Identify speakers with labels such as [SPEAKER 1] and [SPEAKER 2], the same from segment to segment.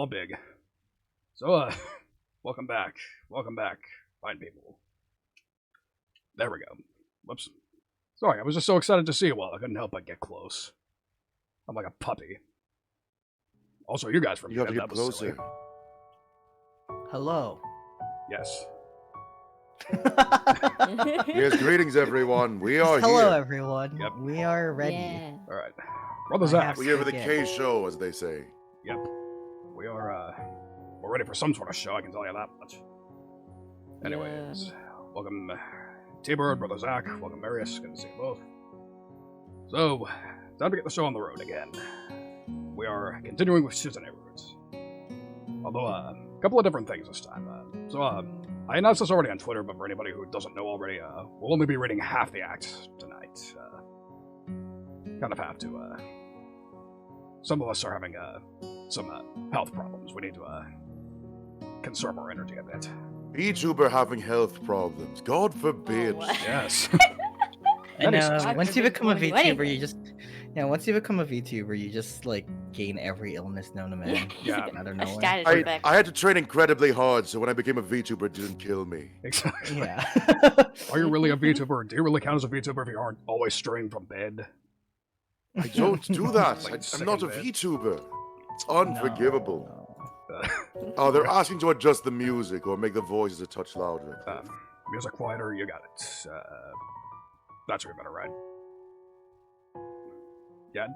[SPEAKER 1] all big. So, welcome back. Welcome back, fine people. There we go. Whoops. Sorry, I was just so excited to see you all, I couldn't help but get close. I'm like a puppy. Also, you guys from
[SPEAKER 2] You have to
[SPEAKER 1] that
[SPEAKER 2] get
[SPEAKER 1] was silly.
[SPEAKER 2] closer.
[SPEAKER 3] Hello.
[SPEAKER 1] Yes.
[SPEAKER 2] Yes, greetings, everyone. We are
[SPEAKER 3] Hello,
[SPEAKER 2] here.
[SPEAKER 3] everyone.
[SPEAKER 1] Yep.
[SPEAKER 3] We are ready.
[SPEAKER 4] Yeah.
[SPEAKER 1] Alright. Brother
[SPEAKER 3] I
[SPEAKER 1] Zach.
[SPEAKER 3] have
[SPEAKER 2] We're here for the
[SPEAKER 3] Yeah.
[SPEAKER 2] K show, as they say.
[SPEAKER 1] Yep. We are, we're ready for some sort of show, I can tell you that much. Anyways, welcome T-Bird, Brother Zach, welcome Marius, good to see you both. So, time to get the show on the road again. We are continuing with Shizune roots. Although, a couple of different things this time. I announced this already on Twitter, but for anybody who doesn't know already, we'll only be reading half the act tonight. Kind of have to, some of us are having, some, health problems. We need to, conserve our energy a bit.
[SPEAKER 2] VTuber having health problems. God forbid.
[SPEAKER 4] Oh,
[SPEAKER 1] Yes.
[SPEAKER 3] I know.
[SPEAKER 4] God
[SPEAKER 3] Once you
[SPEAKER 4] forbid
[SPEAKER 3] become a
[SPEAKER 4] we do
[SPEAKER 3] VTuber,
[SPEAKER 4] anything.
[SPEAKER 3] you just once you become a VTuber, you just like gain every illness known to man.
[SPEAKER 1] Yeah.
[SPEAKER 3] I don't
[SPEAKER 4] A
[SPEAKER 3] know.
[SPEAKER 4] status
[SPEAKER 2] I
[SPEAKER 4] effect.
[SPEAKER 2] had to train incredibly hard, so when I became a VTuber, it didn't kill me.
[SPEAKER 1] Exactly.
[SPEAKER 3] Yeah.
[SPEAKER 1] Are you really a VTuber? Do you really count as a VTuber if you aren't always straying from bed?
[SPEAKER 2] I don't do that.
[SPEAKER 1] Like
[SPEAKER 2] I'm not a
[SPEAKER 1] second bed.
[SPEAKER 2] VTuber. It's unforgivable.
[SPEAKER 3] No.
[SPEAKER 2] Oh, they're asking to adjust the music or make the voices a touch louder.
[SPEAKER 1] Music quieter, you got it. That's where you better ride. Yeah.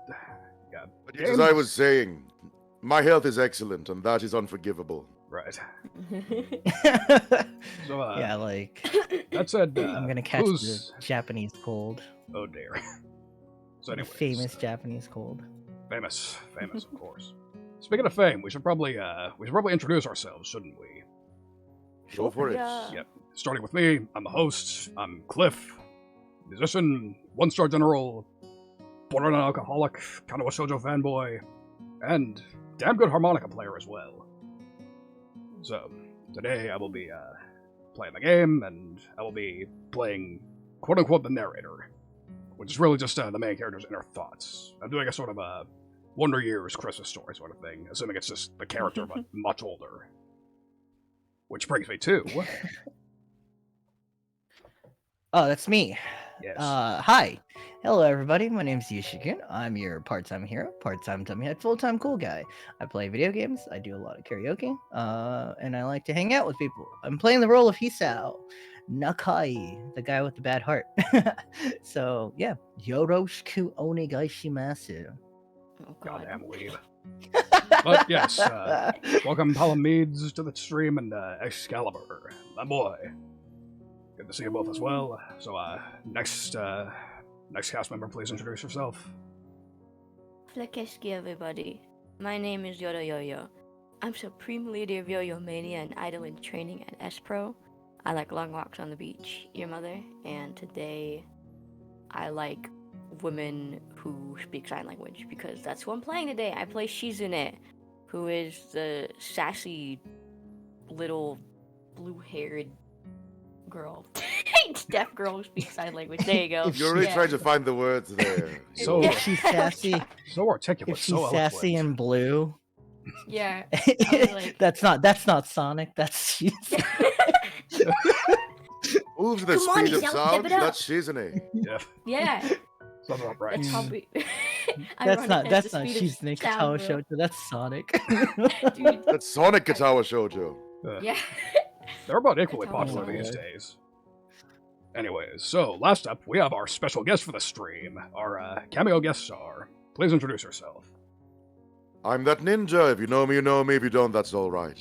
[SPEAKER 2] But yes, as I was saying, my health is excellent, and that is unforgivable.
[SPEAKER 1] Right. So,
[SPEAKER 3] Yeah, like
[SPEAKER 1] that said,
[SPEAKER 3] I'm gonna catch
[SPEAKER 1] who's...
[SPEAKER 3] the Japanese cold.
[SPEAKER 1] Oh dear. So
[SPEAKER 3] The
[SPEAKER 1] anyways,
[SPEAKER 3] famous Japanese cold.
[SPEAKER 1] famous, of course. Speaking of fame, we should probably introduce ourselves, shouldn't we?
[SPEAKER 2] Go for it.
[SPEAKER 4] Yeah.
[SPEAKER 1] Yep. Starting with me, I'm the host. I'm Cliff, musician, one-star general, borderline alcoholic, KATAWA SHOUJO fanboy, and damn good harmonica player as well. So, today I will be playing the game, and I will be playing quote-unquote the narrator, which is really just the main character's inner thoughts. I'm doing a sort of a Wonder Years Christmas story sort of thing, assuming it's just the character, but much older. Which brings me to...
[SPEAKER 3] Oh, that's me.
[SPEAKER 1] Yes.
[SPEAKER 3] Hi. Hello, everybody. My name's Yushikun. I'm your part-time hero, part-time dummy head, full-time cool guy. I play video games. I do a lot of karaoke. And I like to hang out with people. I'm playing the role of Hisao Nakai, the guy with the bad heart. So, yeah. Yoroshiku onegaishimasu.
[SPEAKER 4] Oh, God.
[SPEAKER 1] Goddamn weeb. But yes, welcome Palamedes to the stream, and Excalibur, my boy. Good to see you both as well. So, next cast member, please introduce yourself.
[SPEAKER 4] Flekeski, everybody. My name is Yoda Yo-Yo. I'm Supreme Leader of Yo-Yo Mania and idol in training at S-Pro. I like long walks on the beach, your mother, and today I like women who speak sign language because that's who I'm playing today. I play Shizune, who is the sassy little blue-haired girl. Deaf girl who speaks sign language. There you go.
[SPEAKER 2] You're really
[SPEAKER 4] Yeah.
[SPEAKER 2] trying to find the words there.
[SPEAKER 1] So-
[SPEAKER 3] If she's sassy,
[SPEAKER 1] So articulate,
[SPEAKER 3] if she's
[SPEAKER 1] so
[SPEAKER 3] sassy
[SPEAKER 1] eloquent.
[SPEAKER 3] and blue,
[SPEAKER 4] Yeah. was like-
[SPEAKER 3] that's not Sonic. That's
[SPEAKER 2] Move to the
[SPEAKER 4] Come on,
[SPEAKER 2] speed of
[SPEAKER 4] Isao,
[SPEAKER 2] sound.
[SPEAKER 4] step it up.
[SPEAKER 2] That's Shizune.
[SPEAKER 1] Yeah,
[SPEAKER 4] Yeah.
[SPEAKER 1] sounds about right.
[SPEAKER 4] That's probably.
[SPEAKER 3] that's not
[SPEAKER 4] ironic, the speed of
[SPEAKER 3] Shizune
[SPEAKER 4] sound,
[SPEAKER 3] KATAWA
[SPEAKER 4] bro.
[SPEAKER 3] Shoujo. That's Sonic.
[SPEAKER 4] Dude,
[SPEAKER 2] That's Sonic KATAWA Shoujo.
[SPEAKER 4] yeah.
[SPEAKER 1] They're about equally
[SPEAKER 4] That's
[SPEAKER 1] popular
[SPEAKER 3] how it
[SPEAKER 1] these
[SPEAKER 3] is.
[SPEAKER 1] days. Anyways, so last up, we have our special guest for the stream, our cameo guest star. Please introduce yourself.
[SPEAKER 2] I'm that ninja. If you know me, you know me. If you don't, that's all right.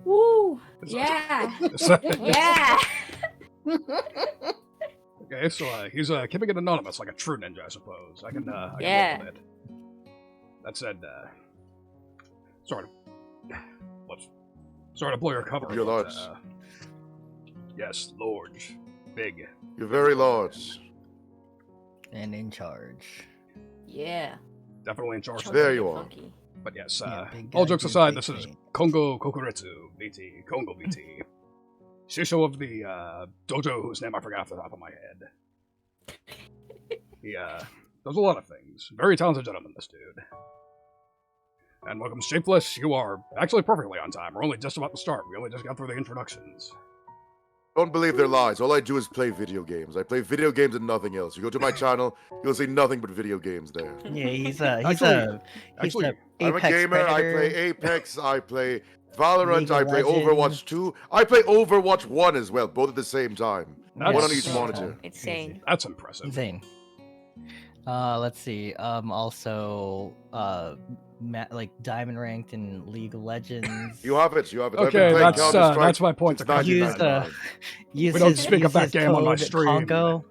[SPEAKER 4] Woo.
[SPEAKER 1] Is
[SPEAKER 4] Yeah.
[SPEAKER 1] So-
[SPEAKER 4] Yeah.
[SPEAKER 1] okay, so he's keeping it anonymous like a true ninja, I suppose. I can
[SPEAKER 4] Yeah.
[SPEAKER 1] work with it. That said, sorry to blow your cover.
[SPEAKER 2] You're
[SPEAKER 1] but,
[SPEAKER 2] large.
[SPEAKER 1] yes, large, big.
[SPEAKER 2] You're very large.
[SPEAKER 3] And in charge.
[SPEAKER 4] Yeah.
[SPEAKER 1] Definitely in charge.
[SPEAKER 2] There you are.
[SPEAKER 4] Funky.
[SPEAKER 1] But yes,
[SPEAKER 3] Yeah, big
[SPEAKER 1] all
[SPEAKER 3] guy
[SPEAKER 1] jokes
[SPEAKER 3] do
[SPEAKER 1] aside,
[SPEAKER 3] big
[SPEAKER 1] this is
[SPEAKER 3] things.
[SPEAKER 1] Kongo Kokuretsu, BT, Kongo BT. Shisho of the dojo whose name I forgot off the top of my head. He does a lot of things. Very talented gentleman, this dude. And welcome, Shapeless. You are actually perfectly on time. We're only just about to start. We only just got through the introductions.
[SPEAKER 2] Don't believe their lies. All I do is play video games. I play video games and nothing else. You go to my channel, you'll see nothing but video games there.
[SPEAKER 3] Yeah, he's
[SPEAKER 1] Actually,
[SPEAKER 2] I'm a
[SPEAKER 3] Apex
[SPEAKER 2] gamer. I
[SPEAKER 3] Predator,
[SPEAKER 2] play Apex. I play Valorant.
[SPEAKER 3] League
[SPEAKER 2] I
[SPEAKER 3] of
[SPEAKER 2] play
[SPEAKER 3] Legends.
[SPEAKER 2] Overwatch 2. I play Overwatch 1 as well, both at the same time.
[SPEAKER 1] That's
[SPEAKER 2] One on each
[SPEAKER 1] so
[SPEAKER 2] monitor.
[SPEAKER 4] Insane.
[SPEAKER 1] That's impressive.
[SPEAKER 3] Insane. Let's see. Also, like diamond ranked in League of Legends.
[SPEAKER 2] You have it. You have it. I've
[SPEAKER 1] Okay,
[SPEAKER 2] been playing
[SPEAKER 1] that's
[SPEAKER 2] Counter-Strike
[SPEAKER 1] my point to
[SPEAKER 2] since
[SPEAKER 1] cut.
[SPEAKER 3] Use
[SPEAKER 2] 1999.
[SPEAKER 3] use
[SPEAKER 1] We don't
[SPEAKER 3] his-
[SPEAKER 1] speak
[SPEAKER 3] use
[SPEAKER 1] of that
[SPEAKER 3] his
[SPEAKER 1] game on my
[SPEAKER 3] code
[SPEAKER 1] stream.
[SPEAKER 3] Congo.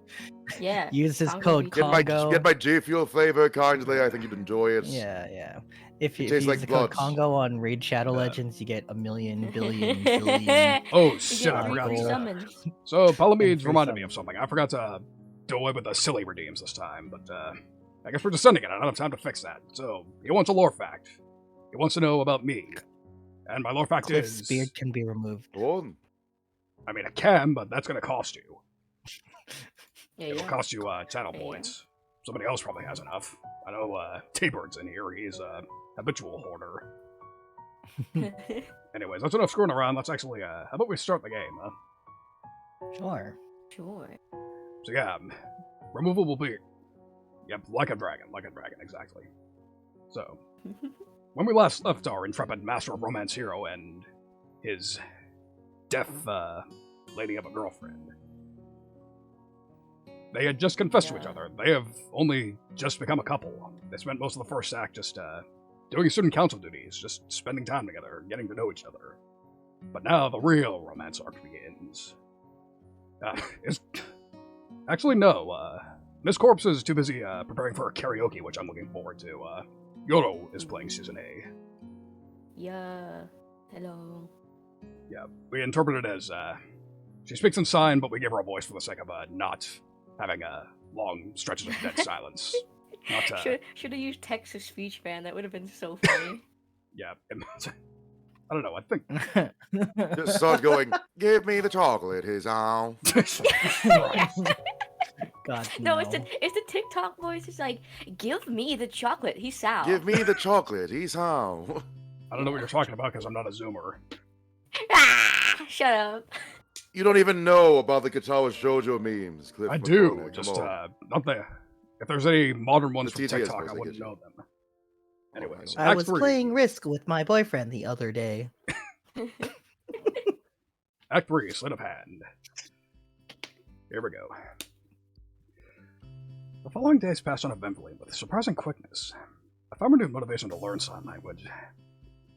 [SPEAKER 4] Yeah.
[SPEAKER 3] Use his
[SPEAKER 4] Congo
[SPEAKER 3] code
[SPEAKER 4] beat-
[SPEAKER 3] Congo.
[SPEAKER 2] Get my G Fuel flavor kindly. I think you'd enjoy it.
[SPEAKER 3] Yeah. If you
[SPEAKER 2] tastes
[SPEAKER 3] use
[SPEAKER 2] like
[SPEAKER 3] the
[SPEAKER 2] blood.
[SPEAKER 3] code Congo on Raid Shadow
[SPEAKER 1] Yeah.
[SPEAKER 3] Legends, you get a million, billion, billion.
[SPEAKER 1] Oh,
[SPEAKER 4] You
[SPEAKER 1] shit,
[SPEAKER 4] get
[SPEAKER 1] I
[SPEAKER 3] free
[SPEAKER 1] forgot
[SPEAKER 4] free
[SPEAKER 1] to.
[SPEAKER 4] summons.
[SPEAKER 1] So, Palamedes
[SPEAKER 3] free
[SPEAKER 1] reminded me
[SPEAKER 3] summons.
[SPEAKER 1] of something. I forgot to do away with the silly redeems this time, but I guess we're just sending it. I don't have time to fix that. So, he wants a lore fact. He wants to know about me. And my lore fact
[SPEAKER 3] Cliff's
[SPEAKER 1] is...
[SPEAKER 3] beard can be removed.
[SPEAKER 2] Go on.
[SPEAKER 1] I mean, it can, but that's going to cost you.
[SPEAKER 4] Yeah,
[SPEAKER 1] It'll
[SPEAKER 4] yeah.
[SPEAKER 1] cost you channel
[SPEAKER 4] Yeah.
[SPEAKER 1] points. Somebody else probably has enough. I know T-Bird's in here. He's a habitual hoarder. Anyways, that's enough screwing around. Let's actually, how about we start the game, huh?
[SPEAKER 3] Sure.
[SPEAKER 4] Sure.
[SPEAKER 1] So yeah, removal will be... Yep, like a dragon, exactly. So, when we last left our intrepid master of romance hero and his deaf lady of a girlfriend, they had just confessed to each
[SPEAKER 4] Yeah.
[SPEAKER 1] other. They have only just become a couple. They spent most of the first act just doing student council duties, just spending time together, getting to know each other. But now the real romance arc begins. Actually, no. Miss Corpse is too busy preparing for a karaoke, which I'm looking forward to. Yoro is playing Shizune.
[SPEAKER 4] Yeah. Hello.
[SPEAKER 1] Yeah, we interpret it as she speaks in sign, but we give her a voice for the sake of not having long stretches of dead silence. Not,
[SPEAKER 4] Should have used text to speech, man. That would have been so funny.
[SPEAKER 1] yeah, I don't know. I think
[SPEAKER 2] Just start going, give me the chocolate, his owl.
[SPEAKER 3] God,
[SPEAKER 4] No, it's the TikTok voice. It's like, give me the chocolate. He's Sal.
[SPEAKER 2] Give me the chocolate, he's how.
[SPEAKER 1] I don't know what you're talking about because I'm not a Zoomer.
[SPEAKER 4] Ah, shut up.
[SPEAKER 2] You don't even know about the KATAWA Shoujo memes, Cliff
[SPEAKER 1] I do.
[SPEAKER 2] McConaire,
[SPEAKER 1] Just
[SPEAKER 2] come on.
[SPEAKER 1] not the. If there's any modern ones
[SPEAKER 2] The
[SPEAKER 1] from
[SPEAKER 2] TTS
[SPEAKER 1] TikTok,
[SPEAKER 2] voice,
[SPEAKER 1] I
[SPEAKER 2] I
[SPEAKER 1] wouldn't
[SPEAKER 2] get you.
[SPEAKER 1] know them. Anyways,
[SPEAKER 3] I
[SPEAKER 1] Act
[SPEAKER 3] was
[SPEAKER 1] 3.
[SPEAKER 3] playing Risk with my boyfriend the other day.
[SPEAKER 1] Act 3, Sleight of Hand. Here we go. The following days passed uneventfully with surprising quickness. I found renewed motivation to learn sign language.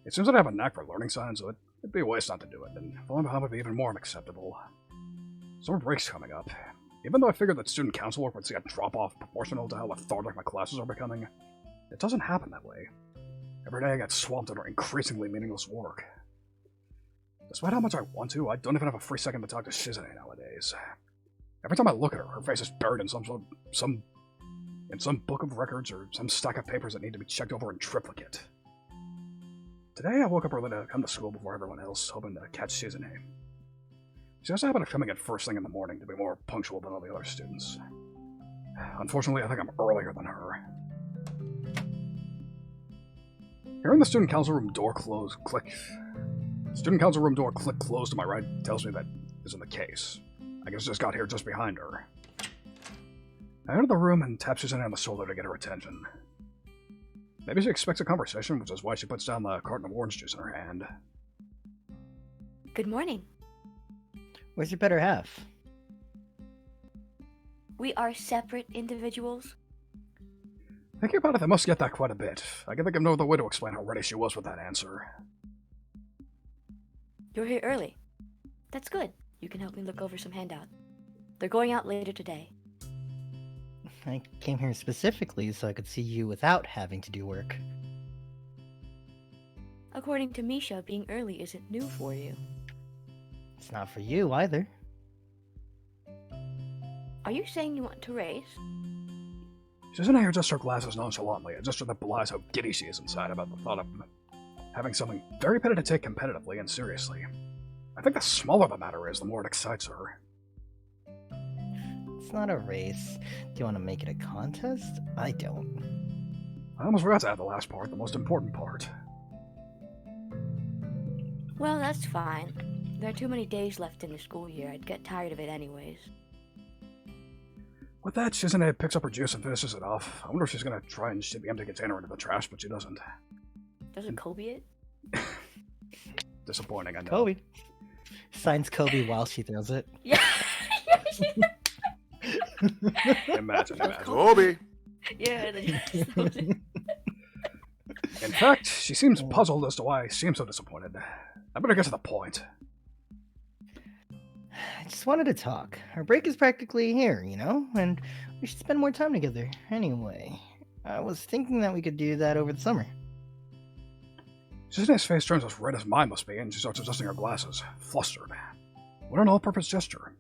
[SPEAKER 1] It seems that I have a knack for learning signs, so it'd be a waste not to do it, and falling behind would be even more unacceptable. Summer break's coming up. Even though I figured that student council work would see a drop-off proportional to how lethargic my classes are becoming, it doesn't happen that way. Every day I get swamped under increasingly meaningless work. Despite how much I want to, I don't even have a free second to talk to Shizune nowadays. Every time I look at her, her face is buried in some book of records or some stack of papers that need to be checked over in triplicate. Today I woke up early to come to school before everyone else, hoping to catch Shizune. She has a habit of coming at first thing in the morning to be more punctual than all the other students. Unfortunately, I think I'm earlier than her. Hearing the student council room door click closed to my right tells me that isn't the case. I guess I just got here just behind her. I enter the room and tap Shizune on the shoulder to get her attention. Maybe she expects a conversation, which is why she puts down the carton of orange juice in her hand.
[SPEAKER 4] Good morning.
[SPEAKER 3] Where's your better half?
[SPEAKER 4] We are separate individuals.
[SPEAKER 1] Thinking about it, I must get that quite a bit. I can think of no other way to explain how ready she was with that answer.
[SPEAKER 4] You're here early. That's good. You can help me look over some handout. They're going out later today.
[SPEAKER 3] I came here specifically so I could see you without having to do work.
[SPEAKER 4] According to Misha, being early isn't new for you.
[SPEAKER 3] It's not for you either.
[SPEAKER 4] Are you saying you want to race?
[SPEAKER 1] Shizune adjusts her glasses nonchalantly, a gesture that belies how giddy she is inside about the thought of having something very petty to take competitively and seriously. I think the smaller the matter is, the more it excites her.
[SPEAKER 3] It's not a race. Do you want to make it a contest? I don't.
[SPEAKER 1] I almost forgot to add the last part, the most important part.
[SPEAKER 4] Well, that's fine. There are too many days left in the school year. I'd get tired of it anyways.
[SPEAKER 1] With that, Shizune picks up her juice and finishes it off. I wonder if she's gonna try and shit the empty container into the trash, but she doesn't.
[SPEAKER 4] Doesn't Kobe it?
[SPEAKER 1] Disappointing, I know.
[SPEAKER 3] Kobe. Signs Kobe while she throws it.
[SPEAKER 4] Yeah.
[SPEAKER 1] Imagine.
[SPEAKER 2] Kobe!
[SPEAKER 4] Yeah.
[SPEAKER 1] In fact, she seems puzzled as to why I seem so disappointed. I better get to the point.
[SPEAKER 3] I just wanted to talk. Our break is practically here, you know? And we should spend more time together. Anyway, I was thinking that we could do that over the summer.
[SPEAKER 1] Shizune's face turns as red as mine must be, and she starts adjusting her glasses, flustered. What an all-purpose gesture.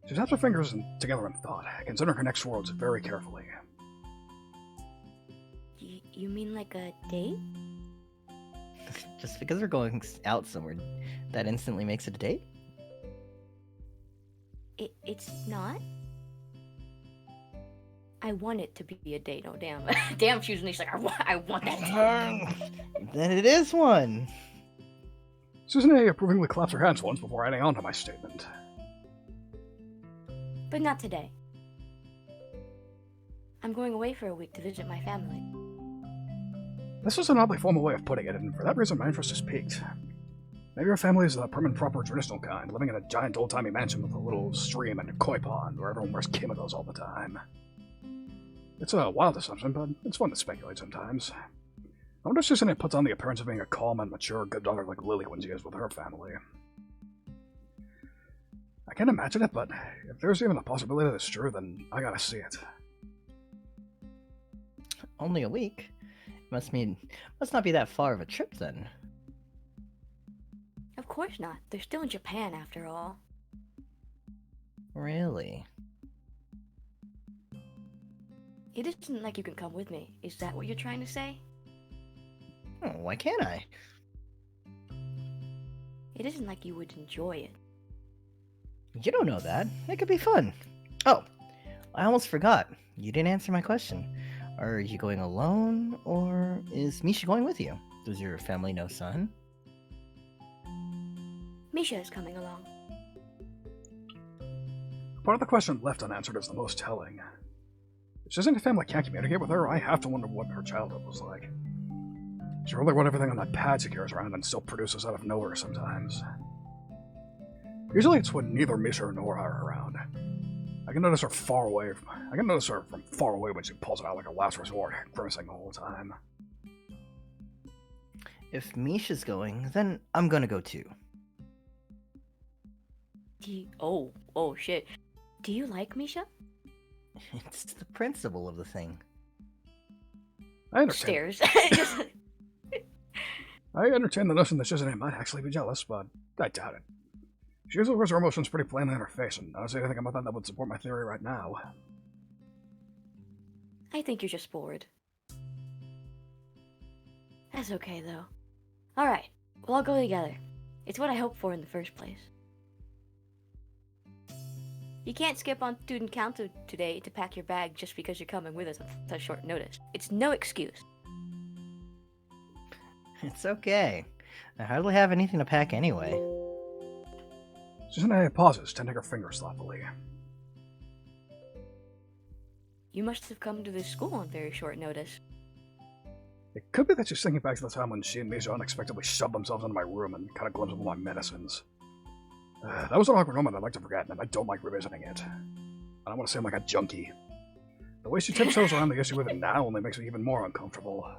[SPEAKER 1] She taps her fingers together in thought, considering her next words very carefully.
[SPEAKER 4] You mean like a date?
[SPEAKER 3] Just because we're going out somewhere, that instantly makes it a date?
[SPEAKER 4] It's not? I want it to be a date. Oh, damn. Damn, Shizune's like, I want that.
[SPEAKER 3] Then it is one.
[SPEAKER 1] Shizune approvingly claps her hands once before adding on to my statement.
[SPEAKER 4] But not today. I'm going away for a week to visit my family.
[SPEAKER 1] This is an oddly formal way of putting it, and for that reason my interest is piqued. Maybe your family is the prim and proper traditional kind, living in a giant old-timey mansion with a little stream and a koi pond where everyone wears kimonos all the time. It's a wild assumption, but it's fun to speculate sometimes. I wonder if Shizune puts on the appearance of being a calm and mature good daughter like Lily when she is with her family. I can't imagine it, but if there's even a possibility that it's true, then I gotta see it.
[SPEAKER 3] Only a week? Must not be that far of a trip then.
[SPEAKER 4] Of course not. They're still in Japan after all.
[SPEAKER 3] Really?
[SPEAKER 4] It isn't like you can come with me. Is that what you're trying to say?
[SPEAKER 3] Oh, why can't I?
[SPEAKER 4] It isn't like you would enjoy it.
[SPEAKER 3] You don't know that. It could be fun. Oh, I almost forgot. You didn't answer my question. Are you going alone, or is Misha going with you? Does your family know son?
[SPEAKER 4] Misha is coming along.
[SPEAKER 1] Part of the question left unanswered is the most telling. If Shizune's family can't communicate with her, I have to wonder what her childhood was like. She really wrote everything on that pad she carries around and still produces out of nowhere sometimes. Usually it's when neither Misha or Nora are around. I can notice her from far away when she pulls it out like a last resort, grimacing the whole time.
[SPEAKER 3] If Misha's going, then I'm gonna go too.
[SPEAKER 4] Oh shit. Do you like Misha?
[SPEAKER 3] It's the principle of the thing.
[SPEAKER 1] I understand.
[SPEAKER 4] Stairs.
[SPEAKER 1] I understand the notion that Shizune might actually be jealous, but I doubt it. She usually wears her emotions pretty plainly on her face, and I don't see anything about that would support my theory right now.
[SPEAKER 4] I think you're just bored. That's okay, though. Alright, we'll all go together. It's what I hoped for in the first place. You can't skip on student council today to pack your bag just because you're coming with us on such short notice. It's no excuse.
[SPEAKER 3] It's okay. I hardly have anything to pack anyway.
[SPEAKER 1] Shizune pauses, tending her fingers thoughtfully.
[SPEAKER 4] You must have come to this school on very short notice.
[SPEAKER 1] It could be that she's thinking back to the time when she and Misha unexpectedly shoved themselves into my room and caught a glimpse of all my medicines. That was an awkward moment I'd like to forget, and I don't like revisiting it. I don't want to seem like a junkie. The way she tiptoes around the issue with it now only makes me even more uncomfortable.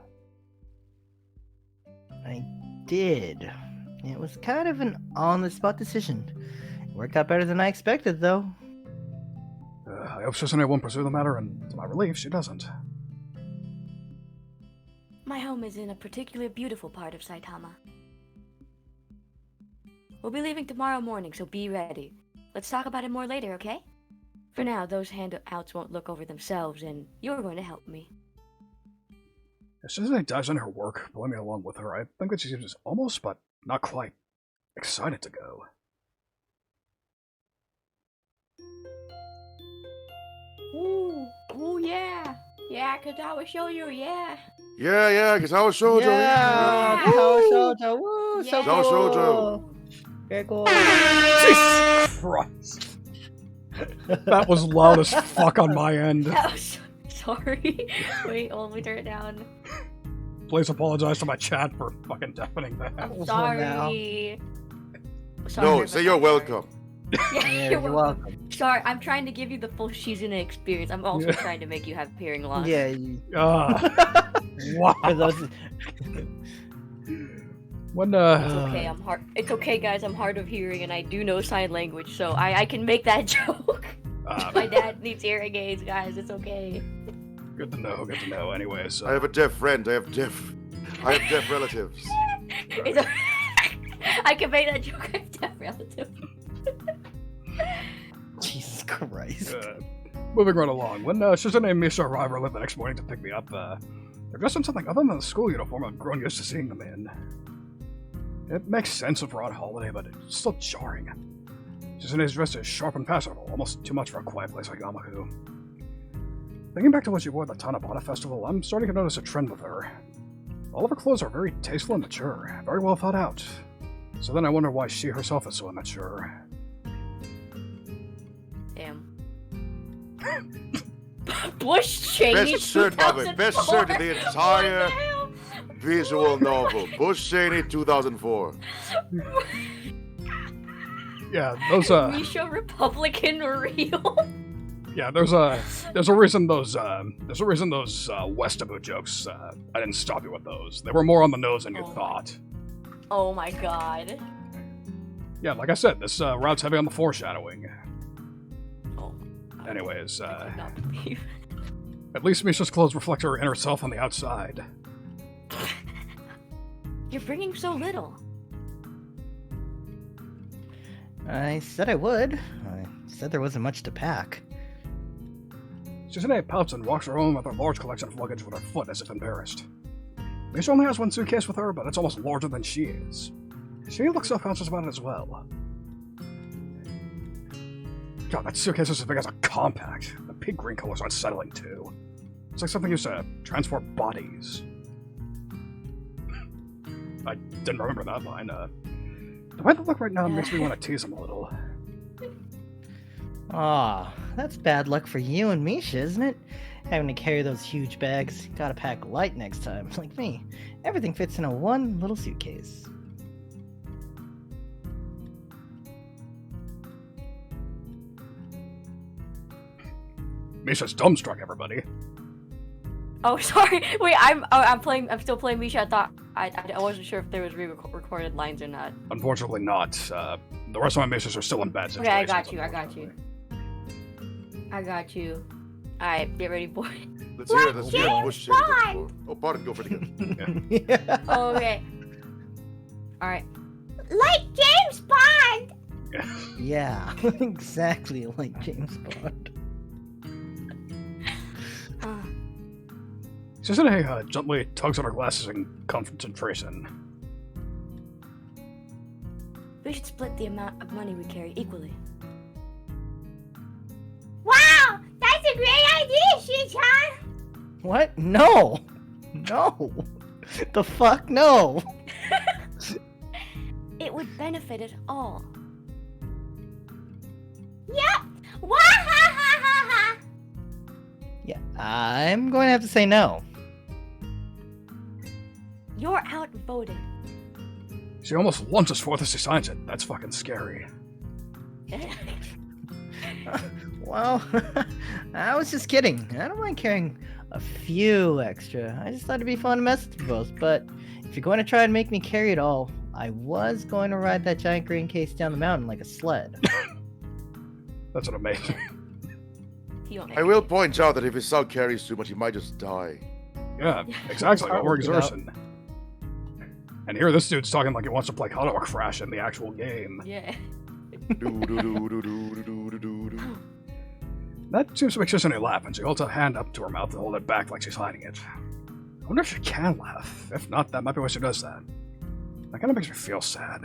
[SPEAKER 3] I did. It was kind of an on-the-spot decision. It worked out better than I expected, though.
[SPEAKER 1] I hope Shizune won't pursue the matter, and to my relief, she doesn't.
[SPEAKER 4] My home is in a particularly beautiful part of Saitama. We'll be leaving tomorrow morning, so be ready. Let's talk about it more later, okay? For now, those handouts won't look over themselves, and you're going to help me.
[SPEAKER 1] As Shizune dives into her work, pulling me along with her, I think that she seems almost, but not quite, excited to go.
[SPEAKER 4] Ooh, yeah. Yeah, KATAWA SHOUJO, yeah.
[SPEAKER 2] Yeah, KATAWA SHOUJO.
[SPEAKER 3] Yeah,
[SPEAKER 4] Yeah.
[SPEAKER 3] KATAWA Shoujo. Woo, so
[SPEAKER 2] KATAWA
[SPEAKER 3] cool.
[SPEAKER 2] Shoujo.
[SPEAKER 3] Very cool.
[SPEAKER 1] Jesus Christ. That was loud as fuck on my end.
[SPEAKER 4] That was sorry. Wait, let me turn it down.
[SPEAKER 1] Please apologize to my chat for fucking deafening that.
[SPEAKER 4] I'm
[SPEAKER 3] Oh,
[SPEAKER 4] sorry.
[SPEAKER 2] No,
[SPEAKER 4] but
[SPEAKER 2] say
[SPEAKER 4] I'm
[SPEAKER 2] you're
[SPEAKER 4] sorry.
[SPEAKER 2] welcome.
[SPEAKER 3] Yeah, you're welcome.
[SPEAKER 4] Sorry, I'm trying to give you the full Shizune experience. I'm also
[SPEAKER 1] Yeah.
[SPEAKER 4] trying to make you have hearing loss.
[SPEAKER 3] Yeah.
[SPEAKER 1] Wow.
[SPEAKER 3] For those,
[SPEAKER 1] When
[SPEAKER 4] It's okay, I'm hard. It's okay, guys. I'm hard of hearing, and I do know sign language, so I can make that joke. My dad needs hearing aids, guys. It's okay.
[SPEAKER 1] good to know. Good to know. Anyways,
[SPEAKER 2] I have a deaf friend. I have deaf relatives.
[SPEAKER 4] It's okay. I can make that joke. I have deaf relative.
[SPEAKER 3] Jesus Christ.
[SPEAKER 1] moving right along. When Shizune and Misha arrived early the next morning to pick me up, they're dressed in something other than the school uniform I've grown used to seeing them in. It makes sense if we're on holiday, but it's still jarring. Shizune's dressed as sharp and fashionable, almost too much for a quiet place like Yamaku. Thinking back to what she wore at the Tanabata festival, I'm starting to notice a trend with her. All of her clothes are very tasteful and mature, very well thought out. So then I wonder why she herself is so immature.
[SPEAKER 4] Damn. Bush Cheney.
[SPEAKER 2] Best shirt, Robert. Best shirt in the
[SPEAKER 4] 2004.
[SPEAKER 2] entire
[SPEAKER 4] What the hell?
[SPEAKER 2] visual novel. Bush Cheney, 2004.
[SPEAKER 1] Yeah, those
[SPEAKER 4] Misha Republican real.
[SPEAKER 1] yeah, there's a reason those Westaboo jokes. I didn't stop you with those. They were more on the nose than you thought.
[SPEAKER 4] Oh my god.
[SPEAKER 1] Yeah, like I said, this route's heavy on the foreshadowing.
[SPEAKER 4] Oh.
[SPEAKER 1] Anyways,
[SPEAKER 4] I could not believe.
[SPEAKER 1] at least Misha's clothes reflect her inner self on the outside.
[SPEAKER 4] You're bringing so little.
[SPEAKER 3] I said I would. I said there wasn't much to pack.
[SPEAKER 1] Shizune pouts and walks her home with her large collection of luggage with her foot as if embarrassed. Misha only has one suitcase with her, but it's almost larger than she is. She looks self-conscious about it as well. God, that suitcase is as big as a compact. The pink green color's unsettling too. It's like something used to transport bodies. I didn't remember that line. The way they look right now makes me want to tease him a little.
[SPEAKER 3] Aw, that's bad luck for you and Misha, isn't it? Having to carry those huge bags. Gotta pack light next time, like me. Everything fits in a one little suitcase.
[SPEAKER 1] Misha's dumbstruck, everybody.
[SPEAKER 4] Oh, sorry. Wait, I'm still playing Misha. I thought I wasn't sure if there was re-recorded lines or not.
[SPEAKER 1] Unfortunately not. The rest of my Mishas are still in bad situations.
[SPEAKER 4] Okay, I got you. Alright, get ready, boy.
[SPEAKER 2] Let's hear it. Let's hear it. Bush Cheney. 2004. Oh, pardon. Go for it again.
[SPEAKER 3] Yeah.
[SPEAKER 4] Okay. Alright. Like James Bond!
[SPEAKER 3] Yeah, exactly like James Bond.
[SPEAKER 1] Shizune gently tugs on her glasses in Confrontation.
[SPEAKER 4] We should split the amount of money we carry equally. Wow! That's a great idea, Shizune!
[SPEAKER 3] What? No! No! The fuck? No!
[SPEAKER 4] It would benefit us all. Yep! Wahahaha!
[SPEAKER 3] Yeah, I'm going to have to say no.
[SPEAKER 4] You're outvoted.
[SPEAKER 1] She almost lunges forth as she signs it. That's fucking scary.
[SPEAKER 3] Well, I was just kidding. I don't mind carrying a few extra. I just thought it'd be fun to mess with you both. But if you're going to try and make me carry it all, I was going to ride that giant green case down the mountain like a sled.
[SPEAKER 1] That's an amazing.
[SPEAKER 2] I will point out that if his son carries too much, he might just die.
[SPEAKER 1] Yeah, exactly.
[SPEAKER 3] I'll
[SPEAKER 1] Or
[SPEAKER 3] look it up.
[SPEAKER 1] exertion. And here this dude's talking like he wants to play KATAWA Crash in the actual game.
[SPEAKER 4] Yeah.
[SPEAKER 1] That seems to make Shizune laugh, and she holds a hand up to her mouth and hold it back like she's hiding it. I wonder if she can laugh. If not, that might be why she does that. That kind of makes me feel sad.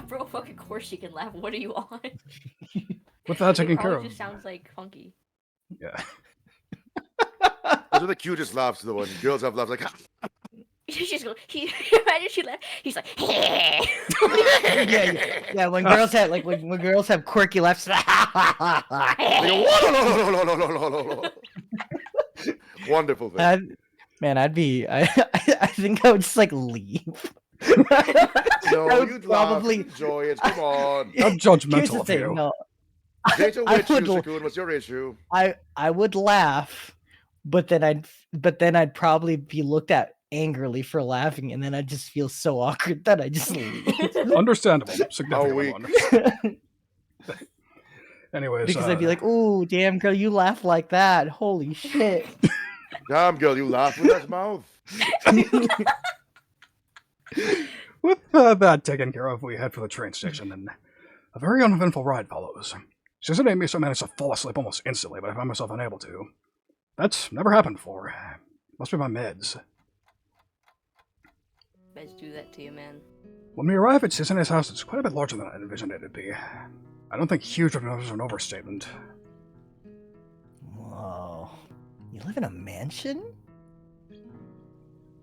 [SPEAKER 4] Bro, fucking course she can laugh. What are you on?
[SPEAKER 1] With that taken
[SPEAKER 4] It
[SPEAKER 1] care
[SPEAKER 4] probably
[SPEAKER 1] of.
[SPEAKER 4] just sounds like funky.
[SPEAKER 1] Yeah.
[SPEAKER 2] Those are the cutest laughs, though. And girls have laughs like.
[SPEAKER 4] Imagine she left. He's like,
[SPEAKER 3] yeah. When girls have when girls have quirky laughs.
[SPEAKER 2] They go, "Whoa." Wonderful thing.
[SPEAKER 3] I think I would just like leave.
[SPEAKER 2] No,
[SPEAKER 3] I would
[SPEAKER 2] you'd
[SPEAKER 3] probably
[SPEAKER 2] laugh, enjoy it. Come on.
[SPEAKER 1] I'm
[SPEAKER 3] Here's
[SPEAKER 1] judgmental
[SPEAKER 3] the
[SPEAKER 1] of
[SPEAKER 3] thing,
[SPEAKER 1] you.
[SPEAKER 3] no,
[SPEAKER 2] Data
[SPEAKER 3] I
[SPEAKER 2] with
[SPEAKER 3] would
[SPEAKER 2] you,
[SPEAKER 3] l-
[SPEAKER 2] Shizune. What's your issue?
[SPEAKER 3] I would laugh, but then I'd probably be looked at angrily for laughing, and then I'd just feel so awkward that I just leave.
[SPEAKER 1] Understandable.
[SPEAKER 2] How
[SPEAKER 1] Significantly
[SPEAKER 2] weak.
[SPEAKER 1] understandable. Anyways,
[SPEAKER 3] Because I'd be like, "Ooh, damn girl, you laugh like that! Holy shit!"
[SPEAKER 2] Damn, girl, you laugh with that mouth.
[SPEAKER 1] with that taken care of, we head for the train station, and a very uneventful ride follows. Shizune and Miso managed to fall asleep almost instantly, but I found myself unable to. That's never happened before. Must be my meds.
[SPEAKER 4] Let's do that to you, man.
[SPEAKER 1] When we arrive at Shizune's house, it's quite a bit larger than I envisioned it to be. I don't think huge is an overstatement.
[SPEAKER 3] Whoa, you live in a mansion?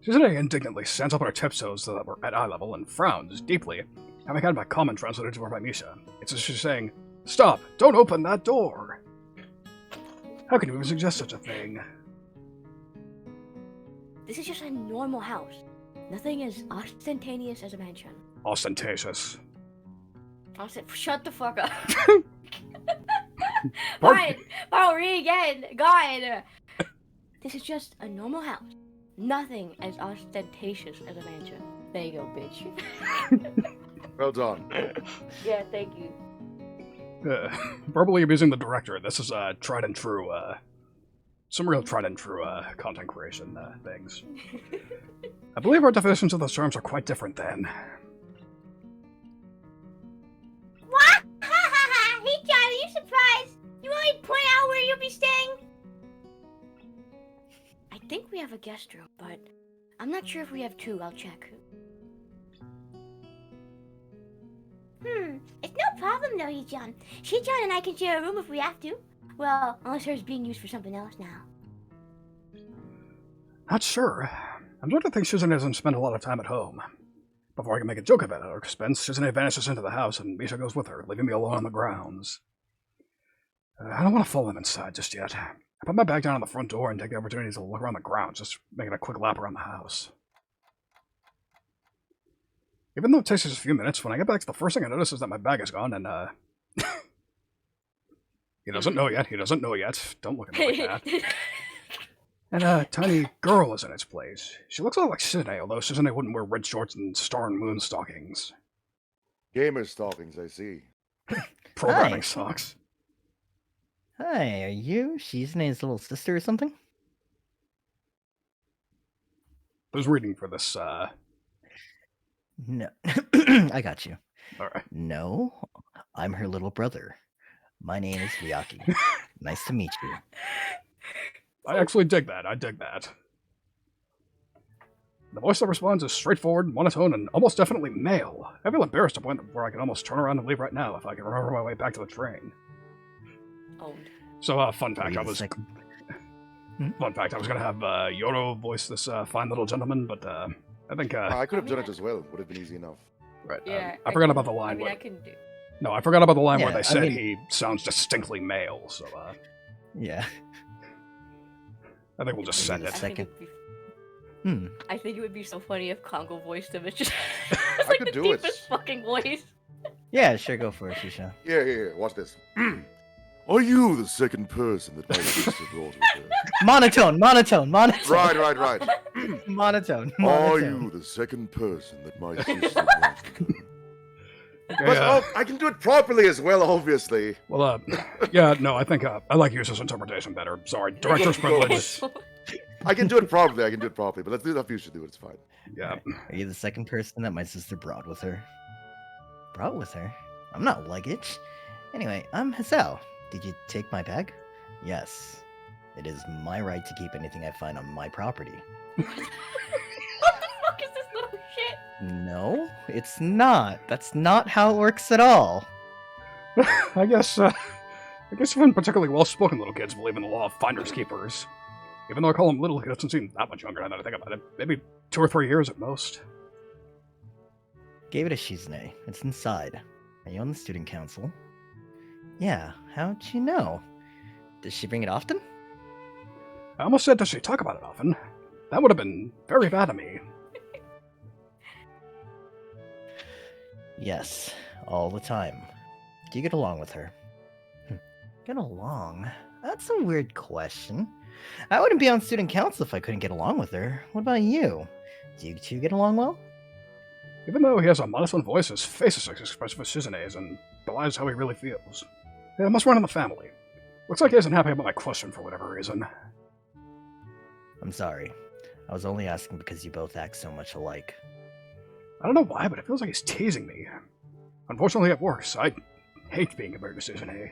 [SPEAKER 1] Shizune indignantly stands up on her tiptoes that were at eye level and frowns deeply, having had my comment translated to her by Misha. It's as she's saying, "Stop! Don't open that door!" How can you even suggest such a thing?
[SPEAKER 4] This is just a normal house. Nothing as ostentatious as a mansion.
[SPEAKER 1] Ostentatious.
[SPEAKER 4] Shut the fuck up. Fine. I'll read again. God. This is just a normal house. Nothing as ostentatious as a mansion. There you go, bitch.
[SPEAKER 2] Well done.
[SPEAKER 4] Yeah, thank you.
[SPEAKER 1] Verbally abusing the director. This is tried and true, some real tried and true content creation things. I believe our definitions of those terms are quite different then.
[SPEAKER 5] What? Hey, John, are you surprised? You want me to point out where you'll be staying?
[SPEAKER 4] I think we have a guest room, but I'm not sure if we have two. I'll check.
[SPEAKER 5] It's no problem though, Hee-chan. Shi-chan and I can share a room if we have to. Well, unless hers is being used for something else now.
[SPEAKER 1] Not sure. I'm starting to think Shizune doesn't spend a lot of time at home. Before I can make a joke about her expense, Shizune vanishes into the house and Misha goes with her, leaving me alone on the grounds. I don't want to follow them inside just yet. I put my bag down on the front door and take the opportunity to look around the grounds, just making a quick lap around the house. Even though it takes just a few minutes, when I get back, the first thing I notice is that my bag is gone, and, he doesn't know yet, Don't look at me like that. And a tiny girl is in its place. She looks a lot like Shizune, although Shizune wouldn't wear red shorts and star and moon stockings.
[SPEAKER 2] Gamer stockings, I see.
[SPEAKER 1] Programming
[SPEAKER 3] Hi.
[SPEAKER 1] socks.
[SPEAKER 3] Hi, are you Shizune's little sister or something?
[SPEAKER 1] Who's reading for this,
[SPEAKER 3] No, I got you.
[SPEAKER 1] Alright.
[SPEAKER 3] No, I'm her little brother. My name is Ryaki. Nice to meet you.
[SPEAKER 1] I actually dig that, The voice that responds is straightforward, monotone, and almost definitely male. I feel embarrassed to the point where I could almost turn around and leave right now if I can remember my way back to the train.
[SPEAKER 4] Owned.
[SPEAKER 1] So, fun fact,
[SPEAKER 3] Wait
[SPEAKER 1] I
[SPEAKER 3] a
[SPEAKER 1] was...
[SPEAKER 3] second.
[SPEAKER 1] Fun fact, I was gonna have, Yoro voice this, fine little gentleman, but, I think,
[SPEAKER 2] I could have done it as well. Would have been easy enough.
[SPEAKER 1] right,
[SPEAKER 4] Yeah.
[SPEAKER 1] I forgot about the line
[SPEAKER 4] I mean,
[SPEAKER 1] where...
[SPEAKER 4] I can do.
[SPEAKER 1] No, I forgot about the line where
[SPEAKER 3] Yeah,
[SPEAKER 1] they
[SPEAKER 3] I
[SPEAKER 1] said
[SPEAKER 3] mean-
[SPEAKER 1] he sounds distinctly male, so,
[SPEAKER 3] Yeah.
[SPEAKER 1] I think we'll just send
[SPEAKER 3] Wait a
[SPEAKER 1] it.
[SPEAKER 3] second.
[SPEAKER 4] Second. I think it would be so funny if Congo voiced him. It's just
[SPEAKER 2] I
[SPEAKER 4] it's like
[SPEAKER 2] could
[SPEAKER 4] the
[SPEAKER 2] do it.
[SPEAKER 4] deepest fucking voice.
[SPEAKER 3] Yeah, sure, go for it, Shisha.
[SPEAKER 2] Yeah. Watch this. Are you the second person that my sister brought with her?
[SPEAKER 3] Monotone.
[SPEAKER 2] Right.
[SPEAKER 3] Monotone.
[SPEAKER 2] Are you the second person that my sister brought with her?
[SPEAKER 1] Okay,
[SPEAKER 2] But, I can do it properly as well, obviously.
[SPEAKER 1] well, yeah, no, I think, I like Yusa's interpretation better. Sorry, director's privilege.
[SPEAKER 2] I can do it properly, but let's do it how you should do it, it's fine.
[SPEAKER 1] Yeah.
[SPEAKER 3] Are you the second person that my sister brought with her? Brought with her? I'm not luggage. Anyway, I'm Hasao. Did you take my bag? Yes. It is my right to keep anything I find on my property.
[SPEAKER 4] What the fuck is this little shit?
[SPEAKER 3] No, it's not. That's not how it works at all.
[SPEAKER 1] I guess even particularly well-spoken little kids believe in the law of finders keepers. Even though I call him little, he doesn't seem that much younger now that I think about it. Maybe 2 or 3 years at most.
[SPEAKER 3] Gave it a Shizune. It's inside. Are you on the student council? Yeah, how'd you know? Does she bring it often?
[SPEAKER 1] I almost said, does she talk about it often? That would have been very bad of me.
[SPEAKER 3] Yes, all the time. Do you get along with her? Get along? That's a weird question. I wouldn't be on student council if I couldn't get along with her. What about you? Do you two get along well?
[SPEAKER 1] Even though he has a monotone voice, his face is as expressive as Shizune's and belies how he really feels. It must run in the family. Looks like he isn't happy about my question for whatever reason.
[SPEAKER 3] I'm sorry. I was only asking because you both act so much alike.
[SPEAKER 1] I don't know why, but it feels like he's teasing me. Unfortunately, it works. I hate being compared to Shizune.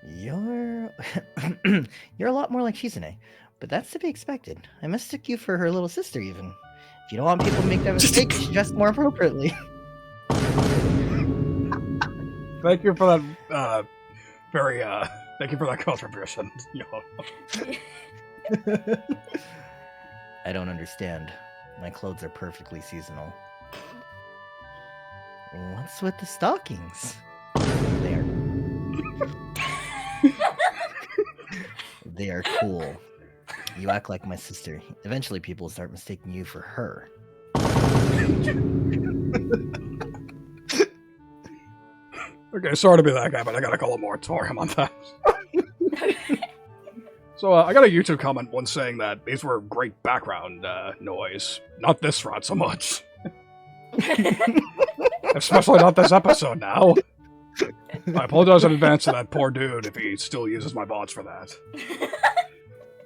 [SPEAKER 3] You're... You're a lot more like Shizune, but that's to be expected. I mistook you for her little sister, even. If you don't want people to make that mistake, you should dress more appropriately.
[SPEAKER 1] Thank you for that, thank you for that contribution.
[SPEAKER 3] I don't understand. My clothes are perfectly seasonal. What's with the stockings? They are... They are cool. You act like my sister. Eventually people will start mistaking you for her.
[SPEAKER 1] Okay, sorry to be that guy, but I gotta call a moratorium on that. So, I got a YouTube comment once saying that these were great background noise. Not this rod so much. Especially not this episode now. I apologize in advance to that poor dude if he still uses my bots for that.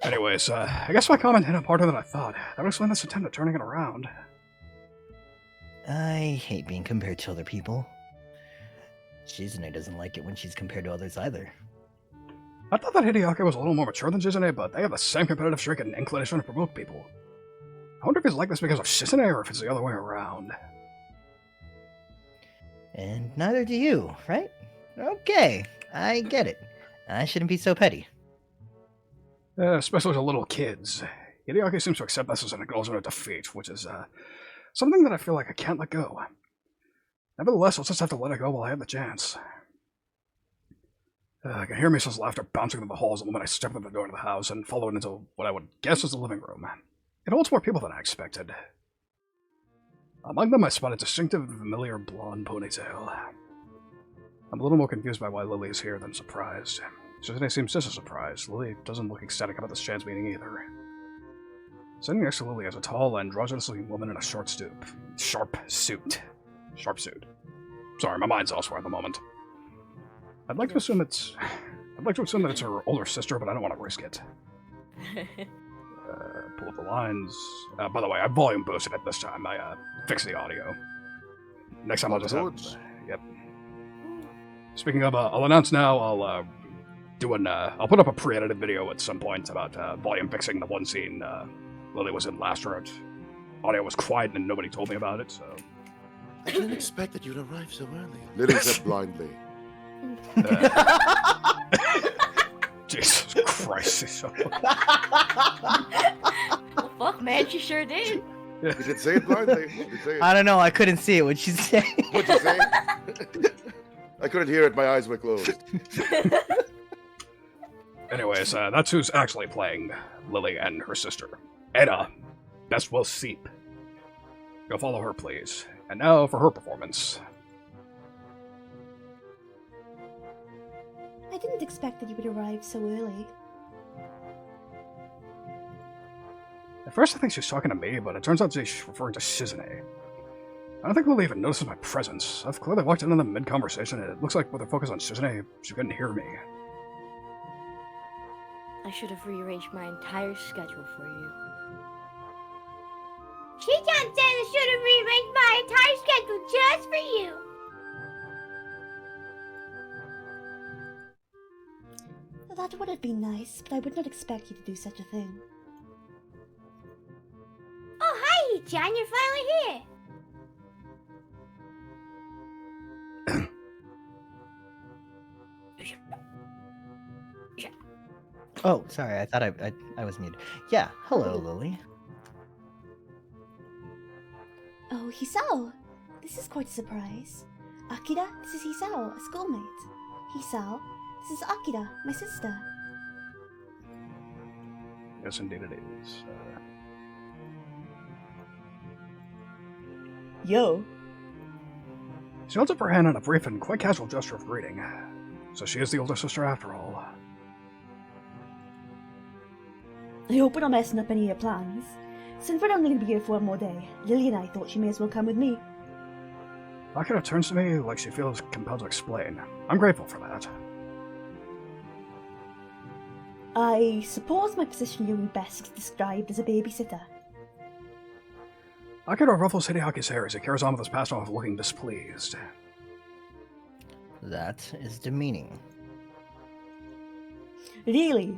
[SPEAKER 1] Anyways, I guess my comment hit him harder than I thought. That would explain this attempt at turning it around.
[SPEAKER 3] I hate being compared to other people. Shizune doesn't like it when she's compared to others either.
[SPEAKER 1] I thought that Hideaki was a little more mature than Shizune, but they have the same competitive streak and inclination to provoke people. I wonder if he's like this because of Shizune or if it's the other way around.
[SPEAKER 3] And neither do you, right? Okay, I get it. I shouldn't be so petty.
[SPEAKER 1] Especially to little kids. Hideaki seems to accept this as an acknowledgement of defeat, which is something that I feel like I can't let go. Nevertheless, I'll just have to let it go while I have the chance. I can hear Misa's laughter bouncing through the halls the moment I step through the door to the house and follow it into what I would guess is the living room. It holds more people than I expected. Among them, I spot a distinctive, familiar blonde ponytail. I'm a little more confused by why Lily is here than surprised. Shizune seems just as surprised. Lily doesn't look ecstatic about this chance meeting either. Sitting next to Lily is a tall, androgynous-looking woman in a sharp suit. Sorry, my mind's elsewhere at the moment. I'd like to assume that it's her older sister, but I don't want to risk it. Pull up the lines. By the way, I volume boosted it this time. I fixed the audio. Next time I'll just have... Yep. Speaking of, I'll announce now, I'll put up a pre-edited video at some point about volume fixing the one scene Lily was in last round. Audio was quiet and nobody told me about it, so...
[SPEAKER 2] I didn't expect that you'd arrive so early. Lily said blindly.
[SPEAKER 1] Jesus Christ.
[SPEAKER 4] Well, fuck, man, she sure did.
[SPEAKER 2] You did say it blindly.
[SPEAKER 3] I don't know, I couldn't see it. What'd she say?
[SPEAKER 2] What'd you say? I couldn't hear it, my eyes were closed.
[SPEAKER 1] Anyways, that's who's actually playing Lily and her sister. Edda. Best will seep. Go follow her, please. And now for her performance.
[SPEAKER 6] I didn't expect that you would arrive so early.
[SPEAKER 1] At first I think she's talking to me, but it turns out she's referring to Shizune. I don't think Lily even notices my presence. I've clearly walked in on them mid-conversation, and it looks like with her focus on Shizune, she couldn't hear me.
[SPEAKER 4] I should have rearranged my entire schedule for you.
[SPEAKER 5] She-chan said I should have rearranged my entire schedule just for you.
[SPEAKER 6] That would have been nice, but I would not expect you to do such a thing.
[SPEAKER 5] Oh, hi, Hee-chan, you're finally here.
[SPEAKER 3] Oh, sorry. I thought I was muted. Yeah. Hello, Lily.
[SPEAKER 6] Oh, Hisao. This is quite a surprise. Akira, this is Hisao, a schoolmate. Hisao, this is Akira, my sister.
[SPEAKER 1] Yes, indeed it is.
[SPEAKER 6] Yo.
[SPEAKER 1] She holds up her hand in a brief and quite casual gesture of greeting. So she is the older sister after all.
[SPEAKER 6] I hope we're not messing up any of your plans. Since we're only going to be here for one more day, Lily and I thought she may as well come with me.
[SPEAKER 1] Akira turns to me like she feels compelled to explain. I'm grateful for that.
[SPEAKER 6] I suppose my position here would be best described as a babysitter.
[SPEAKER 1] Akira ruffles Hideaki's hair as he carries on with his pastime of looking displeased.
[SPEAKER 3] That is demeaning.
[SPEAKER 6] Really?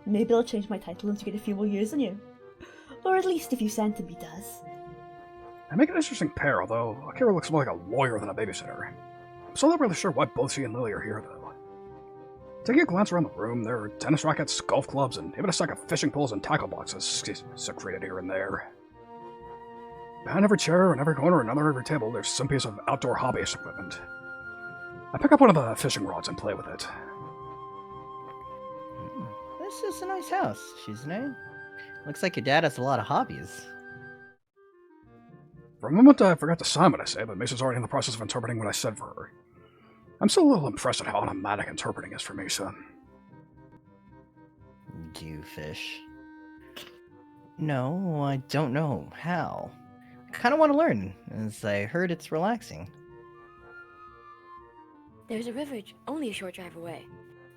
[SPEAKER 6] Maybe I'll change my title once you get a few more years on you. Or at least if you centimeters does.
[SPEAKER 1] They make an interesting pair, although Akira looks more like a lawyer than a babysitter. I'm still not really sure why both she and Lily are here, though. Taking a glance around the room, there are tennis rackets, golf clubs, and even a stack of fishing poles and tackle boxes secreted here and there. Behind every chair and every corner and under every table, there's some piece of outdoor hobbyist equipment. I pick up one of the fishing rods and play with it.
[SPEAKER 3] This is a nice house, Shizune. Looks like your dad has a lot of hobbies.
[SPEAKER 1] For a moment, I forgot to sign what I say, but Misa's already in the process of interpreting what I said for her. I'm still a little impressed at how automatic interpreting is for Misa.
[SPEAKER 3] Do you fish? No, I don't know how. I kind of want to learn, as I heard it's relaxing.
[SPEAKER 4] There's a river only a short drive away.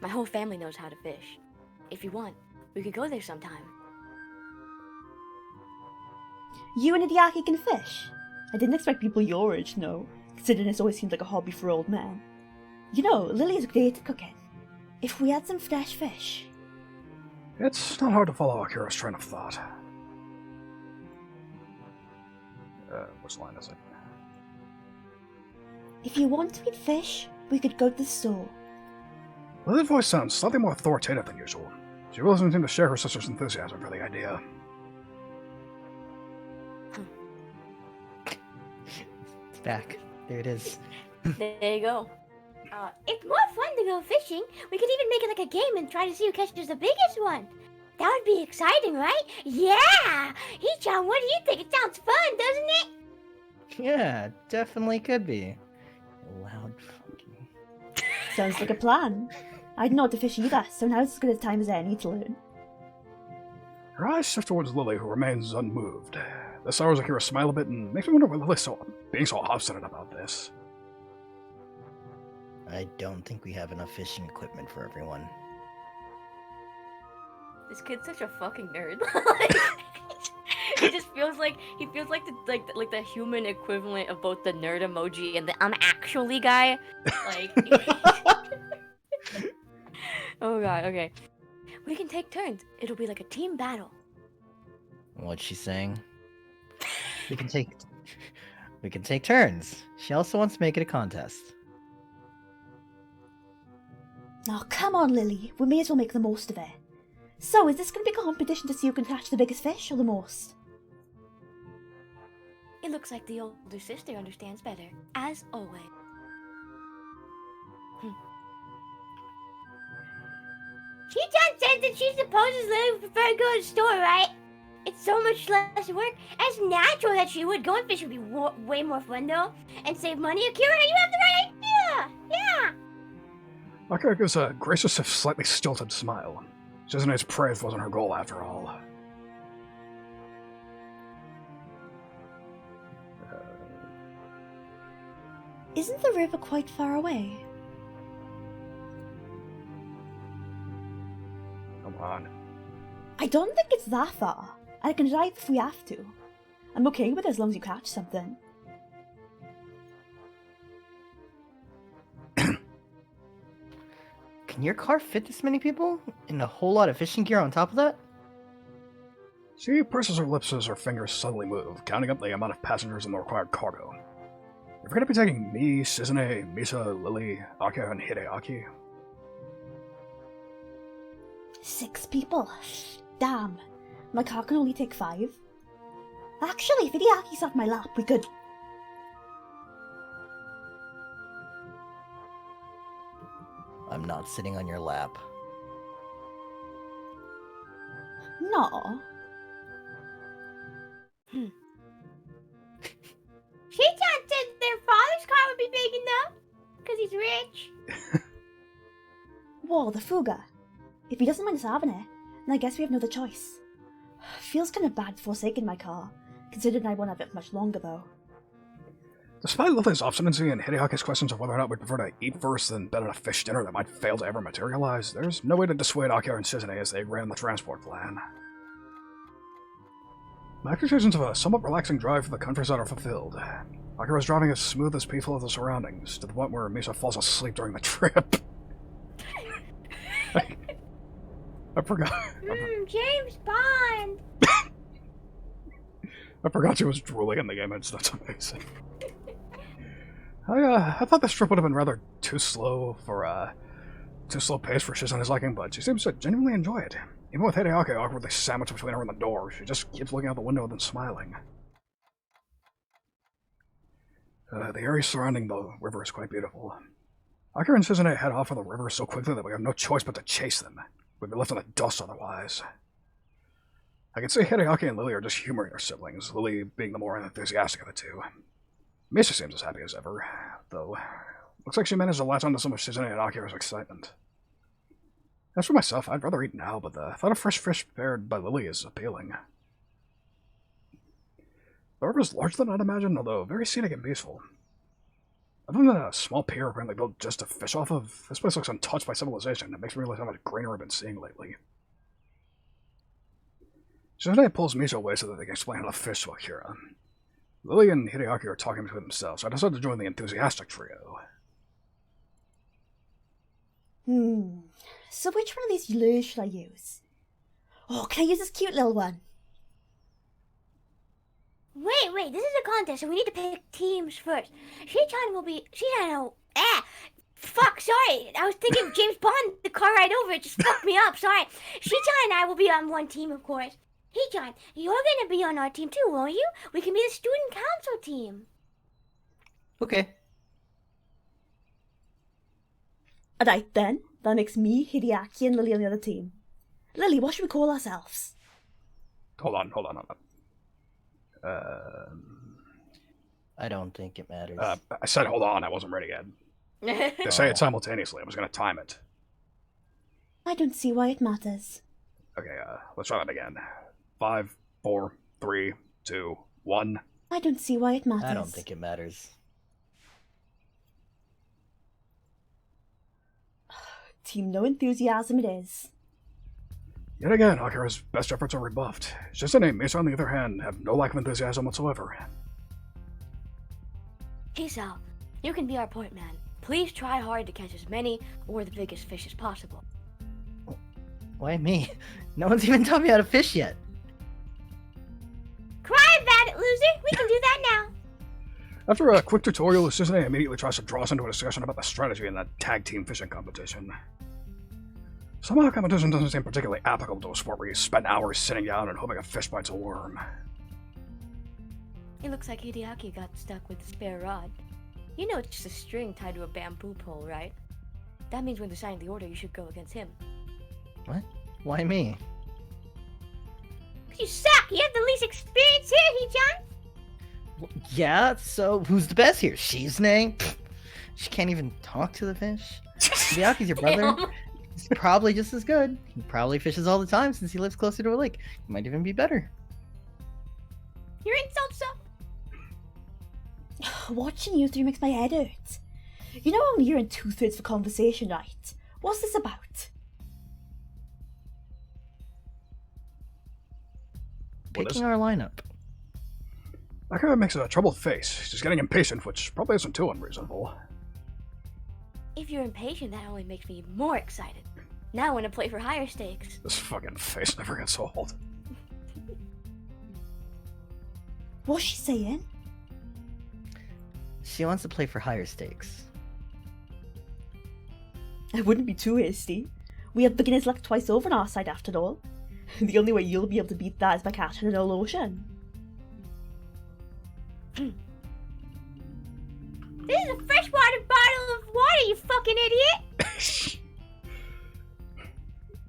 [SPEAKER 4] My whole family knows how to fish. If you want, we could go there sometime.
[SPEAKER 6] You and Hideaki can fish? I didn't expect people your age to know, considering this always seems like a hobby for old men. You know, Lily is great at cooking. If we had some fresh fish...
[SPEAKER 1] It's not hard to follow Akira's train of thought. Which line is it?
[SPEAKER 6] If you want to eat fish, we could go to the store.
[SPEAKER 1] Lily's voice sounds slightly more authoritative than usual. She really doesn't seem to share her sister's enthusiasm for the idea.
[SPEAKER 3] It's back. There it is.
[SPEAKER 4] There you go.
[SPEAKER 5] It's more fun to go fishing. We could even make it like a game and try to see who catches the biggest one. That would be exciting, right? Yeah! Hee-chan, what do you think? It sounds fun, doesn't it?
[SPEAKER 3] Yeah, definitely could be. Loud fucking...
[SPEAKER 6] Sounds like a plan. I don't know how to fish either, so now's as good a time as any to learn.
[SPEAKER 1] Her eyes shift towards Lily, who remains unmoved. This sours Akira smile a bit and makes me wonder why Lily's being so obstinate about this.
[SPEAKER 3] I don't think we have enough fishing equipment for everyone.
[SPEAKER 4] This kid's such a fucking nerd. He just feels like the human equivalent of both the nerd emoji and the I'm actually guy. Like oh god, okay. We can take turns. It'll be like a team battle.
[SPEAKER 3] What's she saying? We can take turns. She also wants to make it a contest.
[SPEAKER 6] Oh, come on, Lily. We may as well make the most of it. So, is this going to be a competition to see who can catch the biggest fish or the most?
[SPEAKER 4] It looks like the older sister understands better, as always.
[SPEAKER 5] Hee-chan says that she supposes Lily would prefer to go to the store, right? It's so much less work. It's natural that she would. Going fishing would be way more fun, though. And save money. Akira, you have the right idea! Yeah!
[SPEAKER 1] Akira gives a gracious if slightly stilted smile. Shizune's praise wasn't her goal after all.
[SPEAKER 6] Isn't the river quite far away?
[SPEAKER 1] Come on.
[SPEAKER 6] I don't think it's that far. I can drive if we have to. I'm okay with it as long as you catch something.
[SPEAKER 3] Can your car fit this many people? And a whole lot of fishing gear on top of that?
[SPEAKER 1] She purses her lips as her fingers suddenly move, counting up the amount of passengers and the required cargo. If you're gonna be taking me, Shizune, Misa, Lily, Akira, and Hideaki.
[SPEAKER 6] 6 people. Damn. My car can only take 5. Actually, if Hideaki's off my lap, we could...
[SPEAKER 3] I'm not sitting on your lap.
[SPEAKER 6] No.
[SPEAKER 5] Shichan said their father's car would be big enough, because he's rich.
[SPEAKER 6] Whoa, the Fuga. If he doesn't mind us having it, then I guess we have no other choice. Feels kind of bad forsaking my car, considering I won't have it much longer though.
[SPEAKER 1] Despite Lily's obstinacy and Hideaki's questions of whether or not we'd prefer to eat first than bet on a fish dinner that might fail to ever materialize, there's no way to dissuade Akira and Shizune as they ran the transport plan. My expectations of a somewhat relaxing drive for the countryside are fulfilled. Akira's driving as smooth as peaceful as the surroundings, to the point where Misa falls asleep during the trip. I forgot.
[SPEAKER 5] James Bond!
[SPEAKER 1] I forgot she was drooling in the game, that's amazing. I thought this trip would have been rather too slow paced for Shizune's liking, but she seems to genuinely enjoy it. Even with Hideaki awkwardly sandwiched between her and the door, she just keeps looking out the window and then smiling. The area surrounding the river is quite beautiful. Akira and Shizune head off for the river so quickly that we have no choice but to chase them. We'd be left in the dust otherwise. I can see Hideaki and Lily are just humoring their siblings, Lily being the more enthusiastic of the two. Misa seems as happy as ever, though looks like she managed to latch onto some of Shizune and Akira's excitement. As for myself, I'd rather eat now, but the thought of fresh fish prepared by Lily is appealing. The river is larger than I'd imagined, although very scenic and peaceful. Other than a small pier apparently built just to fish off of, this place looks untouched by civilization. It makes me realize how much greener I've been seeing lately. Shizune pulls Misa away so that they can explain how to fish to Akira. Lily and Hideaki are talking between themselves, so I decided to join the enthusiastic trio.
[SPEAKER 6] So which one of these lures should I use? Oh, can I use this cute little one?
[SPEAKER 5] Wait, this is a contest, so we need to pick teams first. Shichan will be... Fuck, sorry. I was thinking of James Bond, the car ride over. It just fucked me up, sorry. Shichan and I will be on one team, of course. Shichan, you're gonna be on our team too, won't you? We can be the student council team.
[SPEAKER 3] Okay.
[SPEAKER 6] Alright then, that makes me, Hideaki, and Lily on the other team. Lily, what should we call ourselves?
[SPEAKER 1] Hold on.
[SPEAKER 3] I don't think it matters.
[SPEAKER 1] I said hold on, I wasn't ready yet. They say it simultaneously, I was gonna time it.
[SPEAKER 6] I don't see why it matters.
[SPEAKER 1] Okay, let's try that again. 5, 4, 3, 2, 1.
[SPEAKER 6] I don't see why it matters.
[SPEAKER 3] I don't think it matters.
[SPEAKER 6] Team no enthusiasm it is.
[SPEAKER 1] Yet again, Akira's best efforts are rebuffed. Shizune and Misa, on the other hand, have no lack of enthusiasm whatsoever.
[SPEAKER 4] Chisao, you can be our point man. Please try hard to catch as many or the biggest fish as possible.
[SPEAKER 3] Why me? No one's even taught me how to fish yet.
[SPEAKER 5] Cry about it, loser. We can do that now.
[SPEAKER 1] After a quick tutorial, Shizune immediately tries to draw us into a discussion about the strategy in that tag team fishing competition. Somehow competition doesn't seem particularly applicable to a sport where you spend hours sitting down and hoping a fish bites a worm.
[SPEAKER 4] It looks like Hideaki got stuck with the spare rod. You know it's just a string tied to a bamboo pole, right? That means when deciding the order, you should go against him.
[SPEAKER 3] What? Why me?
[SPEAKER 5] You suck. You have the least experience here, Hee-chan.
[SPEAKER 3] Yeah, so who's the best here? Shizune? Pfft, she can't even talk to the fish. Hideaki's your brother. He's probably just as good. He probably fishes all the time since he lives closer to a lake. He might even be better.
[SPEAKER 5] Your insults suck.
[SPEAKER 6] Watching you three makes my head hurt. You know I'm here in 2/3 for conversation, right? What's this about?
[SPEAKER 3] Picking our lineup.
[SPEAKER 1] Akira makes a troubled face. She's getting impatient, which probably isn't too unreasonable.
[SPEAKER 4] If you're impatient, that only makes me more excited. Now I want to play for higher stakes.
[SPEAKER 1] This fucking face never gets old.
[SPEAKER 6] What's she saying?
[SPEAKER 3] She wants to play for higher stakes.
[SPEAKER 6] I wouldn't be too hasty. We have beginner's luck twice over on our side after all. The only way you'll be able to beat that is by catching an old ocean.
[SPEAKER 5] This is a freshwater bottle of water, you fucking idiot!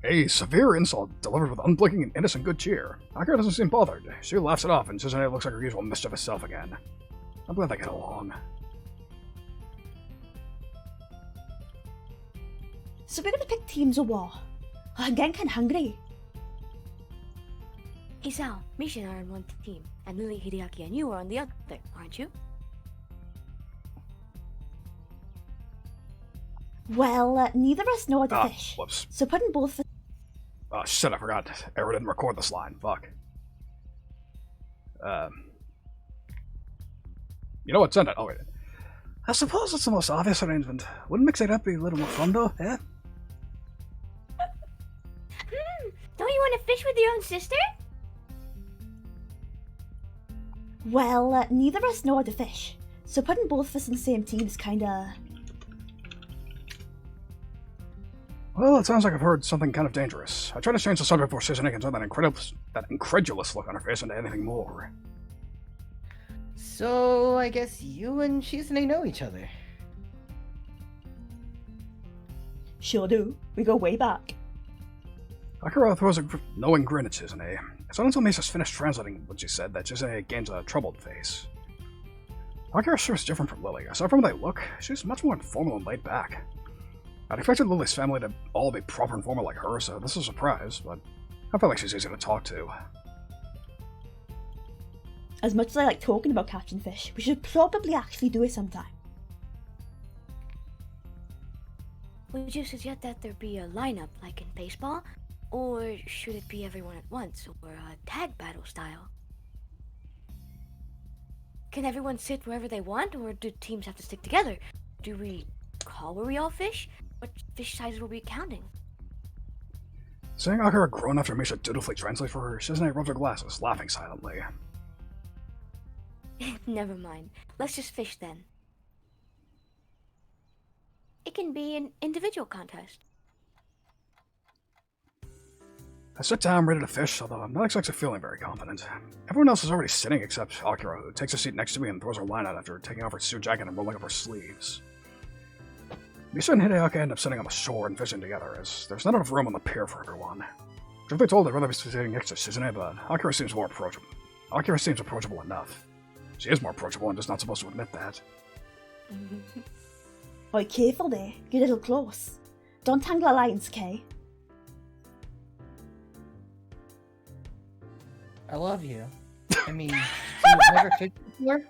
[SPEAKER 1] A severe insult delivered with unblinking and innocent good cheer. Akira doesn't seem bothered. She laughs it off, and Shizune looks like her usual mischievous self again. I'm glad they get along.
[SPEAKER 6] So we're gonna pick teams or what? I'm getting kinda hungry.
[SPEAKER 4] Isao, Misha and I are on one team, and Lily, Hideaki, and you are on the other, aren't you?
[SPEAKER 6] Well, neither of us know how to fish.
[SPEAKER 1] Whoops.
[SPEAKER 6] So putting both...
[SPEAKER 1] Oh, shit, I forgot. Error didn't record this line. Fuck. You know what, send it. Oh, wait. I suppose it's the most obvious arrangement. Wouldn't mixing it up be a little more fun, though, eh?
[SPEAKER 5] Don't you want to fish with your own sister?
[SPEAKER 6] Well, neither of us know how to fish. So putting both of us in the same team is kinda...
[SPEAKER 1] Well, it sounds like I've heard something kind of dangerous. I tried to change the subject before Shizune can turn that incredulous look on her face into anything more.
[SPEAKER 3] So, I guess you and Shizune know each other.
[SPEAKER 6] Sure do. We go way back.
[SPEAKER 1] Akira throws a knowing grin at Shizune. It's not until Misa's finished translating what she said that Shizune gains a troubled face. Akira sure is different from Lily. Aside from what they look, she's much more informal and laid back. I'd expected Lily's family to all be proper and formal like her, so this is a surprise, but I feel like she's easy to talk to.
[SPEAKER 6] As much as I like talking about catching fish, we should probably actually do it sometime.
[SPEAKER 4] Would you suggest that there be a lineup like in baseball? Or should it be everyone at once, or a tag battle style? Can everyone sit wherever they want, or do teams have to stick together? Do we call where we all fish? What fish sizes will we be counting?
[SPEAKER 1] Seeing Akira groan after Misha dutifully translates for her, Shizune rubs her glasses, laughing silently.
[SPEAKER 4] Never mind. Let's just fish then.
[SPEAKER 5] It can be an individual contest.
[SPEAKER 1] I sit down ready to fish, although I'm not exactly feeling very confident. Everyone else is already sitting except Akira, who takes a seat next to me and throws her line out after taking off her suit jacket and rolling up her sleeves. Misa and Hideaki end up sitting on the shore and fishing together, as there's not enough room on the pier for everyone. Truth be told, I'd rather be sitting next to Shizune, but Akira seems more approachable. Akira seems approachable enough. She is more approachable and just not supposed to admit that.
[SPEAKER 6] Oi, careful there. Get a little close. Don't tangle our lines, Kay.
[SPEAKER 3] I love you. I mean, you've never fished before?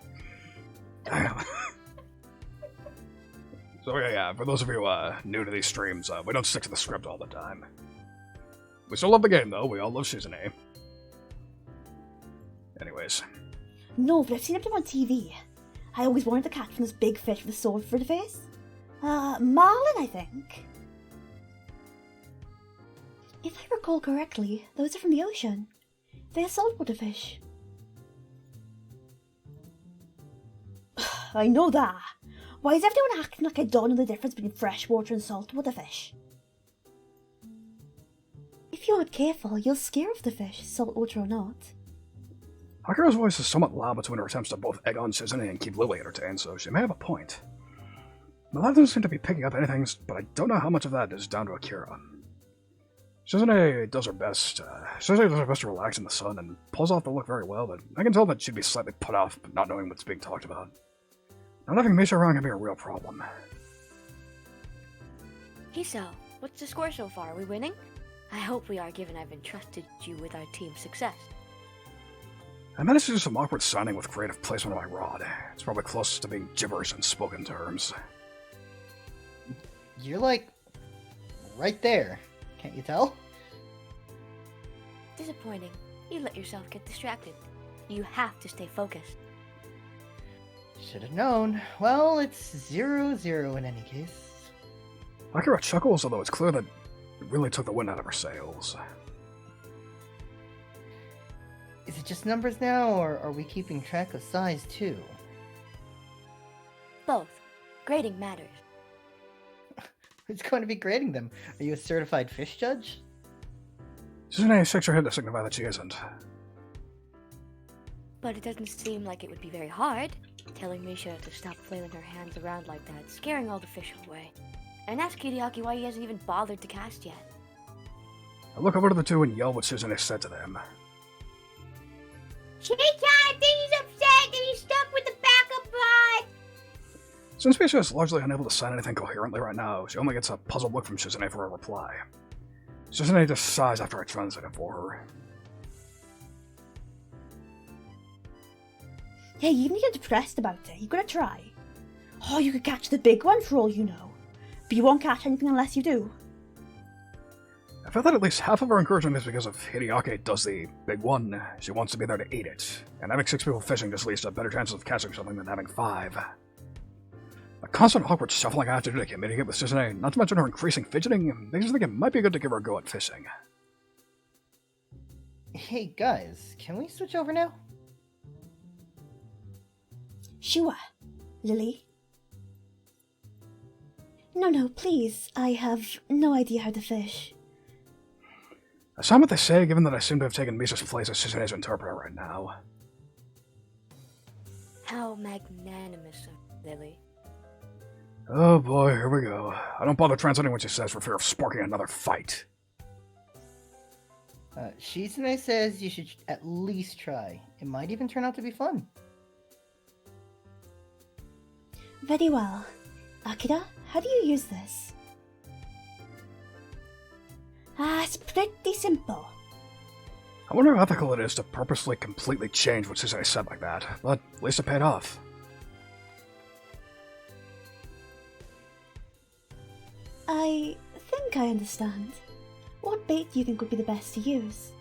[SPEAKER 1] So yeah, for those of you new to these streams, we don't stick to the script all the time. We still love the game, though. We all love Shizune. Anyways.
[SPEAKER 6] No, but I've seen him on TV. I always wanted to catch this big fish with a sword for the face. Marlin, I think. If I recall correctly, those are from the ocean. They're saltwater fish. I know that. Why is everyone acting like I don't know the difference between freshwater and saltwater fish? If you're not careful, you'll scare off the fish, saltwater or not.
[SPEAKER 1] Akira's voice is somewhat loud between her attempts to both egg on Shizune and keep Lily entertained, so she may have a point. The lad doesn't seem to be picking up anything, but I don't know how much of that is down to Akira. Shizune does her best to relax in the sun and pulls off the look very well, but I can tell that she'd be slightly put off not knowing what's being talked about. Not having Misha around can be a real problem.
[SPEAKER 4] Hiso, what's the score so far? Are we winning? I hope we are, given I've entrusted you with our team's success.
[SPEAKER 1] I managed to do some awkward signing with creative placement of my rod. It's probably closest to being gibberish in spoken terms.
[SPEAKER 3] You're like right there. Can't you tell?
[SPEAKER 4] Disappointing. You let yourself get distracted. You have to stay focused.
[SPEAKER 3] Should have known. Well, it's 0-0 in any case.
[SPEAKER 1] Akira chuckles, although it's clear that it really took the wind out of her sails.
[SPEAKER 3] Is it just numbers now, or are we keeping track of size too?
[SPEAKER 4] Both. Grading matters.
[SPEAKER 3] Who's going to be grading them? Are you a certified fish judge?
[SPEAKER 1] Shizune shakes her head to signify that she isn't.
[SPEAKER 4] But it doesn't seem like it would be very hard. Telling Misha to stop flailing her hands around like that, scaring all the fish away. And ask Hideaki why he hasn't even bothered to cast yet.
[SPEAKER 1] I look over to the two and yell what Shizune said to them.
[SPEAKER 5] Chicha, I think he's upset that he's stuck with the backup rod.
[SPEAKER 1] Since Misha is largely unable to sign anything coherently right now, she only gets a puzzled look from Shizune for a reply. Shizune just sighs after I translate it for her.
[SPEAKER 6] Hey, even if you're depressed about it, you gotta try. Oh, you could catch the big one for all you know. But you won't catch anything unless you do.
[SPEAKER 1] I felt that at least half of her encouragement is because if Hideaki does the big one, she wants to be there to eat it. And having 6 people fishing just leads to better chances of catching something than having 5. The constant awkward shuffling I have to do to communicate with Shizune, not to mention her increasing fidgeting, makes me think it might be good to give her a go at fishing.
[SPEAKER 3] Hey guys, can we switch over now?
[SPEAKER 6] Sure. Lily? No, please. I have no idea how to fish.
[SPEAKER 1] I sound what they say, given that I seem to have taken Misha's place as Shizune's interpreter right now.
[SPEAKER 4] How magnanimous of Lily.
[SPEAKER 1] Oh boy, here we go. I don't bother translating what she says for fear of sparking another fight.
[SPEAKER 3] Shizune says you should at least try. It might even turn out to be fun.
[SPEAKER 6] Very well. Akira, how do you use this? It's pretty simple.
[SPEAKER 1] I wonder how ethical it is to purposely completely change what Shizune said like that, but at least it paid off.
[SPEAKER 6] I think I understand. What bait do you think would be the best to use?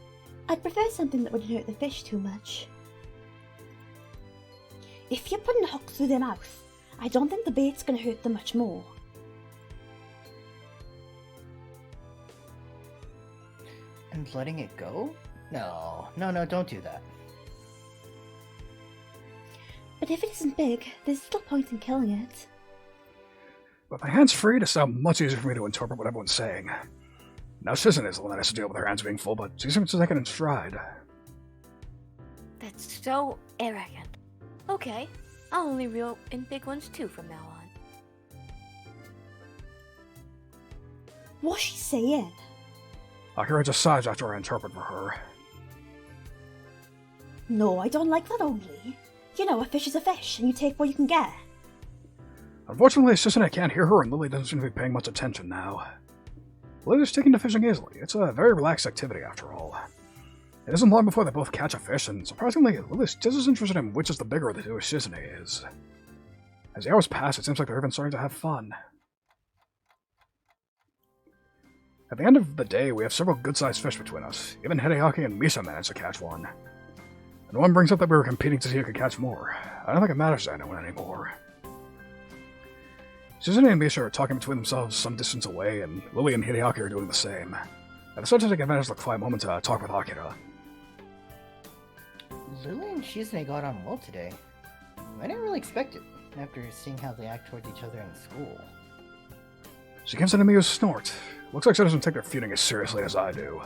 [SPEAKER 6] I'd prefer something that wouldn't hurt the fish too much. If you're putting a hook through their mouth, I don't think the bait's gonna hurt them much more.
[SPEAKER 3] And letting it go? No, don't do that.
[SPEAKER 6] But if it isn't big, there's little point in killing it.
[SPEAKER 1] With my hands free, it's now much easier for me to interpret what everyone's saying. Now Shizune is the one that has to deal with her hands being full, but she seems to take it in stride.
[SPEAKER 4] That's so arrogant. Okay, I'll only reel in big ones too from now on.
[SPEAKER 6] What's she saying?
[SPEAKER 1] Akira just sighs after I interpret for her.
[SPEAKER 6] No, I don't like that only. You know, a fish is a fish, and you take what you can get.
[SPEAKER 1] Unfortunately, Shizune can't hear her, and Lily doesn't seem to be paying much attention now. Lily's taking to fishing easily. It's a very relaxed activity, after all. It isn't long before they both catch a fish, and surprisingly, Lily's just as interested in which is the bigger of the two as Shizune is. As the hours pass, it seems like they're even starting to have fun. At the end of the day, we have several good-sized fish between us. Even Hideaki and Misha managed to catch one. And one brings up that we were competing to see who could catch more. I don't think it matters to anyone anymore. Shizune and Misha are talking between themselves some distance away, and Lily and Hideaki are doing the same. I decided to take advantage of the quiet moment to talk with Akira.
[SPEAKER 3] Lily and Shizune got on well today. I didn't really expect it, after seeing how they act towards each other in school.
[SPEAKER 1] She gives it a amused snort. Looks like she doesn't take their feuding as seriously as I do.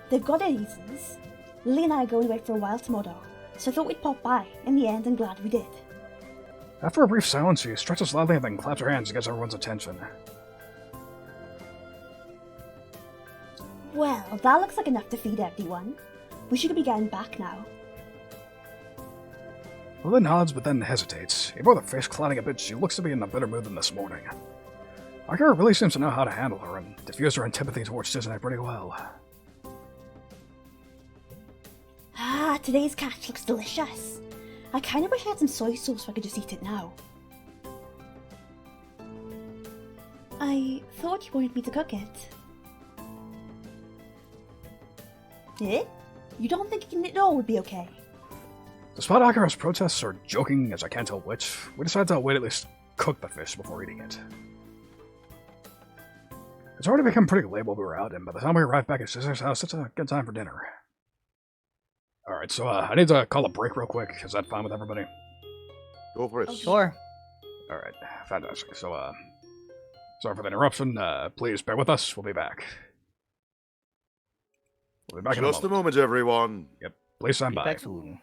[SPEAKER 6] They've got their reasons. Lily and I are going away for a while tomorrow, so I thought we'd pop by. In the end, I'm glad we did.
[SPEAKER 1] After a brief silence, she stretches loudly and then claps her hands to get everyone's attention.
[SPEAKER 6] Well, that looks like enough to feed everyone. We should be getting back now.
[SPEAKER 1] Lily nods, but then hesitates. Even with her face clouding a bit, she looks to be in a better mood than this morning. Akira really seems to know how to handle her, and diffuse her antipathy towards Shizune pretty well.
[SPEAKER 6] Today's catch looks delicious. I kind of wish I had some soy sauce so I could just eat it now. I thought you wanted me to cook it. Eh? You don't think eating it all would be okay?
[SPEAKER 1] Despite Akira's protests, or joking, as I can't tell which, we decided to wait at least cook the fish before eating it. It's already become pretty late while we were out, and by the time we arrived back at Shizune's house, it's a good time for dinner. Alright, so I need to call a break real quick. Is that fine with everybody?
[SPEAKER 2] Go for it.
[SPEAKER 6] Okay.
[SPEAKER 3] Sure.
[SPEAKER 1] All right, fantastic. So, sorry for the interruption. Please bear with us. We'll be back. We'll be back in
[SPEAKER 2] Just
[SPEAKER 1] a
[SPEAKER 2] a moment, everyone.
[SPEAKER 1] Yep. Please stand by.
[SPEAKER 3] Back to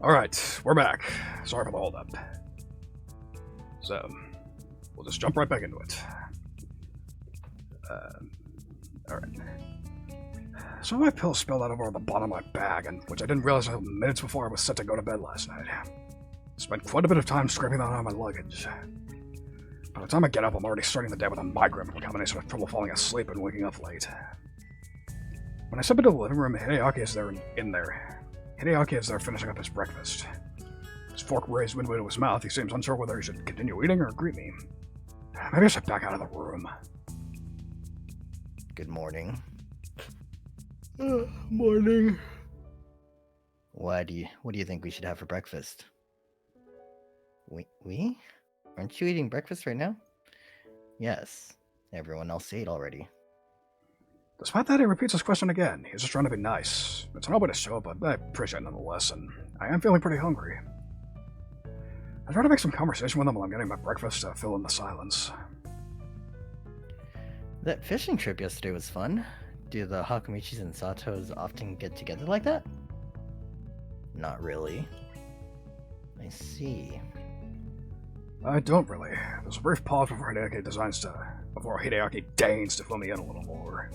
[SPEAKER 1] Alright, we're back. Sorry for the hold-up. So, we'll just jump right back into it. Alright. Some of my pills spilled out over on the bottom of my bag, and which I didn't realize until minutes before I was set to go to bed last night. Spent quite a bit of time scraping that out of my luggage. By the time I get up, I'm already starting the day with a migraine from a combination of trouble falling asleep and waking up late. When I step into the living room, Hideaki is there in there. Hideaki is there finishing up his breakfast. His fork raised midway to his mouth, he seems unsure whether he should continue eating or greet me. Maybe I should back out of the room.
[SPEAKER 3] Good morning.
[SPEAKER 1] Morning.
[SPEAKER 3] What do you think we should have for breakfast? We? Aren't you eating breakfast right now? Yes. Everyone else ate already.
[SPEAKER 1] Despite that, he repeats his question again. He's just trying to be nice. It's an open to show, but I appreciate it nonetheless, and I am feeling pretty hungry. I try to make some conversation with him while I'm getting my breakfast to fill in the silence.
[SPEAKER 3] That fishing trip yesterday was fun. Do the Hakamichis and Satos often get together like that? Not really. I see.
[SPEAKER 1] I don't really. There's a brief pause before Hideaki deigns to fill me in a little more.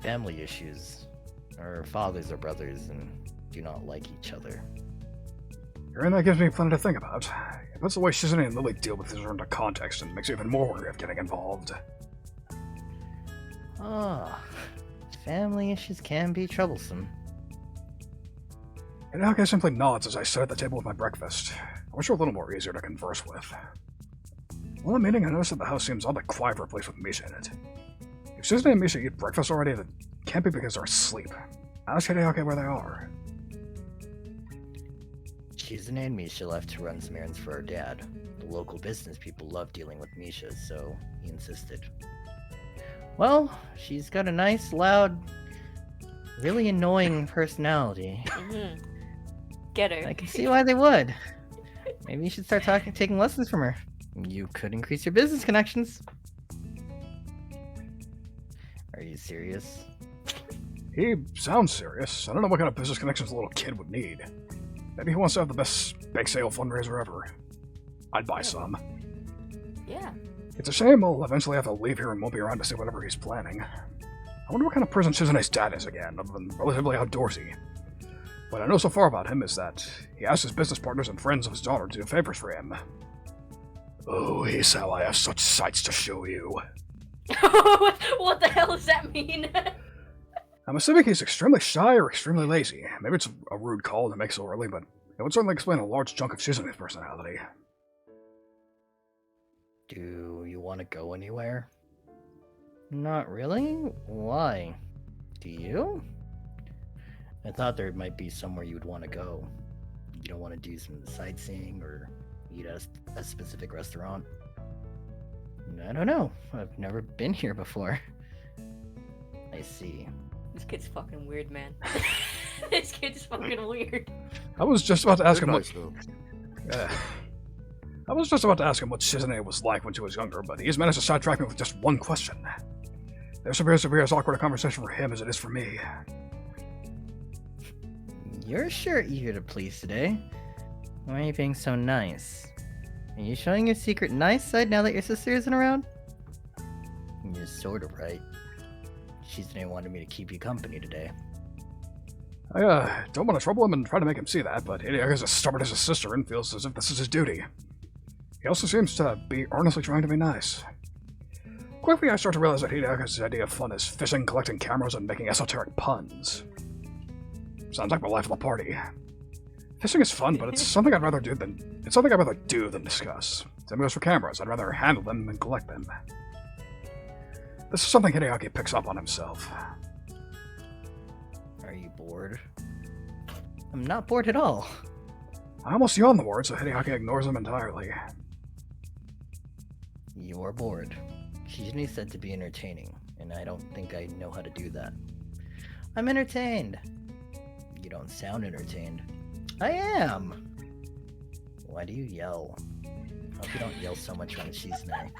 [SPEAKER 3] Family issues. Our fathers are brothers and do not like each other.
[SPEAKER 1] Hearing that gives me plenty to think about. If that's the way Shizune and Lily deal with this under context, and makes me even more worried of getting involved.
[SPEAKER 3] Family issues can be troublesome.
[SPEAKER 1] Hideaki simply nods as I sit at the table with my breakfast. I wish it were a little more easier to converse with. While I'm eating, I notice that the house seems oddly quiet for a place with Misha in it. If Shizune and Misha eat breakfast already, then it can't be because they're asleep. Ask Hideaki where they are.
[SPEAKER 3] Shizune and Misha left to run some errands for our dad. The local business people love dealing with Misha, so he insisted. Well, she's got a nice, loud, really annoying personality.
[SPEAKER 4] Get her.
[SPEAKER 3] I can see why they would. Maybe you should start taking lessons from her. You could increase your business connections. Are you serious?
[SPEAKER 1] He sounds serious. I don't know what kind of business connections a little kid would need. Maybe he wants to have the best bake sale fundraiser ever. I'd buy some.
[SPEAKER 4] Yeah.
[SPEAKER 1] It's a shame I'll eventually have to leave here and won't be around to see whatever he's planning. I wonder what kind of person Shizune's dad is again, other than relatively outdoorsy. What I know so far about him is that he asks his business partners and friends of his daughter to do favors for him. Oh, Esau, I have such sights to show you.
[SPEAKER 4] What the hell does that mean?
[SPEAKER 1] I'm assuming he's extremely shy or extremely lazy. Maybe it's a rude call to make so early, but it would certainly explain a large chunk of Shizune's personality.
[SPEAKER 3] Do you want to go anywhere? Not really? Why? Do you? I thought there might be somewhere you'd want to go. You don't want to do some sightseeing or eat at a specific restaurant? I don't know. I've never been here before. I see.
[SPEAKER 4] This kid's fucking weird, man. This kid's fucking weird.
[SPEAKER 1] I was just about to ask him
[SPEAKER 2] Nice,
[SPEAKER 1] what...
[SPEAKER 2] though.
[SPEAKER 1] I was just about to ask him what Shizune was like when she was younger, but he's managed to sidetrack me with just one question. This appears to be as awkward a conversation for him as it is for me.
[SPEAKER 3] You're sure eager to please today. Why are you being so nice? Are you showing your secret nice side now that your sister isn't around? You're sort of right. Shizune wanted me to keep you company today.
[SPEAKER 1] I don't want to trouble him and try to make him see that, but Hideaki is as stubborn as his sister and feels as if this is his duty. He also seems to be earnestly trying to be nice. Quickly, I start to realize that Hideaki's idea of fun is fishing, collecting cameras, and making esoteric puns. Sounds like the life of the party. Fishing is fun, but it's something I'd rather do than discuss. Same goes for cameras. I'd rather handle them than collect them. This is something Hideaki picks up on himself.
[SPEAKER 3] Are you bored? I'm not bored at all.
[SPEAKER 1] I almost yawn the word, so Hideaki ignores him entirely.
[SPEAKER 3] You're bored. Shizune said to be entertaining, and I don't think I know how to do that. I'm entertained. You don't sound entertained. I am! Why do you yell? Hope you don't yell so much when Shizune.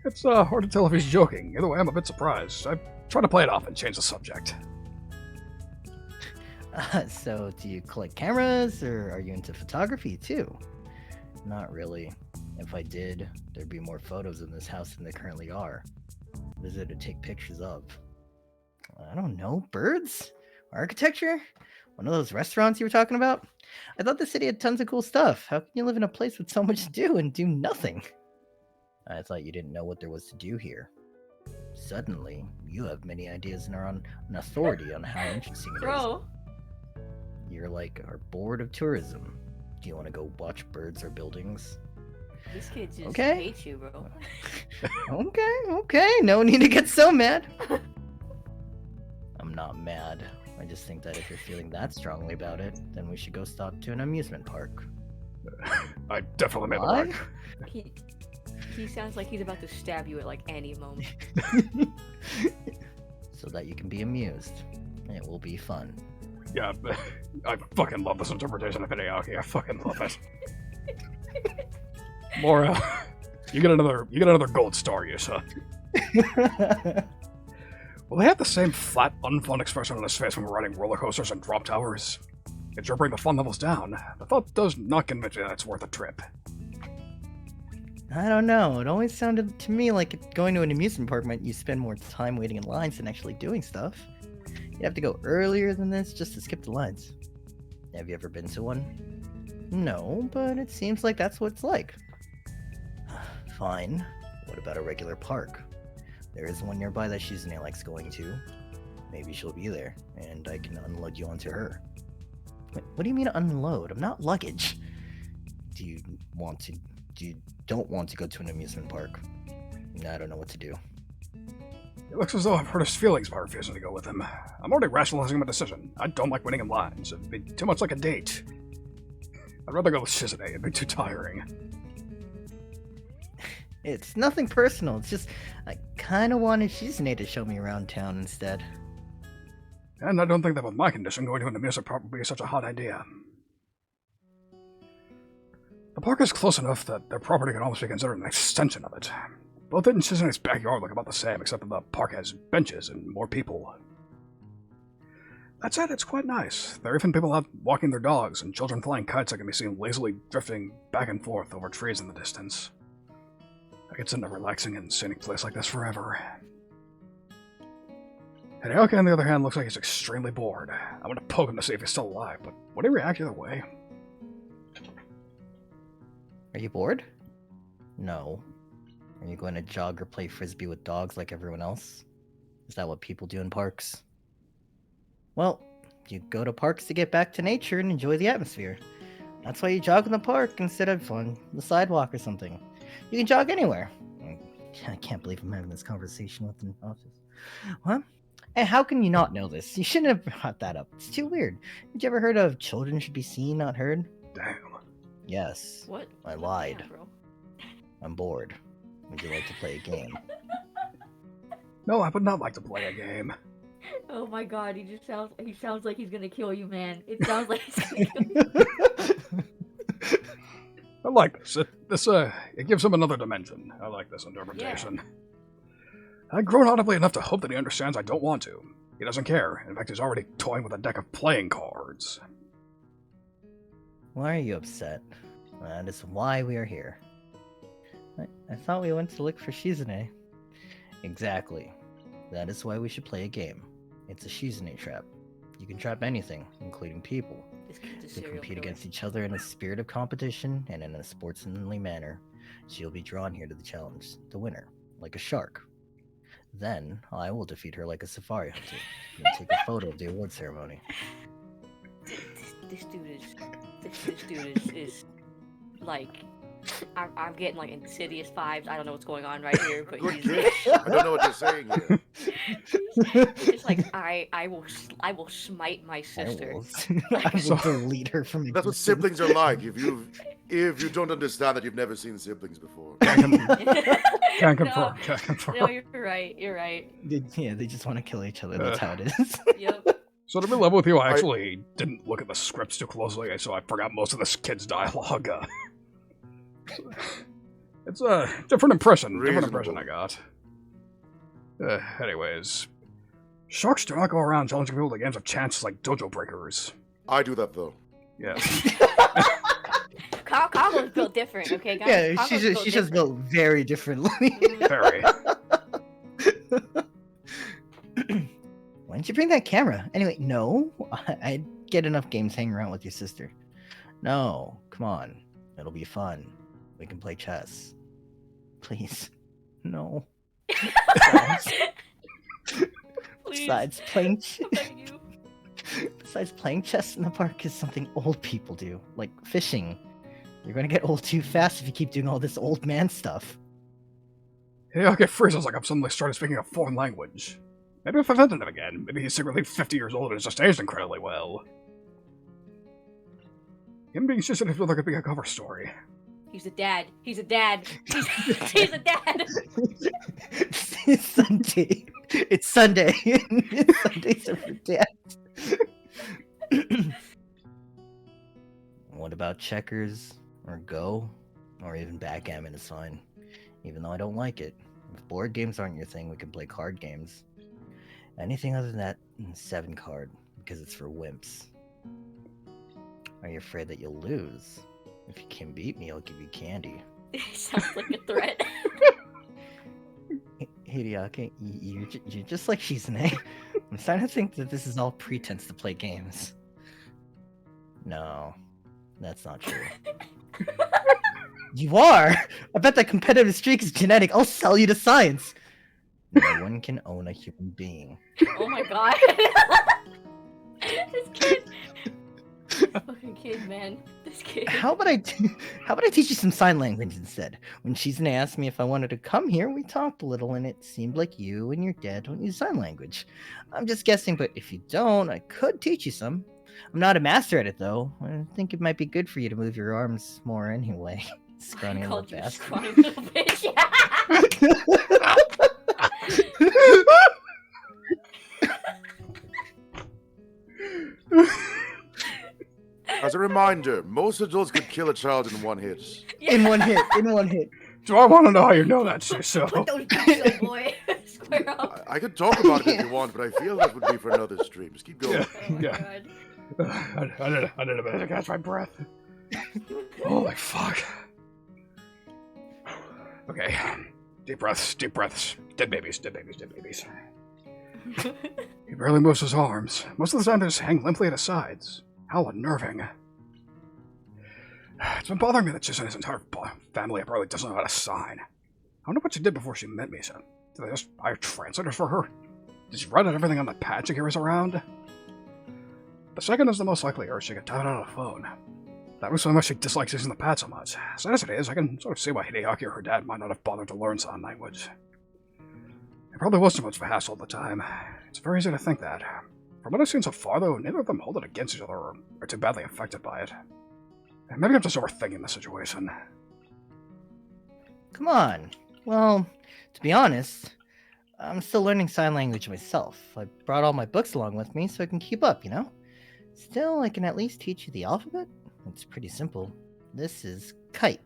[SPEAKER 1] It's hard to tell if he's joking. Either way, I'm a bit surprised. I try to play it off and change the subject.
[SPEAKER 3] So, do you collect cameras, or are you into photography too? Not really. If I did, there'd be more photos in this house than there currently are. Visit to take pictures of. I don't know, birds? Architecture? One of those restaurants you were talking about? I thought the city had tons of cool stuff. How can you live in a place with so much to do and do nothing? I thought you didn't know what there was to do here. Suddenly, you have many ideas and are on an authority on how interesting it is.
[SPEAKER 4] Bro.
[SPEAKER 3] You're like our board of tourism. Do you want to go watch birds or buildings?
[SPEAKER 4] This kid just
[SPEAKER 3] Okay.
[SPEAKER 4] hates you, bro.
[SPEAKER 3] Okay. No need to get so mad. I'm not mad. I just think that if you're feeling that strongly about it, then we should go stop to an amusement park.
[SPEAKER 1] I definitely made the
[SPEAKER 3] Why?
[SPEAKER 1] mark.
[SPEAKER 4] He sounds like he's about to stab you at like any moment.
[SPEAKER 3] So that you can be amused. It will be fun.
[SPEAKER 1] Yeah, I fucking love this interpretation of Hideaki. I fucking love it. Mora, you get another gold star, Yusa. Will they have the same flat, unfun expression on his face when we're riding roller coasters and drop towers? It sure bring the fun levels down. The thought does not convince me that it's worth a trip.
[SPEAKER 3] I don't know. It always sounded to me like going to an amusement park meant you spend more time waiting in lines than actually doing stuff. You'd have to go earlier than this just to skip the lines. Have you ever been to one? No, but it seems like that's what it's like. Fine. What about a regular park? There is one nearby that Shizune likes going to. Maybe she'll be there, and I can unload you onto her. Wait, what do you mean unload? I'm not luggage. Do you don't want to go to an amusement park? I don't know what to do.
[SPEAKER 1] It looks as though I've hurt his feelings by refusing to go with him. I'm already rationalizing my decision. I don't like waiting in lines. It'd be too much like a date. I'd rather go with Shizune. It'd be too tiring.
[SPEAKER 3] It's nothing personal. It's just I kind of wanted Shizune to show me around town instead.
[SPEAKER 1] And I don't think that with my condition, going to an amusement park would be such a hot idea. The park is close enough that their property can almost be considered an extension of it. Both it and Shizune's backyard look about the same, except that the park has benches and more people. That said, it's quite nice. There are even people out walking their dogs, and children flying kites that can be seen lazily drifting back and forth over trees in the distance. I could sit in a relaxing and scenic place like this forever. Hideaki, on the other hand, looks like he's extremely bored. I want to poke him to see if he's still alive, but would he react either way?
[SPEAKER 3] Are you bored? No. Are you going to jog or play frisbee with dogs like everyone else? Is that what people do in parks? Well, you go to parks to get back to nature and enjoy the atmosphere. That's why you jog in the park instead of on the sidewalk or something. You can jog anywhere. I can't believe I'm having this conversation with an office. What? And how can you not know this? You shouldn't have brought that up. It's too weird. Did you ever heard of children should be seen, not heard?
[SPEAKER 1] Damn.
[SPEAKER 3] Yes.
[SPEAKER 4] What?
[SPEAKER 3] I lied.
[SPEAKER 4] Yeah, bro.
[SPEAKER 3] I'm bored. Would you like to play a game?
[SPEAKER 1] No, I would not like to play a game.
[SPEAKER 4] Oh my god, he sounds like he's gonna kill you, man. It sounds like he's gonna kill you.
[SPEAKER 1] I like this. It gives him another dimension. I like this interpretation. I've grown audibly enough to hope that he understands I don't want to. He doesn't care. In fact, he's already toying with a deck of playing cards.
[SPEAKER 3] Why are you upset? That is why we are here. I thought we went to look for Shizune. Exactly. That is why we should play a game. It's a Shizune trap. You can trap anything, including people.
[SPEAKER 4] This kid's a
[SPEAKER 3] To
[SPEAKER 4] serial
[SPEAKER 3] compete
[SPEAKER 4] killer.
[SPEAKER 3] against each other in a spirit of competition and in a sportsmanly manner. She'll be drawn here to the challenge, the winner, like a shark. Then I will defeat her like a safari hunter and take a photo of the award ceremony.
[SPEAKER 4] This dude is like, I'm getting like Insidious vibes. I don't know what's going on right here, but
[SPEAKER 2] Good
[SPEAKER 4] he's
[SPEAKER 2] kiss. I don't know what you're saying here.
[SPEAKER 4] it's just like I will smite my sister.
[SPEAKER 3] I will delete her from
[SPEAKER 2] That's what
[SPEAKER 3] existence.
[SPEAKER 2] siblings are like. If you don't understand that, you've never seen siblings before.
[SPEAKER 1] Can't confirm.
[SPEAKER 4] No.
[SPEAKER 1] Can't confirm.
[SPEAKER 4] No, you're right. You're right.
[SPEAKER 3] Yeah, they just want to kill each other. That's how it is.
[SPEAKER 4] Yep.
[SPEAKER 1] So to be level with you, I actually didn't look at the scripts too closely, so I forgot most of this kid's dialogue. It's a different impression. Different impression I got. Anyways, Sharks do not go around challenging people to games of chance like dojo breakers.
[SPEAKER 2] I do that though.
[SPEAKER 1] Yes.
[SPEAKER 4] Congo's built different, okay, guys?
[SPEAKER 3] Yeah,
[SPEAKER 4] Congo's
[SPEAKER 3] she's just built very differently.
[SPEAKER 1] Very.
[SPEAKER 3] Why didn't you bring that camera? Anyway, no. I'd get enough games hanging around with your sister. No, come on. It'll be fun. We can play chess. Please. No. Besides playing Besides playing chess in the park is something old people do, like fishing. You're gonna get old too fast if you keep doing all this old man stuff.
[SPEAKER 1] Hey, I'll get freezes like I'm suddenly started speaking a foreign language. Maybe I've offended him again. Maybe he's secretly 50 years old and has just aged incredibly well. Him being Shizune feels like a big cover story.
[SPEAKER 4] He's a dad. He's a dad. He's a dad.
[SPEAKER 3] It's Sunday. It's Sunday. Sundays are for dads. What about checkers, or Go, or even backgammon is fine. Even though I don't like it. If board games aren't your thing, we can play card games. Anything other than that, 7 card, because it's for wimps. Are you afraid that you'll lose? If you can beat me, I'll give you candy.
[SPEAKER 4] Sounds like a threat.
[SPEAKER 3] Hideaki, you're just like Shizune. I'm starting to think that this is all pretense to play games. No, that's not true. You are! I bet that competitive streak is genetic. I'll sell you to science. No one can own a human being.
[SPEAKER 4] Oh my god. This kid. This fucking kid, man. This kid.
[SPEAKER 3] How about I teach you some sign language instead? When Shizune asked me if I wanted to come here, we talked a little, and it seemed like you and your dad don't use sign language. I'm just guessing, but if you don't, I could teach you some. I'm not a master at it, though. I think it might be good for you to move your arms more anyway. Scrawny little bastard.
[SPEAKER 4] Scrawny little bitch.
[SPEAKER 2] As a reminder, most adults could kill a child in one hit.
[SPEAKER 3] In one hit. In one hit.
[SPEAKER 1] Do I want to know how you know that, Shiso?
[SPEAKER 4] Put those boots up, boy. Square up.
[SPEAKER 2] I could talk about it if you want, but I feel that would be for another stream. Just keep going.
[SPEAKER 4] Oh my
[SPEAKER 1] Yeah.
[SPEAKER 4] god.
[SPEAKER 1] I need a minute to catch my breath. Holy fuck. Okay. Deep breaths, deep breaths. Dead babies, dead babies, dead babies. He barely moves his arms. Most of the time they just hang limply at his sides. How unnerving. It's been bothering me that Shizune's entire family apparently doesn't know how to sign. I wonder what she did before she met me, so did they just hire translators for her? Did she write out everything on the pad she carries around? The second is the most likely, or she could type it out on a phone. That was so much she dislikes using the pad so much. Sad as it is, I can sort of see why Hideaki or her dad might not have bothered to learn sign language. It probably was too much of a hassle at the time. It's very easy to think that. From what I've seen so far, though, neither of them hold it against each other or are too badly affected by it. Maybe I'm just overthinking the situation.
[SPEAKER 3] Come on. Well, to be honest, I'm still learning sign language myself. I brought all my books along with me so I can keep up, you know? Still, I can at least teach you the alphabet. It's pretty simple. This is kite.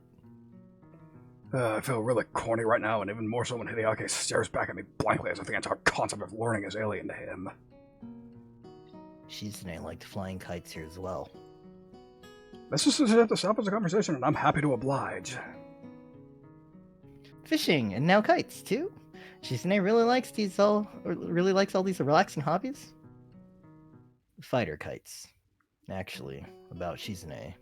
[SPEAKER 1] I feel really corny right now, and even more so when Hideaki stares back at me blankly as if the entire concept of learning is alien to him.
[SPEAKER 3] Shizune liked flying kites here as well.
[SPEAKER 1] This is to stop as a conversation, and I'm happy to oblige.
[SPEAKER 3] Fishing, and now kites, too. Shizune really likes all these relaxing hobbies. Fighter kites. Actually, about Shizune.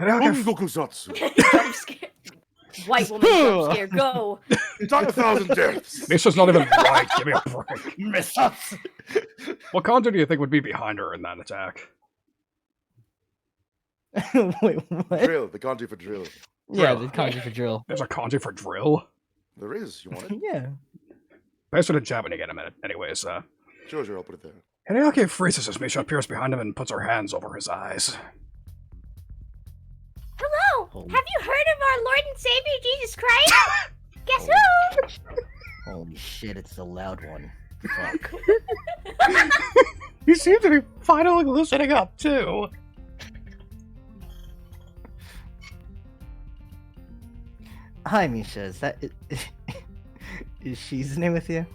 [SPEAKER 1] Hideaki,
[SPEAKER 2] Gokusatsu.
[SPEAKER 4] Jump scare. White woman jump scare, go!
[SPEAKER 2] Done 1,000 deaths.
[SPEAKER 1] this is not even right. Give me a break.
[SPEAKER 3] Miss us!
[SPEAKER 1] What kanji do you think would be behind her in that attack?
[SPEAKER 3] Wait, what?
[SPEAKER 2] Drill, the kanji for drill.
[SPEAKER 3] Yeah,
[SPEAKER 1] Drill.
[SPEAKER 3] the kanji for drill.
[SPEAKER 1] There's a kanji for drill?
[SPEAKER 2] There is. You want it?
[SPEAKER 3] Yeah.
[SPEAKER 1] Pass it in chat when you get a minute. Anyways,
[SPEAKER 2] Sure, I'll put it there.
[SPEAKER 1] Hideaki freezes as Misha appears behind him and puts her hands over his eyes.
[SPEAKER 5] Hello!
[SPEAKER 3] Oh.
[SPEAKER 5] Have you heard of our Lord and Savior Jesus Christ? Guess who?
[SPEAKER 3] Holy shit, it's the loud one. Fuck.
[SPEAKER 1] You seem to be finally loosening up, too.
[SPEAKER 3] Hi, Misha. Is Shizune with you?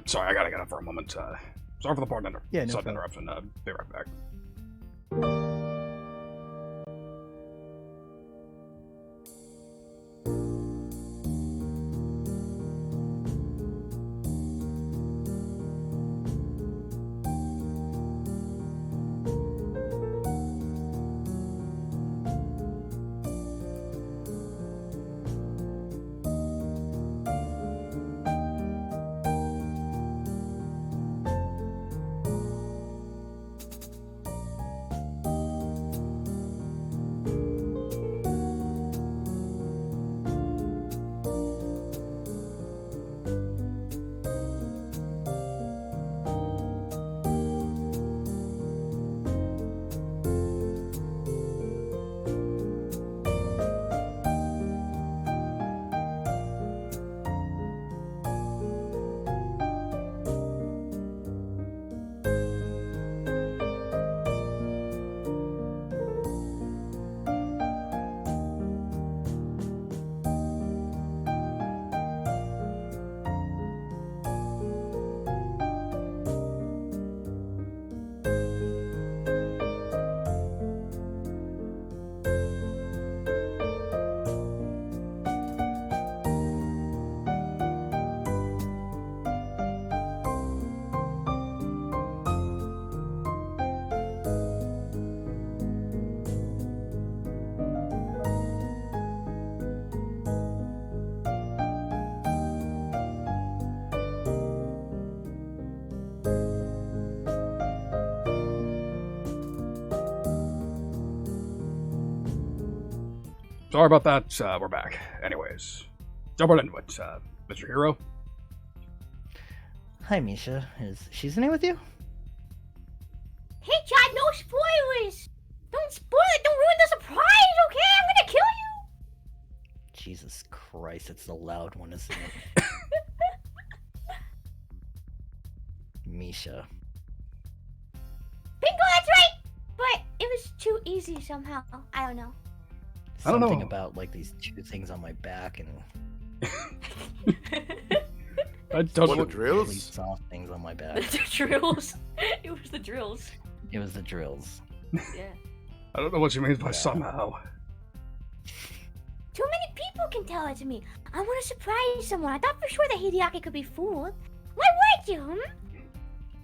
[SPEAKER 1] Sorry, I gotta get up for a moment. Sorry for the important
[SPEAKER 3] Yeah, no
[SPEAKER 1] sudden
[SPEAKER 3] problem.
[SPEAKER 1] interruption. Be right back. Sorry about that. We're back. Anyways, jump right into it. Mr. Hero?
[SPEAKER 3] Hi, Misha. Is Shizune with you?
[SPEAKER 5] Hey, Chad, no spoilers! Don't spoil it! Don't ruin the surprise, okay? I'm gonna kill you!
[SPEAKER 3] Jesus Christ, it's the loud one, isn't it? Misha.
[SPEAKER 5] Bingo, that's right! But it was too easy somehow. I don't know.
[SPEAKER 1] I don't
[SPEAKER 3] Something
[SPEAKER 1] know.
[SPEAKER 3] about like these two things on my back and
[SPEAKER 1] I don't
[SPEAKER 2] What, the
[SPEAKER 1] know.
[SPEAKER 2] drills?
[SPEAKER 3] really soft things on my back.
[SPEAKER 4] The drills. It was the drills.
[SPEAKER 3] It was the drills.
[SPEAKER 4] Yeah.
[SPEAKER 1] I don't know what she means by
[SPEAKER 3] Yeah.
[SPEAKER 1] somehow.
[SPEAKER 5] Too many people can tell it to me. I want to surprise someone. I thought for sure that Hideaki could be fooled. Why weren't you,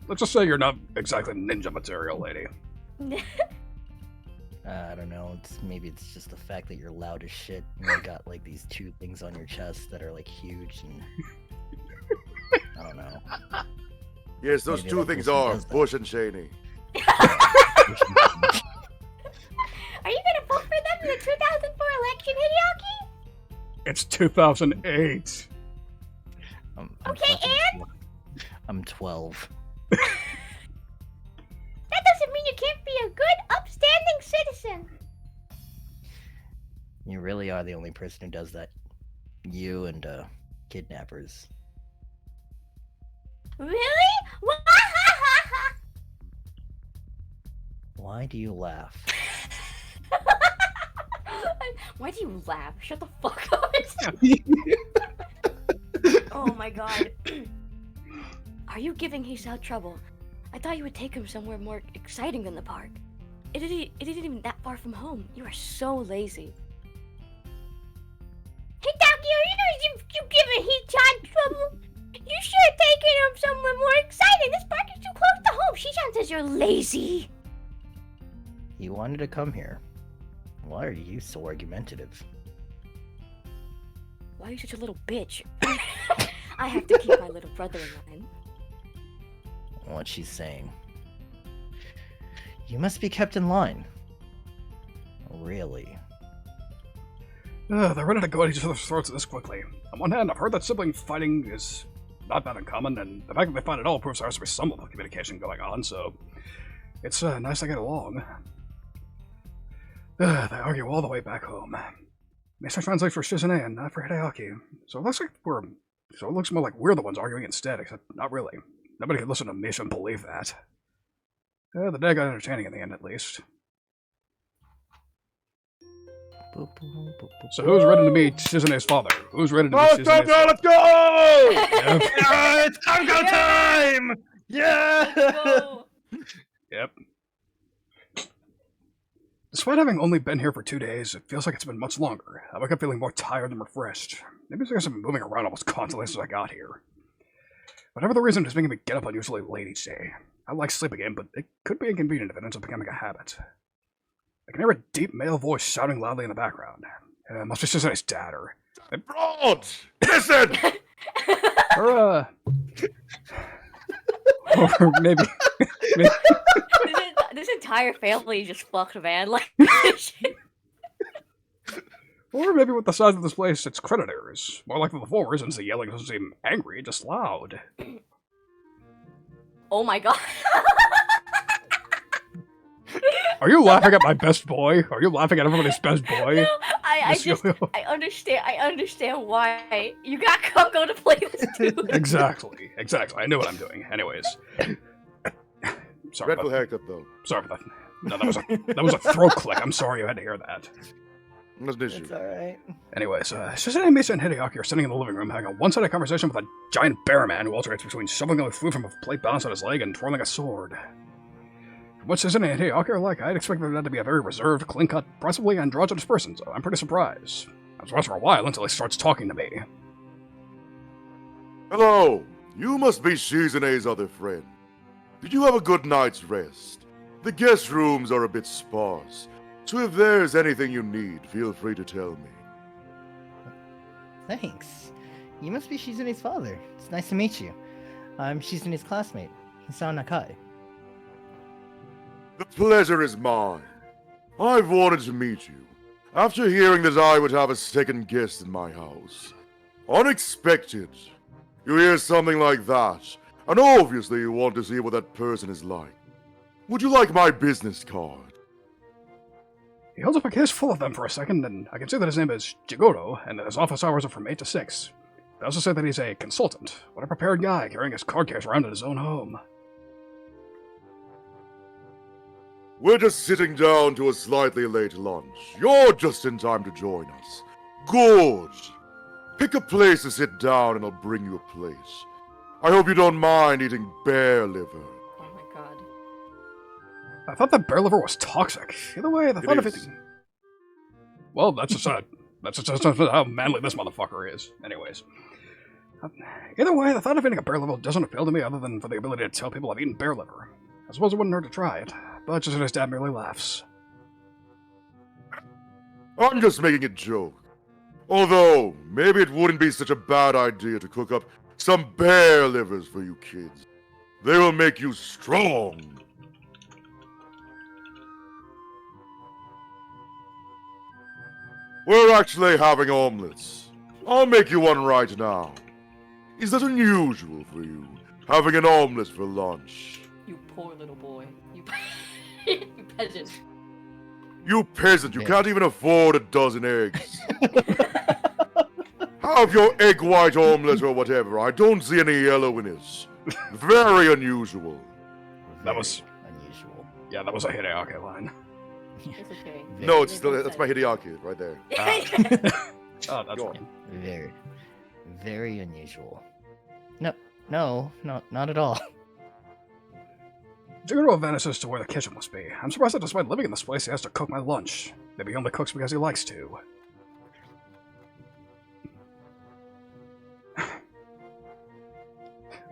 [SPEAKER 1] Let's just say you're not exactly ninja material, lady.
[SPEAKER 3] I don't know. Maybe it's just the fact that you're loud as shit and you got like these two things on your chest that are like huge and I don't know.
[SPEAKER 2] Yes, those
[SPEAKER 3] Maybe
[SPEAKER 2] two
[SPEAKER 3] that
[SPEAKER 2] things
[SPEAKER 3] person
[SPEAKER 2] are
[SPEAKER 3] does that.
[SPEAKER 2] Bush and Cheney.
[SPEAKER 5] Are you gonna vote for them in the 2004 election, Hideaki?
[SPEAKER 1] It's 2008.
[SPEAKER 3] I'm
[SPEAKER 5] Okay,
[SPEAKER 3] fucking I'm 12.
[SPEAKER 5] That doesn't mean you can't be a good, upstanding citizen.
[SPEAKER 3] You really are the only person who does that. You and kidnappers.
[SPEAKER 5] Really?
[SPEAKER 3] Why do you laugh?
[SPEAKER 4] Why do you laugh? Shut the fuck up. Oh my god. Are you giving Hisao trouble? I thought you would take him somewhere more exciting than the park. It isn't even that far from home. You are so lazy.
[SPEAKER 5] Hideaki, you giving Hichan trouble? You should have taken him somewhere more exciting. This park is too close to home. Shishan says you're lazy.
[SPEAKER 3] You wanted to come here. Why are you so argumentative?
[SPEAKER 4] Why are you such a little bitch? I have to keep my little brother in line.
[SPEAKER 3] What she's saying. You must be kept in line. Really?
[SPEAKER 1] They're ready to go at each other's throats this quickly. On one hand, I've heard that sibling fighting is not that uncommon, and the fact that they fight at all proves there has to be some level of communication going on, so it's nice to get along. They argue all the way back home. Makes me translate for Shizune and not for Hideaki. So it looks more like we're the ones arguing instead, except not really. Nobody could listen to Misha and believe that. The day got entertaining in the end, at least. So who's ready to meet Shizune's father? Who's ready to meet
[SPEAKER 2] Let's
[SPEAKER 1] Shizune's father?
[SPEAKER 2] let's go!
[SPEAKER 1] Yep.
[SPEAKER 3] Yeah, it's tango time! Yeah!
[SPEAKER 4] Go.
[SPEAKER 1] Yep. Despite having only been here for 2 days, it feels like it's been much longer. I wake up feeling more tired than refreshed. Maybe it's because I've been moving around almost constantly since I got here. Whatever the reason, it's making me get up unusually late each day. I like sleeping in, but it could be inconvenient if it ends up becoming a habit. I can hear a deep male voice shouting loudly in the background. It must be Shizune's dad, or
[SPEAKER 2] Broad! Listen!
[SPEAKER 1] or or maybe
[SPEAKER 4] This entire family is just fucked, man. Like,
[SPEAKER 1] or maybe with the size of this place, it's creditors. More likely the former, since the yelling doesn't seem angry, just loud.
[SPEAKER 4] oh my god.
[SPEAKER 1] Are you laughing at my best boy? Are you laughing at everybody's best boy?
[SPEAKER 4] No, I
[SPEAKER 1] Miss
[SPEAKER 4] just,
[SPEAKER 1] Yo-Yo?
[SPEAKER 4] I understand why you got Coco to play this dude.
[SPEAKER 1] Exactly. I know what I'm doing. Anyways. Sorry
[SPEAKER 2] Dreadful
[SPEAKER 1] about
[SPEAKER 2] haircut, though.
[SPEAKER 1] Sorry about that. No, that was a throat click. I'm sorry you had to hear that.
[SPEAKER 2] That's an issue.
[SPEAKER 3] It's alright.
[SPEAKER 1] Anyways, Shizune, Misa, and Hideaki are sitting in the living room having a one-sided conversation with a giant bear man who alternates between shoveling the food from a plate balanced on his leg and twirling a sword. From what Shizune and Hideaki are like, I'd expect them to be a very reserved, clean-cut, possibly androgynous person, so I'm pretty surprised. I was surprised for a while until he starts talking to me.
[SPEAKER 2] Hello! You must be Shizune's other friend. Did you have a good night's rest? The guest rooms are a bit sparse, so if there's anything you need, feel free to tell me.
[SPEAKER 3] Thanks. You must be Shizune's father. It's nice to meet you. I'm Shizune's classmate, Hisao Nakai.
[SPEAKER 2] The pleasure is mine. I've wanted to meet you, after hearing that I would have a second guest in my house. Unexpected. You hear something like that, and obviously you want to see what that person is like. Would you like my business card?
[SPEAKER 1] He holds up a case full of them for a second, and I can see that his name is Jigoro, and that his office hours are from 8 to 6. They also say that he's a consultant. What a prepared guy, carrying his card case around in his own home.
[SPEAKER 2] We're just sitting down to a slightly late lunch. You're just in time to join us. Good. Pick a place to sit down and I'll bring you a plate. I hope you don't mind eating bear liver.
[SPEAKER 4] Oh my god.
[SPEAKER 1] I thought that bear liver was toxic. Either way, the thought of it...
[SPEAKER 2] is.
[SPEAKER 1] Well, that's just how manly this motherfucker is. Anyways. Either way, the thought of eating a bear liver doesn't appeal to me other than for the ability to tell people I've eaten bear liver. I suppose it wouldn't hurt to try it, but Shizune's dad merely laughs.
[SPEAKER 2] I'm just making a joke. Although, maybe it wouldn't be such a bad idea to cook up some bear livers for you kids. They will make you strong. We're actually having omelets. I'll make you one right now. Is that unusual for you, having an omelet for lunch?
[SPEAKER 4] You poor little boy. You peasant.
[SPEAKER 2] You peasant, you can't even afford a dozen eggs. Have your egg white omelet or whatever. I don't see any yellow in it. Very unusual.
[SPEAKER 1] That was...
[SPEAKER 3] unusual.
[SPEAKER 1] Yeah, that was a Hideaki line.
[SPEAKER 4] It's okay.
[SPEAKER 2] No, it's still, that's my Hideaki right there.
[SPEAKER 1] Oh, that's
[SPEAKER 2] Go
[SPEAKER 1] right.
[SPEAKER 2] on.
[SPEAKER 3] Very, very unusual. No, not at all.
[SPEAKER 1] Jigoro vanishes to where the kitchen must be. I'm surprised that despite living in this place, he has to cook my lunch. Maybe he only cooks because he likes to.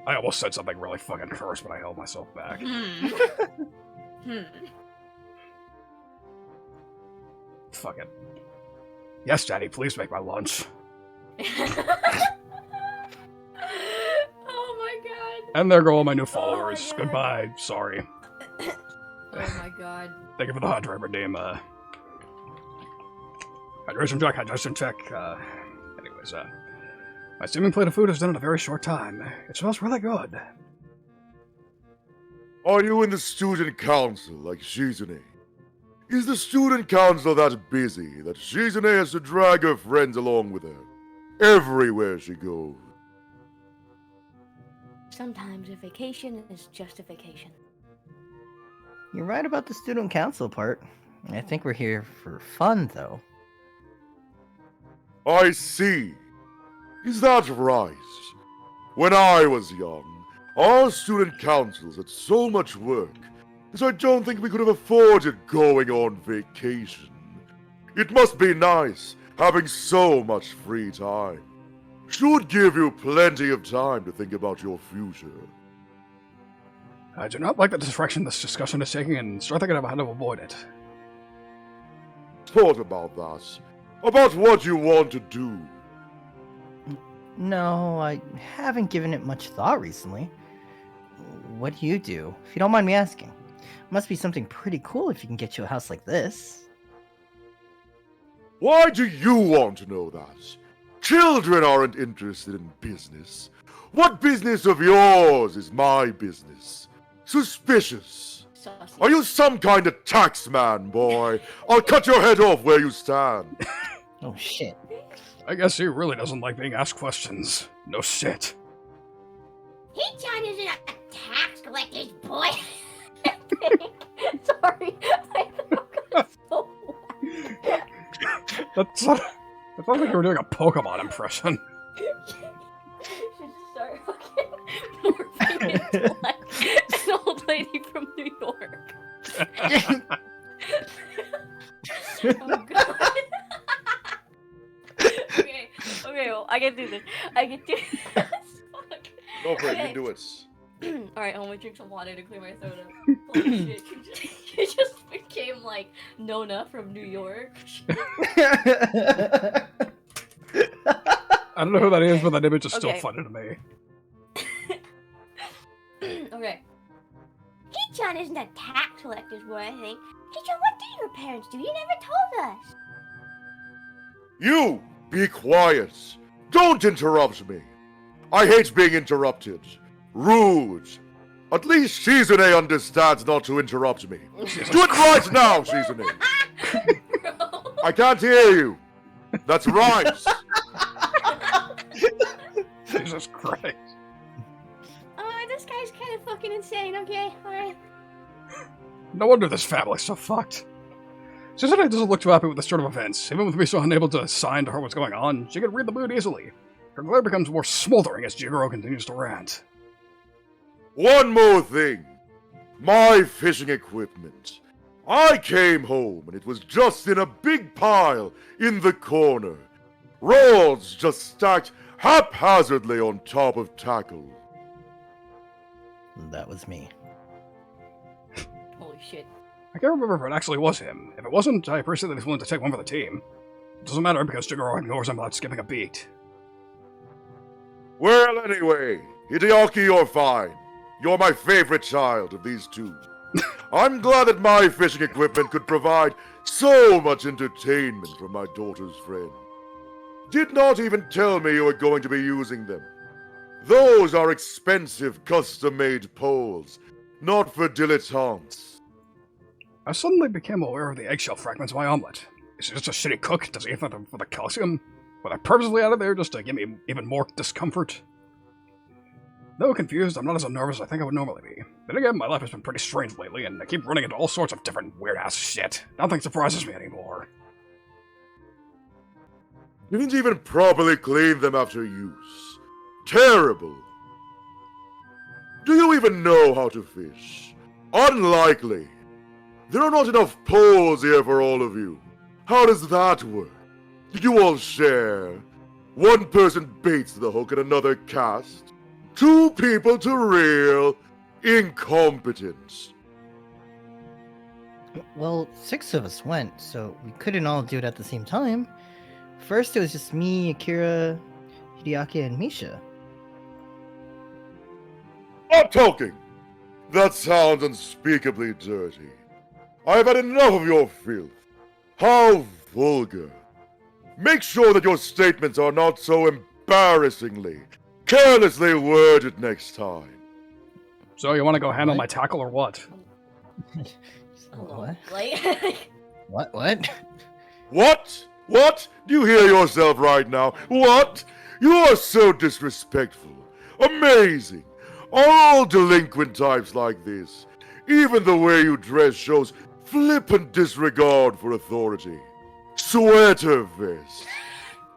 [SPEAKER 1] I almost said something really fucking cursed, but I held myself back. Fuck it. Yes, Daddy, please make my lunch.
[SPEAKER 4] Oh my god.
[SPEAKER 1] And there go all my new followers.
[SPEAKER 4] God.
[SPEAKER 1] Goodbye. Sorry.
[SPEAKER 4] Oh my god.
[SPEAKER 1] Thank you for the hot driver name. Hydration check. Anyways, my steaming plate of food is done in a very short time. It smells really good.
[SPEAKER 2] Are you in the student council like Shizune? Is the student council that busy that Shizune has to drag her friends along with her everywhere she goes?
[SPEAKER 5] Sometimes a vacation is just a vacation.
[SPEAKER 3] You're right about the student council part. I think we're here for fun, though.
[SPEAKER 2] I see. Is that right? When I was young, our student councils had so much work that I don't think we could have afforded going on vacation. It must be nice having so much free time. Should give you plenty of time to think about your future.
[SPEAKER 1] I do not like the direction this discussion is taking and start thinking about how to avoid it.
[SPEAKER 2] Thought about that. About what you want to do.
[SPEAKER 3] No, I haven't given it much thought recently. What do you do, if you don't mind me asking? Must be something pretty cool if you can get you a house like this.
[SPEAKER 2] Why do you want to know that? Children aren't interested in business. What business of yours is my business? Suspicious.
[SPEAKER 4] Saucy.
[SPEAKER 2] Are you some kind of tax man, boy? I'll cut your head off where you stand.
[SPEAKER 3] Oh shit.
[SPEAKER 1] I guess he really doesn't like being asked questions. No shit.
[SPEAKER 5] He-chan isn't a tax collector's boy.
[SPEAKER 4] Sorry, I thought it was so loud.
[SPEAKER 1] That's not... I thought like you were doing a Pokemon impression.
[SPEAKER 4] Should start fucking morphing into like an old lady from New York. Oh god. Okay, well, I can do this. Fuck.
[SPEAKER 2] Go for it,
[SPEAKER 4] Okay.
[SPEAKER 2] you do it.
[SPEAKER 4] Alright, I'm gonna drink some water to clear my throat up. Holy shit, you just became like Nona from New York.
[SPEAKER 1] I don't know who that is, but that image is still
[SPEAKER 4] Okay.
[SPEAKER 1] funny to me.
[SPEAKER 4] Okay.
[SPEAKER 5] He-chan isn't a tax collector's boy, I think. He-chan, what do your parents do? You never told us.
[SPEAKER 2] You, be quiet. Don't interrupt me. I hate being interrupted. Rude. At least Shizune understands not to interrupt me. Do it right now, Shizune.
[SPEAKER 4] Bro.
[SPEAKER 2] I can't hear you. That's right.
[SPEAKER 1] Jesus Christ.
[SPEAKER 5] Oh, this guy's kind of fucking insane. Okay, alright.
[SPEAKER 1] No wonder this family's so fucked. Shizune doesn't look too happy with this sort of events. Even with me so unable to assign to her what's going on, she can read the mood easily. Her glare becomes more smoldering as Jigoro continues to rant.
[SPEAKER 2] One more thing. My fishing equipment. I came home and it was just in a big pile in the corner. Rods just stacked haphazardly on top of tackle.
[SPEAKER 3] That was me.
[SPEAKER 4] Holy shit.
[SPEAKER 1] I can't remember if it actually was him. If it wasn't, I appreciate that he's willing to take one for the team. It doesn't matter because Jigoro ignores him without skipping a beat.
[SPEAKER 2] Well, anyway, Hideaki, you're fine. You're my favorite child of these two. I'm glad that my fishing equipment could provide so much entertainment for my daughter's friend. Did not even tell me you were going to be using them. Those are expensive custom-made poles, not for dilettantes.
[SPEAKER 1] I suddenly became aware of the eggshell fragments of my omelet. Is he just a shitty cook? Does he eat them for the calcium? Were they purposely out of there just to give me even more discomfort? Though confused, I'm not as nervous as I think I would normally be. Then again, my life has been pretty strange lately, and I keep running into all sorts of different weird-ass shit. Nothing surprises me anymore.
[SPEAKER 2] Didn't even properly clean them after use. Terrible. Do you even know how to fish? Unlikely. There are not enough poles here for all of you. How does that work? Did you all share? One person baits the hook and another casts? 2 people to reel? Incompetence.
[SPEAKER 3] Well, 6 of us went, so we couldn't all do it at the same time. First, it was just me, Akira, Hideaki, and Misha.
[SPEAKER 2] Stop talking! That sounds unspeakably dirty. I've had enough of your filth. How vulgar. Make sure that your statements are not so embarrassingly, carelessly worded next time.
[SPEAKER 1] So you want to go handle
[SPEAKER 3] What?
[SPEAKER 1] my tackle or what?
[SPEAKER 3] What?
[SPEAKER 4] Like,
[SPEAKER 3] What?
[SPEAKER 2] What? What? Do you hear yourself right now? What? You are so disrespectful. Amazing. All delinquent types like this. Even the way you dress shows flippant disregard for authority. Sweater vest.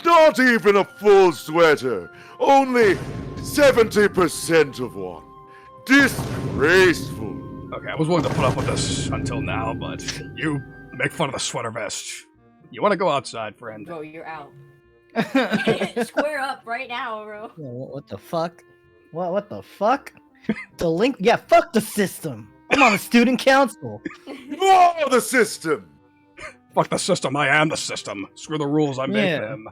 [SPEAKER 2] Not even a full sweater. Only 70% of one. Disgraceful.
[SPEAKER 1] Okay, I was willing to put up with this until now, but you make fun of the sweater vest. You want to go outside, friend?
[SPEAKER 4] Bro, you're out. Square up right now, bro.
[SPEAKER 3] Yeah, what the fuck? What the fuck? Yeah, fuck the system. I'm on the student council.
[SPEAKER 2] You are the system.
[SPEAKER 1] Fuck the system, I am the system. Screw the rules, I make
[SPEAKER 3] Yeah.
[SPEAKER 1] them.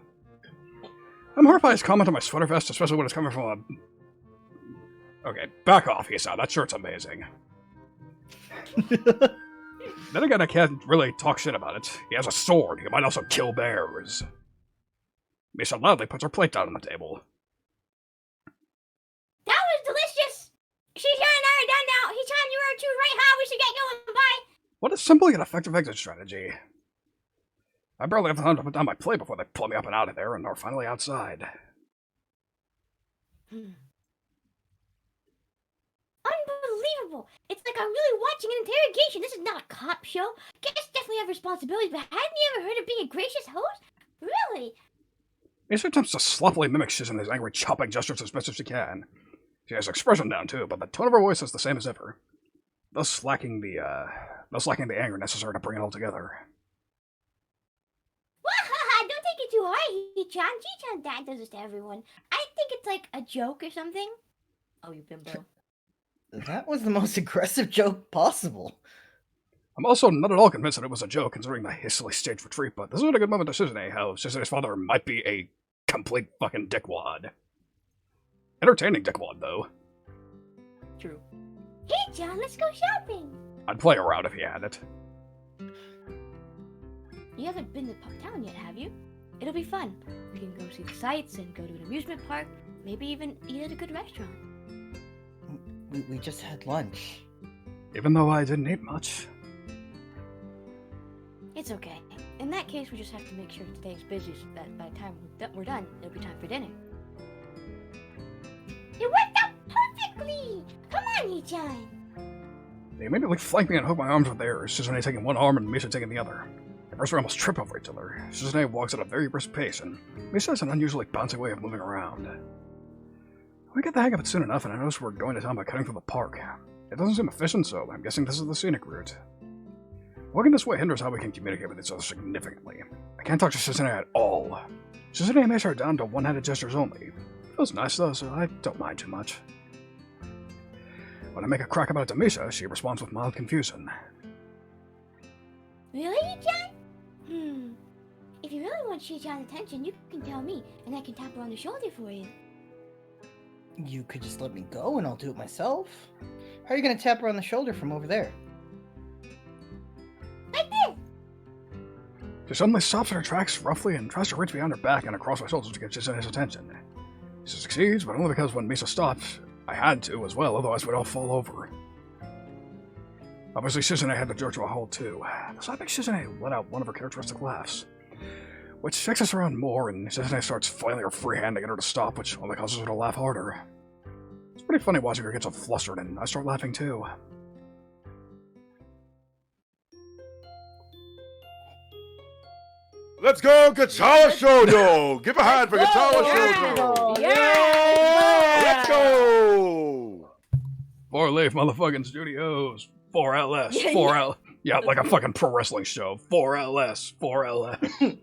[SPEAKER 1] I'm horrified by his comment on my sweater vest, especially when it's coming from a... Okay, back off, Hisa. That shirt's amazing. Then again, I can't really talk shit about it. He has a sword. He might also kill bears. Misha loudly puts her plate down on the table.
[SPEAKER 5] That was delicious. Shizune and I are done now. Hichan, you are too right how we should get going. Bye.
[SPEAKER 1] What is simply an effective exit strategy? I barely have time to put down my plate before they pull me up and out of there and are finally outside.
[SPEAKER 5] Unbelievable. It's like I'm really watching an interrogation. This is not a cop show. Guests definitely have responsibilities, but hadn't you ever heard of being a gracious host? Really?
[SPEAKER 1] Misha attempts to sloppily mimic Shizune's angry chopping gestures as best as she can. She has expression down too, but the tone of her voice is the same as ever, thus lacking the anger necessary to bring it all together.
[SPEAKER 5] Wahaha, don't take it too hard, Hichan. Hichan's dad does this to everyone. I think it's like a joke or something.
[SPEAKER 4] Oh, you bimbo.
[SPEAKER 3] That was the most aggressive joke possible.
[SPEAKER 1] I'm also not at all convinced that it was a joke, considering the hastily staged retreat, but this is a good moment to Shizune, how Shizune's father might be a complete fucking dickwad. Entertaining dickwad, though.
[SPEAKER 4] True.
[SPEAKER 5] Hichan, let's go shopping.
[SPEAKER 1] I'd play around if he had it.
[SPEAKER 4] You haven't been to town yet, have you? It'll be fun. We can go see the sights and go to an amusement park. Maybe even eat at a good restaurant.
[SPEAKER 3] We just had lunch.
[SPEAKER 1] Even though I didn't eat much.
[SPEAKER 4] It's okay. In that case, we just have to make sure today's busy so that by the time we're done, it'll be time for dinner.
[SPEAKER 5] It worked out perfectly. Come on, Hichan.
[SPEAKER 1] They immediately flank me and hook my arms with theirs, Shizune taking one arm and Misha taking the other. At first we almost trip over each other. Shizune walks at a very brisk pace, and Misha has an unusually bouncy way of moving around. We get the hang of it soon enough, and I notice we're going to town by cutting through the park. It doesn't seem efficient, so I'm guessing this is the scenic route. Walking this way hinders how we can communicate with each other significantly. I can't talk to Shizune at all. Shizune makes her down to one-handed gestures only. It feels nice though, so I don't mind too much. When I make a crack about it to Misha, she responds with mild confusion.
[SPEAKER 5] Really, Hichan? If you really want Shichan's attention, you can tell me, and I can tap her on the shoulder for you.
[SPEAKER 3] You could just let me go and I'll do it myself. How are you gonna tap her on the shoulder from over there?
[SPEAKER 5] Like this.
[SPEAKER 1] She suddenly stops in her tracks roughly and tries to reach behind her back and across my shoulders to get Shizune's attention. She succeeds, but only because when Misha stops, I had to as well, otherwise we'd all fall over. Obviously, Shizune had to jerk to a halt too, so I think Shizune let out one of her characteristic laughs, which shakes us around more, and Shizune starts flailing her free hand to get her to stop, which only causes her to laugh harder. It's pretty funny watching her get so flustered, and I start laughing too.
[SPEAKER 2] Let's go, KATAWA SHOUJO! Give a hand for KATAWA SHOUJO! Let's go!
[SPEAKER 1] 4-Leaf motherfucking studios. 4LS. 4L. Yeah, like a fucking pro wrestling show. 4LS. 4LS.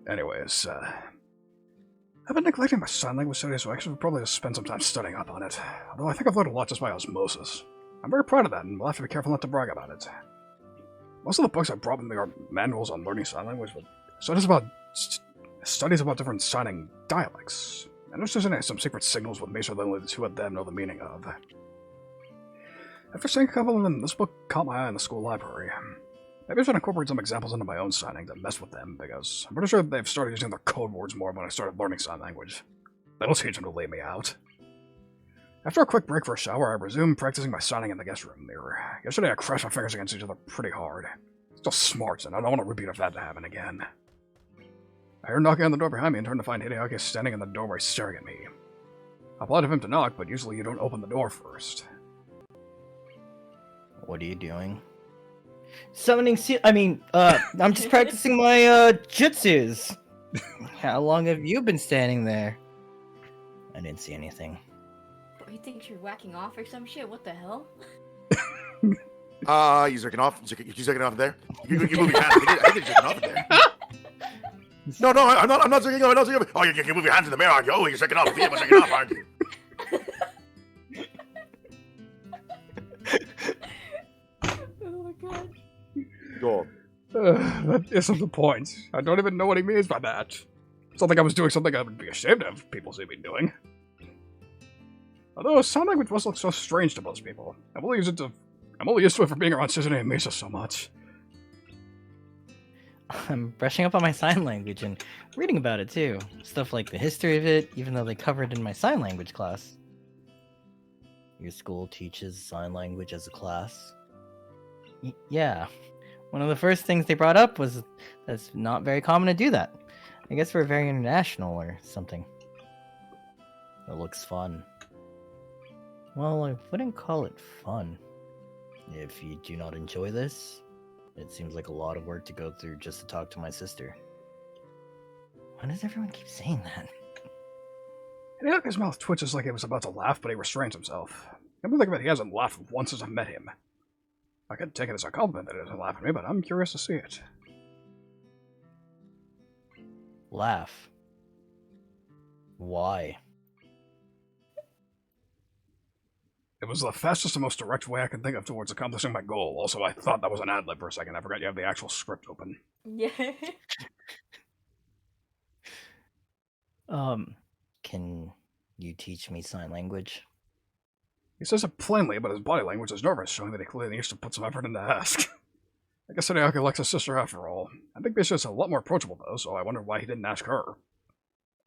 [SPEAKER 1] Anyways, I've been neglecting my sign language studies, so I actually probably just spend some time studying up on it. Although I think I've learned a lot just by osmosis. I'm very proud of that, and we'll have to be careful not to brag about it. Most of the books I brought with me are manuals on learning sign language, but studies about different signing dialects. And there's just some secret signals with Mesa that only the two of them know the meaning of. After seeing a couple of them, this book caught my eye in the school library. Maybe I should incorporate some examples into my own signing to mess with them, because I'm pretty sure they've started using their code words more when I started learning sign language. That'll teach them to lay me out. After a quick break for a shower, I resumed practicing my signing in the guest room mirror. Yesterday I crashed my fingers against each other pretty hard. Still smarts, and I don't want to repeat of that to happen again. I heard knocking on the door behind me and turned to find Hideaki standing in the doorway staring at me. I applied to him to knock, but usually you don't open the door first.
[SPEAKER 3] What are you doing? Summoning I'm just practicing my jutsus. How long have you been standing there? I didn't see anything.
[SPEAKER 4] Bro, he thinks you're whacking off or some shit? What the hell?
[SPEAKER 2] You jerking off? You jerking off there? You move your hands. I think you're jerking off there. No, I'm not jerking off. I'm not jerking off. Oh, you move your hands in the mirror, aren't you? Oh, you're jerking off. You're jerking off, aren't you?
[SPEAKER 4] Oh my god.
[SPEAKER 2] Go on.
[SPEAKER 1] That isn't the point. I don't even know what he means by that. It's not like I was doing something I would be ashamed of people see me doing. Although sign language must look so strange to most people. I'm only used to it for being around Shizune and Misa so much.
[SPEAKER 3] I'm brushing up on my sign language and reading about it too. Stuff like the history of it, even though they covered it in my sign language class. Your school teaches sign language as a class? Yeah. One of the first things they brought up was that's not very common to do that. I guess we're very international or something. It looks fun. Well, I wouldn't call it fun. If you do not enjoy this, it seems like a lot of work to go through just to talk to my sister. Why does everyone keep saying that?
[SPEAKER 1] Hideaki's mouth twitches like he was about to laugh, but he restrains himself. Come to think of it, he hasn't laughed once since I met him. I could take it as a compliment that he doesn't laugh at me, but I'm curious to see it.
[SPEAKER 3] Laugh. Why?
[SPEAKER 1] It was the fastest and most direct way I could think of towards accomplishing my goal. Also, I thought that was an ad-lib for a second. I forgot you have the actual script open.
[SPEAKER 4] Yeah.
[SPEAKER 3] Can you teach me sign language?
[SPEAKER 1] He says it plainly, but his body language is nervous, showing that he clearly needs to put some effort into ask. I guess Hideaki likes his sister after all. I think Bisha's a lot more approachable, though, so I wonder why he didn't ask her.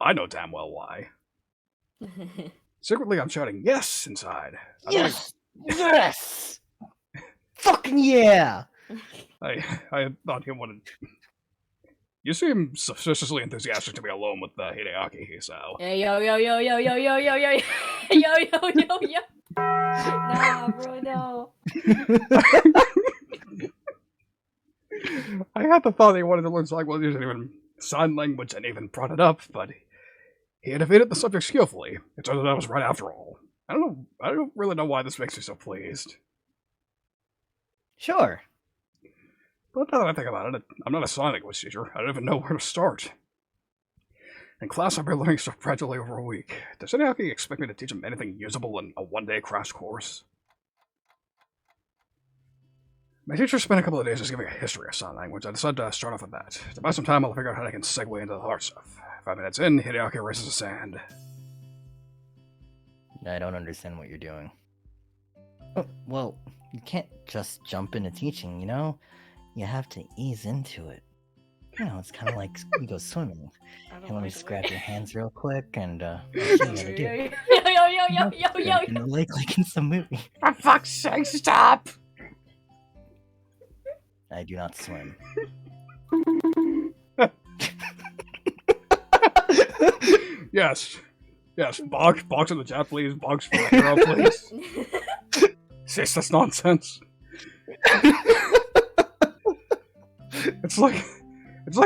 [SPEAKER 1] I know damn well why. Secretly, I'm shouting, yes, inside.
[SPEAKER 3] Yes! Yes! Fucking yeah!
[SPEAKER 1] I thought he wanted... You seem suspiciously enthusiastic to be alone with Hideaki, so...
[SPEAKER 4] Hey, yo, yo, yo, yo, yo, yo, yo, yo, yo, yo, yo, yo. Nah, bro, no.
[SPEAKER 1] I had the thought that he wanted to learn sign language and even brought it up, but he had evaded the subject skillfully. It turns out I was right after all. I don't really know why this makes me so pleased.
[SPEAKER 3] Sure.
[SPEAKER 1] But now that I think about it, I'm not a sign language teacher. I don't even know where to start. In class, I've been learning stuff gradually over a week. Does Hideaki expect me to teach him anything usable in a one-day crash course? My teacher spent a couple of days just giving a history of sign language. I decided to start off with that. To buy some time, I'll figure out how I can segue into the hard stuff. 5 minutes in, Hideaki raises his hand.
[SPEAKER 3] I don't understand what you're doing. Oh, well, you can't just jump into teaching, you know? You have to ease into it. You know, it's kind of like we go swimming. Hey, let me scrap your hands real quick and, what you gotta do.
[SPEAKER 4] Yo.
[SPEAKER 3] In the lake like in some movie.
[SPEAKER 1] For fuck's sake, stop!
[SPEAKER 3] I do not swim.
[SPEAKER 1] Yes. Box in the chat, please. Box for the hero, please. Sis, that's nonsense. It's like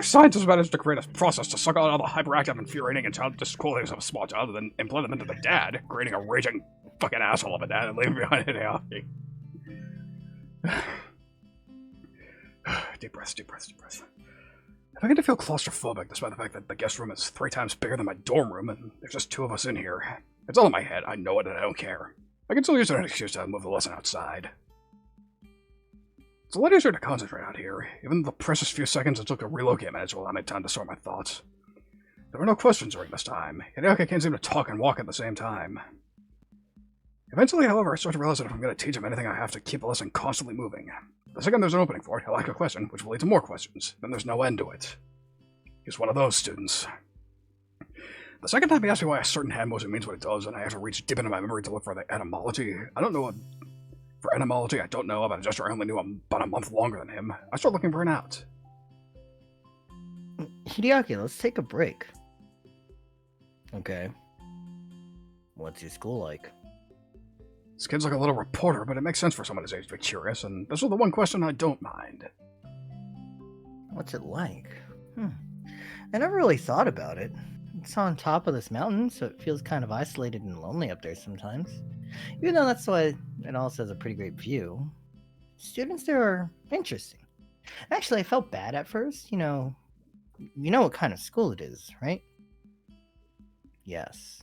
[SPEAKER 1] scientists managed to create a process to suck out all the hyperactive, infuriating, and childish qualities of a small child and then implant them into the dad, creating a raging fucking asshole of a dad and leaving behind Hideaki. Deep breaths. I begin to feel claustrophobic despite the fact that the guest room is 3 times bigger than my dorm room and there's just 2 of us in here. It's all in my head, I know it and I don't care. I can still use it as an excuse to move the lesson outside. It's a lot easier to concentrate out here, even the precious few seconds it took to relocate managed while I made time to sort my thoughts. There were no questions during this time. Hideaki can't seem to talk and walk at the same time. Eventually, however, I start to realize that if I'm going to teach him anything, I have to keep the lesson constantly moving. The second there's an opening for it, he'll ask a question, which will lead to more questions. Then there's no end to it. He's one of those students. The second time he asks me why a certain hand motion means what it does, and I have to reach deep into my memory to look for the etymology. I don't know what... For etymology, I don't know about a gesture I only knew about a month longer than him. I start looking for an out.
[SPEAKER 3] Hideaki, let's take a break. Okay. What's your school like?
[SPEAKER 1] This kid's like a little reporter, but it makes sense for someone his age to be curious, and this is the one question I don't mind.
[SPEAKER 3] What's it like? I never really thought about it. It's on top of this mountain, so it feels kind of isolated and lonely up there sometimes. Even though that's why it also has a pretty great view. Students there are interesting. Actually, I felt bad at first. You know what kind of school it is, right? Yes.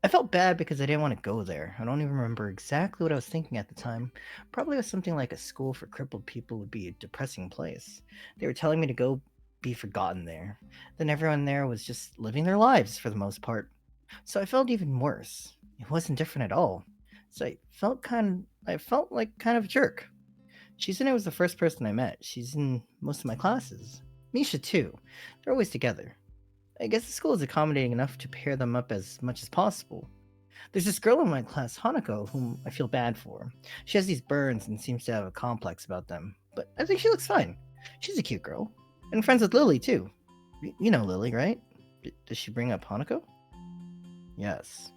[SPEAKER 3] I felt bad because I didn't want to go there. I don't even remember exactly what I was thinking at the time. Probably was something like a school for crippled people would be a depressing place. They were telling me to go be forgotten there. Then everyone there was just living their lives for the most part. So I felt even worse. It wasn't different at all. So I felt like kind of a jerk. Shizune was the first person I met. She's in most of my classes. Misha too. They're always together. I guess the school is accommodating enough to pair them up as much as possible. There's this girl in my class, Hanako, whom I feel bad for. She has these burns and seems to have a complex about them, but I think she looks fine. She's a cute girl. And friends with Lily, too. You know Lily, right? Does she bring up Hanako? Yes.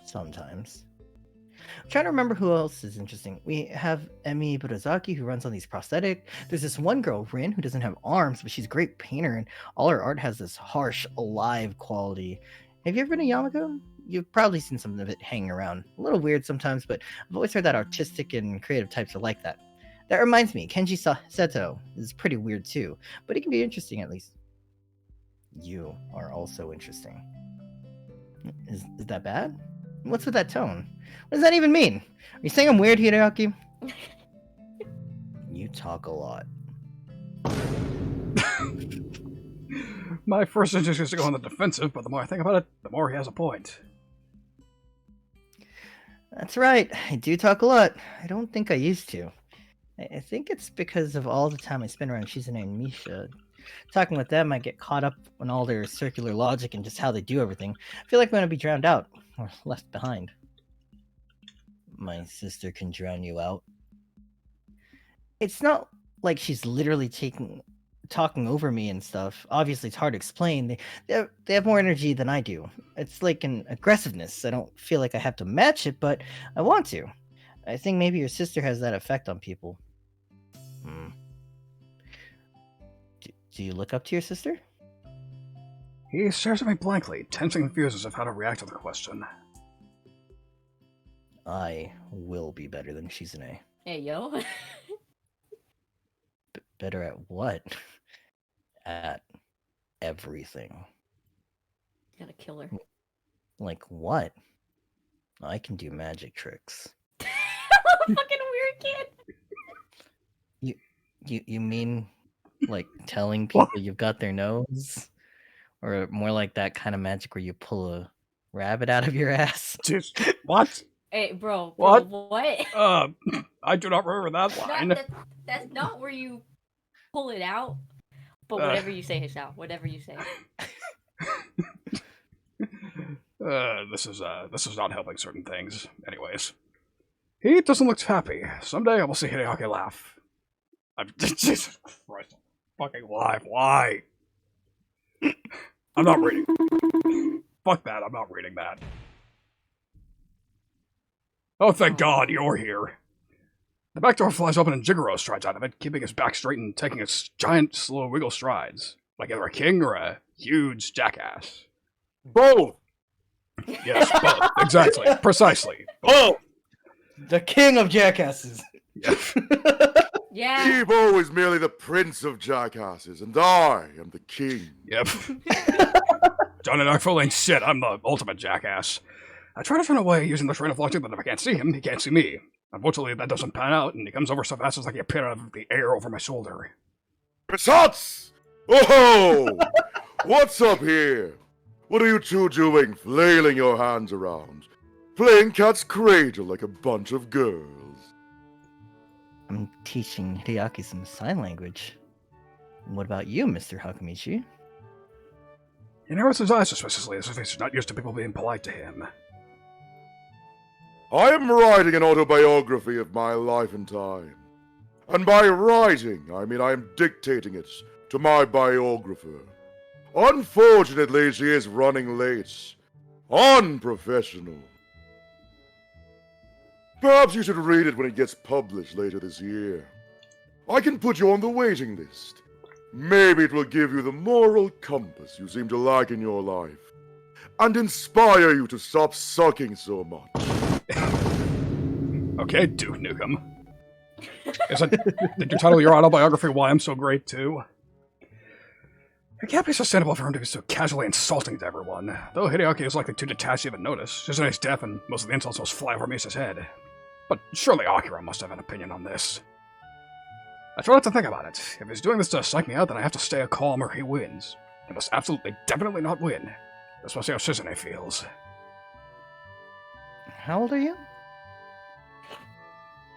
[SPEAKER 3] Sometimes. I'm trying to remember who else is interesting. We have Emi Burazaki, who runs on these prosthetic. There's this one girl, Rin, who doesn't have arms, but she's a great painter, and all her art has this harsh, alive quality. Have you ever been to Yamako? You've probably seen some of it hanging around. A little weird sometimes, but I've always heard that artistic and creative types are like that. That reminds me, Kenji Seto is pretty weird too, but he can be interesting at least. You are also interesting. Is that bad? What's with that tone? What does that even mean? Are you saying I'm weird, Hideaki? You talk a lot.
[SPEAKER 1] My first instinct is to go on the defensive, but the more I think about it, the more he has a point.
[SPEAKER 3] That's right, I do talk a lot. I don't think I used to. I think it's because of all the time I spend around Shizune and Misha. Talking with them, I get caught up on all their circular logic and just how they do everything. I feel like I'm going to be drowned out, or left behind. My sister can drown you out. It's not like she's literally talking over me and stuff. Obviously, it's hard to explain. They have more energy than I do. It's like an aggressiveness. I don't feel like I have to match it, but I want to. I think maybe your sister has that effect on people. Do you look up to your sister?
[SPEAKER 1] He stares at me blankly, tensing and confused as if how to react to the question.
[SPEAKER 3] I will be better than Shizune.
[SPEAKER 4] Hey, yo.
[SPEAKER 3] Better at what? At everything.
[SPEAKER 4] Gotta kill her.
[SPEAKER 3] Like what? I can do magic tricks.
[SPEAKER 4] Fucking weird kid.
[SPEAKER 3] You mean like telling people you've got their nose? Or more like that kind of magic where you pull a rabbit out of your ass?
[SPEAKER 1] Jeez, what?
[SPEAKER 4] Hey, bro.
[SPEAKER 1] What?
[SPEAKER 4] What?
[SPEAKER 1] I do not remember that line.
[SPEAKER 4] That's not where you pull it out. But whatever you say, Hisao. Whatever you say.
[SPEAKER 1] This is not helping certain things. Anyways. He doesn't look happy. Someday I will see Hideaki laugh. Jesus Christ. I'm fucking alive. Why? I'm not reading. Fuck that, I'm not reading that. Oh, thank God, you're here. The back door flies open and Jigoro strides out of it, keeping his back straight and taking his giant, slow wiggle strides. Like either a king or a huge jackass.
[SPEAKER 2] Both!
[SPEAKER 1] Yes, both. Exactly. Precisely.
[SPEAKER 2] Both!
[SPEAKER 3] The king of jackasses.
[SPEAKER 4] Yeah.
[SPEAKER 2] Kibo is merely the prince of jackasses, and I am the king.
[SPEAKER 1] Yep. John and Darkful ain't shit. I'm the ultimate jackass. I try to turn away using the train of logic that if I can't see him, he can't see me. Unfortunately, that doesn't pan out, and he comes over so fast as like he appeared out of the air over my shoulder.
[SPEAKER 2] Besats! Oh! What's up here? What are you two doing, flailing your hands around? Playing cat's cradle like a bunch of girls.
[SPEAKER 3] I'm teaching Hideaki some sign language. What about you, Mr. Hakamichi?
[SPEAKER 1] He narrows his eyes suspiciously as if he's not used to people being polite to him.
[SPEAKER 2] I am writing an autobiography of my life and time. And by writing, I mean I am dictating it to my biographer. Unfortunately, she is running late. Unprofessional. Perhaps you should read it when it gets published later this year. I can put you on the waiting list. Maybe it will give you the moral compass you seem to lack in your life, and inspire you to stop sucking so much.
[SPEAKER 1] Okay, Duke Nukem. Did you title your autobiography Why I'm So Great, too? It can't be sustainable for him to be so casually insulting to everyone, though Hideaki is likely too detached to even notice. Shizune's deaf and most of the insults must fly over Misa's head. But surely Akira must have an opinion on this. I try not to think about it. If he's doing this to psych me out, then I have to stay calm or he wins. He must absolutely, definitely not win. That's must see how Shizune feels.
[SPEAKER 3] How old are you?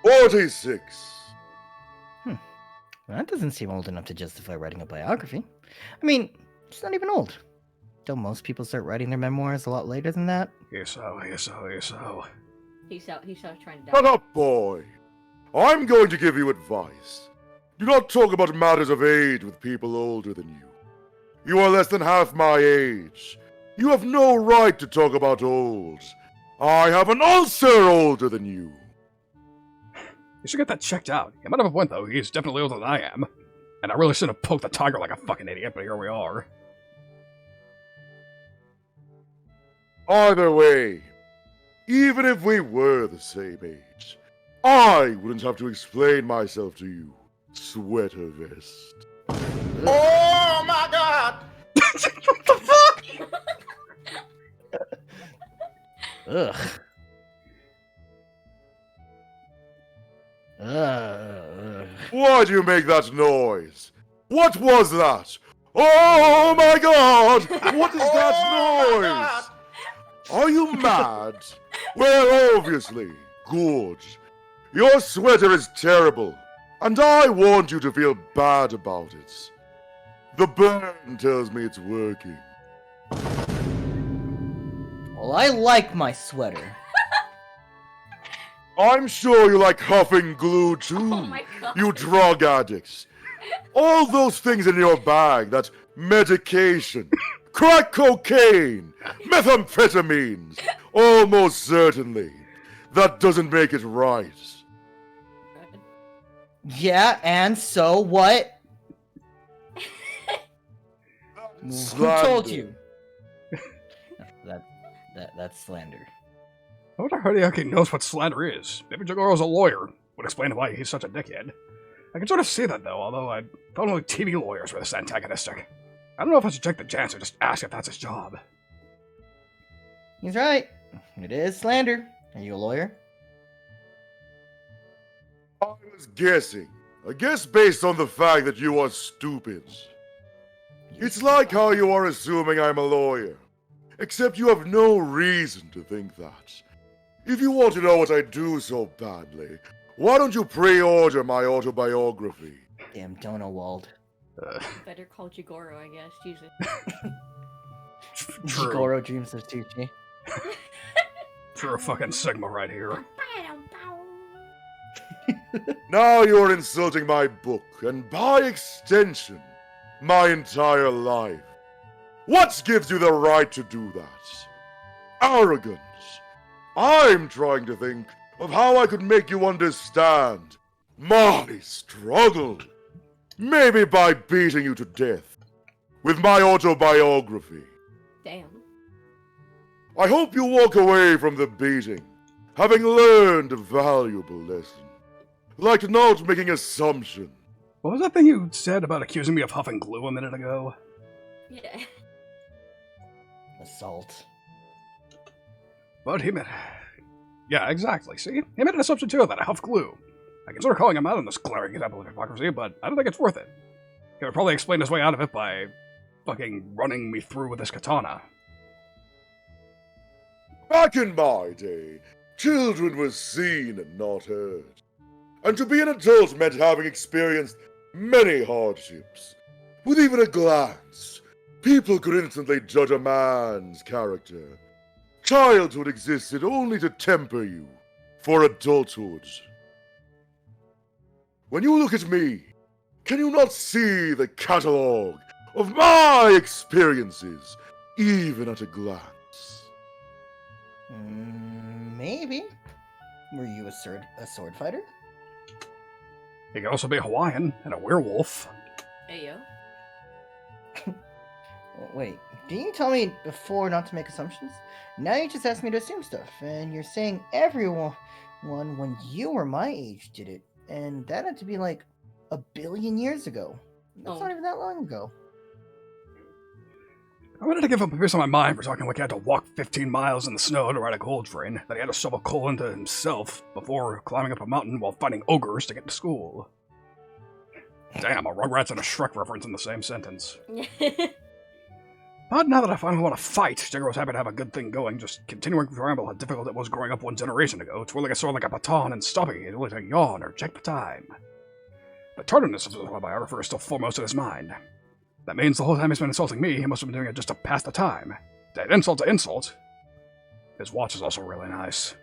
[SPEAKER 2] 46.
[SPEAKER 3] That doesn't seem old enough to justify writing a biography. I mean, it's not even old. Don't most people start writing their memoirs a lot later than that?
[SPEAKER 1] Yes, so.
[SPEAKER 4] He's trying to die.
[SPEAKER 2] Shut up, boy. I'm going to give you advice. Do not talk about matters of age with people older than you. You are less than half my age. You have no right to talk about old. I have an ulcer older than you.
[SPEAKER 1] You should get that checked out. He might have a point, though. He's definitely older than I am. And I really should have poked the tiger like a fucking idiot, but here we are.
[SPEAKER 2] Either way, even if we were the same age, I wouldn't have to explain myself to you, sweater vest. Oh my god!
[SPEAKER 1] What the fuck?
[SPEAKER 3] Ugh.
[SPEAKER 2] Why'd you make that noise? What was that? Oh my god! What is that noise? Are you mad? Well, obviously. Good. Your sweater is terrible, and I want you to feel bad about it. The burn tells me it's working.
[SPEAKER 3] Well, I like my sweater.
[SPEAKER 2] I'm sure you like huffing glue too,
[SPEAKER 4] Oh my god.
[SPEAKER 2] you drug addicts. All those things in your bag, that medication, crack cocaine, methamphetamines, almost certainly. That doesn't make it right.
[SPEAKER 3] Yeah, and so what? Who told
[SPEAKER 2] Slander.
[SPEAKER 3] you? That's slander.
[SPEAKER 1] I wonder how Hideaki knows what slander is. Maybe Jagoro's a lawyer. Would explain why he's such a dickhead. I can sort of see that, though, although I thought only TV lawyers were this antagonistic. I don't know if I should check the chance or just ask if that's his job.
[SPEAKER 3] He's right. It is slander. Are you a lawyer?
[SPEAKER 2] I was guessing. I guess based on the fact that you are stupid. It's like how you are assuming I'm a lawyer. Except you have no reason to think that. If you want to know what I do so badly, why don't you pre-order my autobiography?
[SPEAKER 3] Damn Donowald.
[SPEAKER 4] Better call Jigoro, I guess. Jesus.
[SPEAKER 1] True.
[SPEAKER 3] Goro dreams of Tucci.
[SPEAKER 1] True fucking Sigma right here.
[SPEAKER 2] Now you're insulting my book, and by extension, my entire life. What gives you the right to do that? Arrogance. I'm trying to think of how I could make you understand my struggle. Maybe by beating you to death with my autobiography.
[SPEAKER 4] Damn.
[SPEAKER 2] I hope you walk away from the beating having learned a valuable lesson. Like not making assumptions.
[SPEAKER 1] What was that thing you said about accusing me of huffing glue a minute ago?
[SPEAKER 4] Yeah.
[SPEAKER 3] Assault.
[SPEAKER 1] But he meant... Yeah, exactly, see? He made an assumption too that I huff glue. I consider calling him out on this glaring example of hypocrisy, but I don't think it's worth it. He would probably explain his way out of it by fucking running me through with his katana.
[SPEAKER 2] Back in my day, children were seen and not heard. And to be an adult meant having experienced many hardships. With even a glance, people could instantly judge a man's character. Childhood existed only to temper you for adulthood. When you look at me, can you not see the catalogue of my experiences, even at a glance?
[SPEAKER 3] Maybe. Were you a sword fighter?
[SPEAKER 1] He could also be Hawaiian and a werewolf.
[SPEAKER 4] Hey, yo.
[SPEAKER 3] Wait, didn't you tell me before not to make assumptions? Now you just asked me to assume stuff, and you're saying everyone when you were my age did it, and that had to be like 1 billion years ago. That's not even that long ago.
[SPEAKER 1] I wanted to give up a piece of my mind for talking like he had to walk 15 miles in the snow to ride a gold train, that he had to shovel coal into himself before climbing up a mountain while fighting ogres to get to school. Damn, a Rugrats and a Shrek reference in the same sentence. But now that I finally want to fight, Jigger was happy to have a good thing going, just continuing to ramble how difficult it was growing up one generation ago, twirling a sword like a baton and stopping it only to yawn or check the time. The tardiness of the biographer is still foremost in his mind. That means the whole time he's been insulting me, he must have been doing it just to pass the time. To add insult to insult. His watch is also really nice.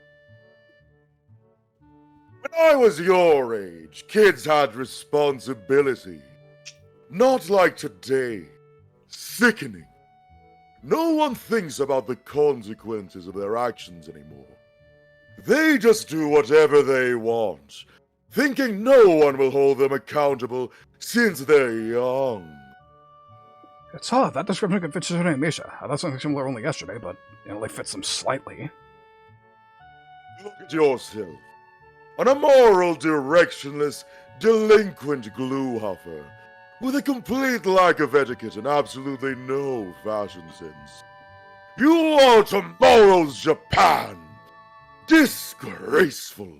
[SPEAKER 2] When I was your age, kids had responsibility. Not like today. Sickening. No one thinks about the consequences of their actions anymore. They just do whatever they want, thinking no one will hold them accountable since they're young.
[SPEAKER 1] It's odd, that description could fit Shizune and Misha. I thought something similar only yesterday, but it only fits them slightly.
[SPEAKER 2] Look at yourself. An immoral, directionless, delinquent glue huffer, with a complete lack of etiquette and absolutely no fashion sense. You are tomorrow's Japan! Disgraceful!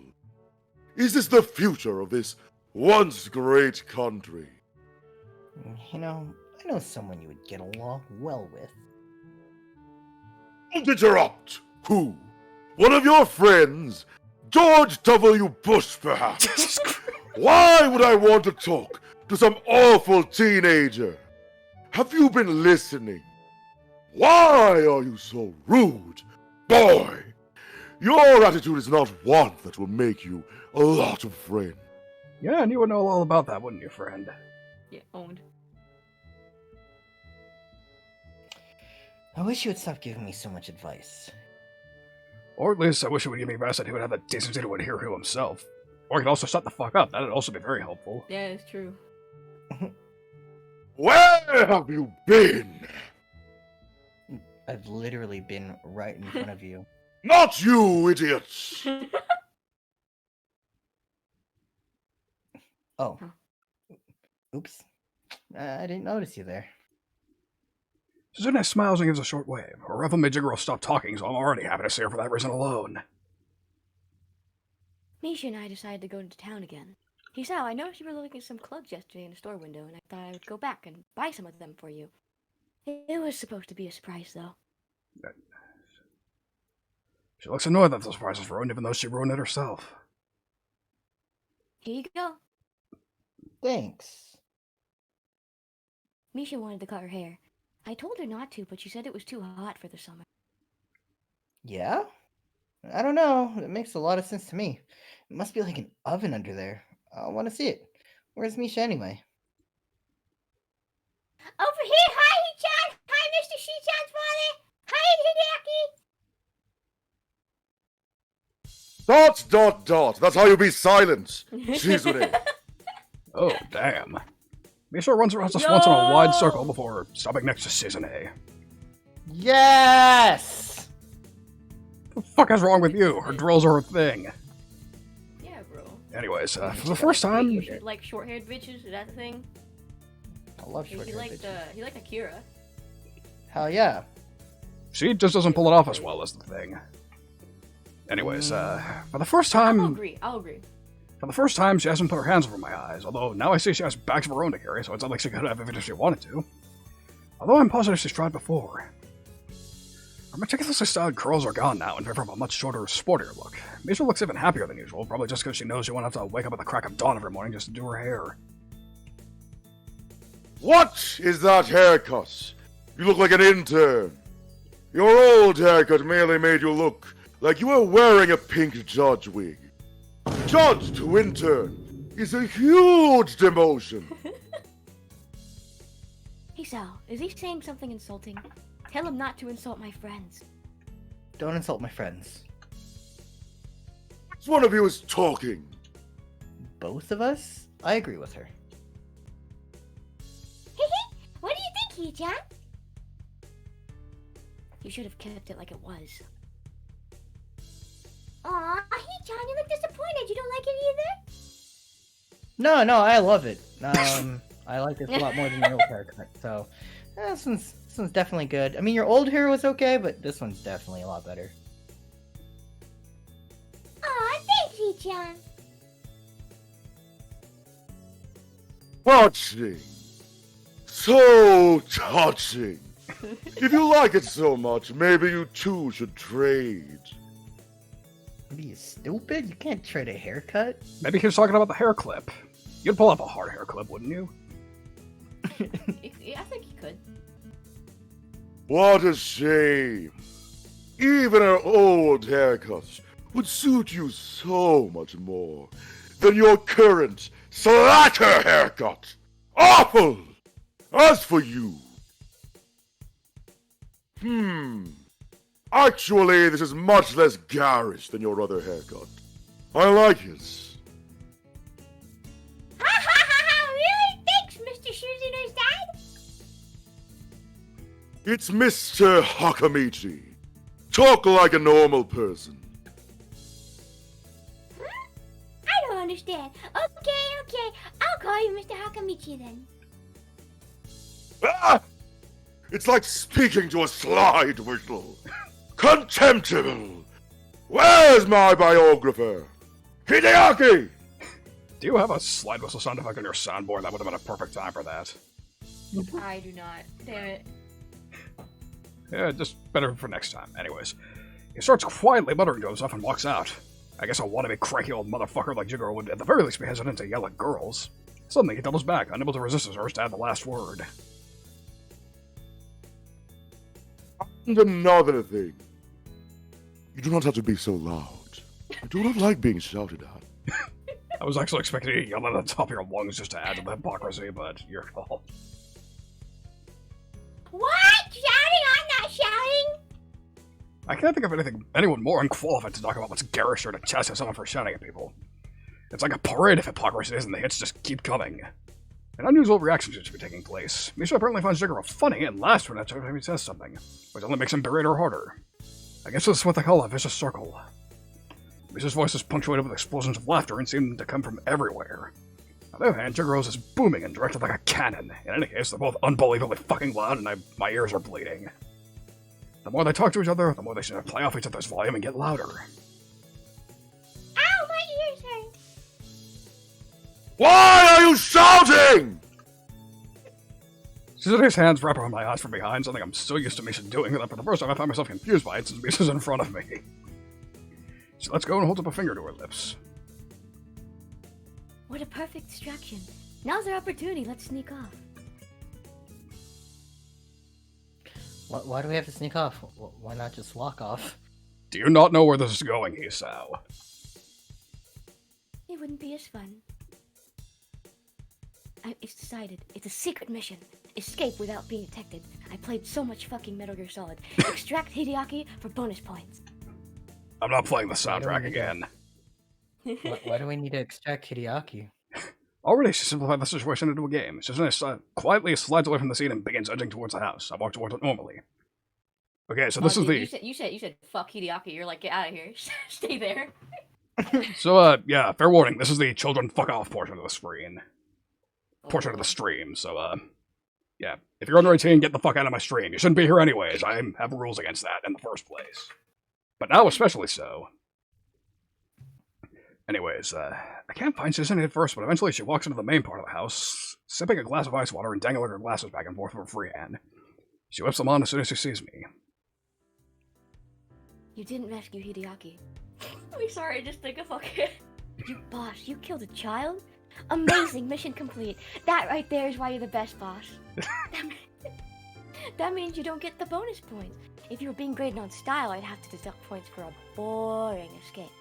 [SPEAKER 2] Is this the future of this once great country?
[SPEAKER 3] You know, I know someone you would get along well with.
[SPEAKER 2] Don't interrupt! Who? One of your friends? George W. Bush, perhaps? Why would I want to talk to some awful teenager? Have you been listening? Why are you so rude? Boy, your attitude is not one that will make you a lot of friends.
[SPEAKER 1] Yeah, and you would know all about that, wouldn't you, friend?
[SPEAKER 4] Yeah, owned.
[SPEAKER 3] I wish you would stop giving me so much advice.
[SPEAKER 1] Or at least I wish he would give me advice that he would have the decency to adhere to himself. Or he could also shut the fuck up, that'd also be very helpful.
[SPEAKER 4] Yeah, it's true.
[SPEAKER 2] Where have you been?
[SPEAKER 3] I've literally been right in front of you.
[SPEAKER 2] Not you, idiots!
[SPEAKER 3] Oh. Oops. I didn't notice you there.
[SPEAKER 1] Shizune smiles and gives a short wave. Her rival made Jigoro stop talking, so I'm already happy to see her for that reason alone.
[SPEAKER 4] Misha and I decided to go into town again. Hisao, I noticed you were looking at some clothes yesterday in the store window, and I thought I would go back and buy some of them for you. It was supposed to be a surprise, though.
[SPEAKER 1] She looks annoyed that the surprise is ruined, even though she ruined it herself.
[SPEAKER 4] Here you go.
[SPEAKER 3] Thanks.
[SPEAKER 4] Misha wanted to cut her hair. I told her not to, but she said it was too hot for the summer.
[SPEAKER 3] Yeah? I don't know. It makes a lot of sense to me. It must be like an oven under there. I want to see it. Where's Misha anyway?
[SPEAKER 5] Over here, hi, Hee-chan! Hi, Mr. Shi-chan's father! Hi, Hideaki!
[SPEAKER 2] That's how you be silent. Shizune.
[SPEAKER 1] Oh, damn. Misha runs around just once in a wide circle before stopping next to Shizune.
[SPEAKER 3] Yes!
[SPEAKER 1] What the fuck is wrong with you? Her drills are her thing.
[SPEAKER 4] Yeah, bro.
[SPEAKER 1] Anyways, for the first time...
[SPEAKER 4] You like short-haired bitches? Is that the thing?
[SPEAKER 3] I love
[SPEAKER 4] He
[SPEAKER 3] short hair
[SPEAKER 4] liked,
[SPEAKER 3] bitches.
[SPEAKER 4] he liked Akira.
[SPEAKER 3] Hell yeah.
[SPEAKER 1] She just doesn't pull it off as well as the thing. Anyways, for the first time...
[SPEAKER 4] I'll agree.
[SPEAKER 1] For the first time, she hasn't put her hands over my eyes, although now I see she has bags of her own to carry, so it's not like she could have it if she wanted to. Although I'm positive she's tried before. Her meticulously styled curls are gone now in favor of a much shorter, sportier look. Misha looks even happier than usual, probably just because she knows she won't have to wake up at the crack of dawn every morning just to do her hair.
[SPEAKER 2] What is that haircut? You look like an intern. Your old haircut merely made you look like you were wearing a pink judge wig. Judge to intern is a huge demotion.
[SPEAKER 4] Hey Sal, is he saying something insulting? Tell him not to insult my friends.
[SPEAKER 3] Don't insult my friends.
[SPEAKER 2] Which one of you is talking?
[SPEAKER 3] Both of us? I agree with her.
[SPEAKER 5] What do you think, Hee-chan? You should have kept it like it was. Aw, Hee-chan, you look disappointed. You don't like it either?
[SPEAKER 3] No, I love it. I like this a lot more than your old haircut. So, this one's definitely good. I mean, your old hair was okay, but this one's definitely a lot better.
[SPEAKER 5] Aw, thanks, Hee-chan.
[SPEAKER 2] Touching. So touching. If you like it so much, maybe you two should trade.
[SPEAKER 3] Are you stupid? You can't trade a haircut.
[SPEAKER 1] Maybe he was talking about the hair clip. You'd pull up a hard hair clip, wouldn't you?
[SPEAKER 4] Yeah, I think you could.
[SPEAKER 2] What a shame. Even her old haircut would suit you so much more than your current slacker haircut. Awful! As for you... Actually, this is much less garish than your other haircut. I like it.
[SPEAKER 5] Ha ha ha ha! Really? Thanks, Mr. Shizune's dad?
[SPEAKER 2] It's Mr. Hakamichi. Talk like a normal person.
[SPEAKER 5] I don't understand. Okay. I'll call you Mr. Hakamichi then.
[SPEAKER 2] Ah! It's like speaking to a slide whistle. Contemptible! Where's my biographer? Hideaki!
[SPEAKER 1] Do you have a slide whistle sound effect on your soundboard? That would have been a perfect time for that.
[SPEAKER 4] I do not. Damn it.
[SPEAKER 1] Yeah, just better for next time. Anyways, he starts quietly muttering to himself and walks out. I guess a wannabe cranky old motherfucker like Jigoro would at the very least be hesitant to yell at girls. Suddenly he doubles back, unable to resist his urge to add the last word.
[SPEAKER 2] And another thing. You do not have to be so loud. I do not like being shouted at.
[SPEAKER 1] I was actually expecting you to yell at the top of your lungs just to add to the hypocrisy, but your fault.
[SPEAKER 5] What? Shouting? I'm not shouting.
[SPEAKER 1] I can't think of anyone more unqualified to talk about what's garish or to chastise someone for shouting at people. It's like a parade of hypocrisy, and the hits just keep coming. An unusual reaction seems to be taking place. Misha apparently finds Jigoro funny and laughs when he says something, which only makes him berate her harder. I guess this is what they call a vicious circle. Misha's voice is punctuated with explosions of laughter and seem to come from everywhere. On the other hand, Jigoro's is booming and directed like a cannon. In any case, they're both unbelievably fucking loud and my ears are bleeding. The more they talk to each other, the more they seem to play off each other's volume and get louder.
[SPEAKER 5] Ow, my ears hurt.
[SPEAKER 2] Why are you shouting?
[SPEAKER 1] Shizune's hands wrap around my eyes from behind, something I'm so used to Misha doing that for the first time I find myself confused by it since Misha's in front of me. She lets go and holds up a finger to her lips.
[SPEAKER 5] What a perfect distraction. Now's our opportunity. Let's sneak off.
[SPEAKER 3] Why do we have to sneak off? Why not just walk off?
[SPEAKER 1] Do you not know where this is going, Hisao?
[SPEAKER 5] It wouldn't be as fun. It's decided. It's a secret mission. Escape without being detected. I played so much fucking Metal Gear Solid. Extract Hideaki for bonus points.
[SPEAKER 1] I'm not playing the soundtrack again.
[SPEAKER 3] Why do we need to extract Hideaki?
[SPEAKER 1] Already, she simplified the situation into a game. Shizune quietly slides away from the scene and begins edging towards the house. I walk towards it normally. Okay, so this is the...
[SPEAKER 4] You said, fuck Hideaki. You're like, get out of here. Stay there.
[SPEAKER 1] So, yeah, fair warning. This is the children fuck off portion of the screen. Portion of the stream, so, yeah. If you're under 18, get the fuck out of my stream. You shouldn't be here anyways. I have rules against that in the first place. But now especially so. Anyways, I can't find Shizune at first, but eventually she walks into the main part of the house, sipping a glass of ice water and dangling her glasses back and forth with her free hand. She whips them on as soon as she sees me.
[SPEAKER 5] You didn't rescue Hideaki.
[SPEAKER 4] I'm sorry, I just think of fucking...
[SPEAKER 5] You boss, you killed a child? Amazing, mission complete. That right there is why you're the best boss. That means you don't get the bonus points. If you were being graded on style, I'd have to deduct points for a boring escape.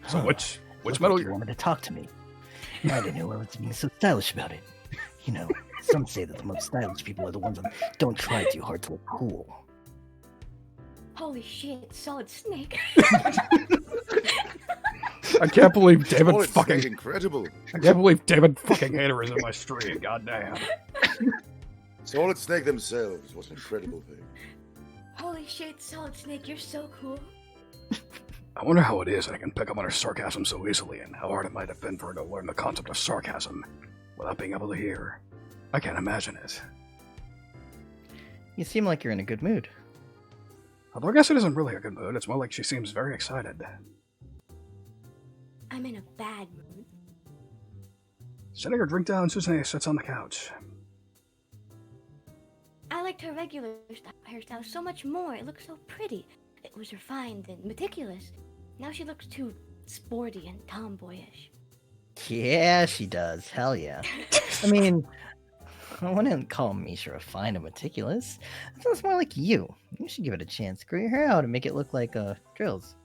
[SPEAKER 1] So which Metal Gear...
[SPEAKER 3] You wanted to talk to me. I didn't know I was being so stylish about it. You know, some say that the most stylish people are the ones that don't try too hard to look cool.
[SPEAKER 5] Holy shit, Solid Snake.
[SPEAKER 1] I can't believe David
[SPEAKER 2] Solid
[SPEAKER 1] fucking...
[SPEAKER 2] Snake, incredible.
[SPEAKER 1] I can't believe David fucking Hater is in my stream, goddamn.
[SPEAKER 2] Solid Snake themselves was an incredible thing.
[SPEAKER 4] Holy shit, Solid Snake, you're so cool.
[SPEAKER 1] I wonder how it is that I can pick up on her sarcasm so easily, and how hard it might have been for her to learn the concept of sarcasm without being able to hear. I can't imagine it.
[SPEAKER 3] You seem like you're in a good mood.
[SPEAKER 1] Although I guess it isn't really a good mood, it's more like she seems very excited.
[SPEAKER 4] I'm in a bad mood.
[SPEAKER 1] Setting her drink down, Shizune sits on the couch.
[SPEAKER 4] I liked her regular hairstyle so much more. It looked so pretty. It was refined and meticulous. Now she looks too sporty and tomboyish.
[SPEAKER 3] Yeah, she does. Hell yeah. I mean, I wouldn't call Misha refined and meticulous. That sounds more like you. You should give it a chance. Grow your hair out and make it look like drills.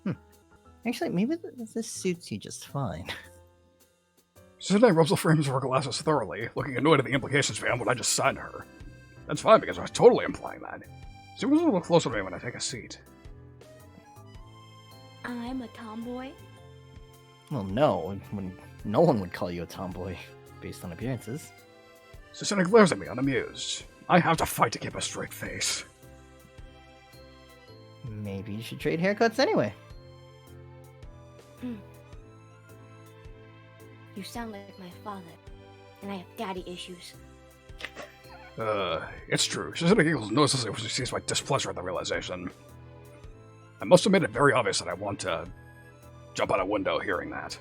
[SPEAKER 3] Actually, maybe this suits you just fine.
[SPEAKER 1] Shizune rubs the frames of her glasses thoroughly, looking annoyed at the implications beyond what I just signed to her. That's fine, because I was totally implying that. She was a little closer to me when I take a seat.
[SPEAKER 4] I'm a tomboy?
[SPEAKER 3] Well, no. No one would call you a tomboy, based on appearances.
[SPEAKER 1] Shizune glares at me, unamused. I have to fight to keep a straight face.
[SPEAKER 3] Maybe you should trade haircuts anyway.
[SPEAKER 4] You sound like my father, and I have daddy issues.
[SPEAKER 1] It's true. Shizune giggles noticeably when she sees my displeasure at the realization. I must have made it very obvious that I want to jump out a window hearing that.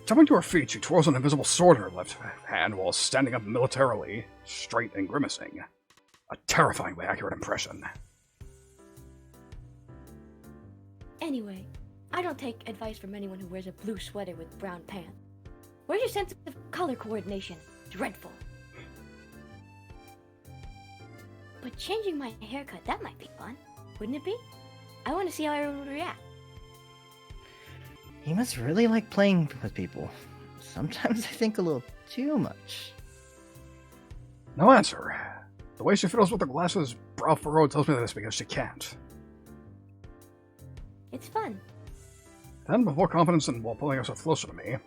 [SPEAKER 1] Jumping to her feet, she twirls an invisible sword in her left hand while standing up militarily, straight and grimacing. A terrifyingly accurate impression.
[SPEAKER 4] Anyway, I don't take advice from anyone who wears a blue sweater with brown pants. Where's your sense of color coordination? Dreadful. But changing my haircut, that might be fun. Wouldn't it be? I want to see how everyone would react.
[SPEAKER 3] You must really like playing with people. Sometimes I think a little too much.
[SPEAKER 1] No answer. The way she fiddles with her glasses, brow furrowed, tells me that it's because she can't.
[SPEAKER 4] It's fun.
[SPEAKER 1] Then, with more confidence and while pulling herself closer to me,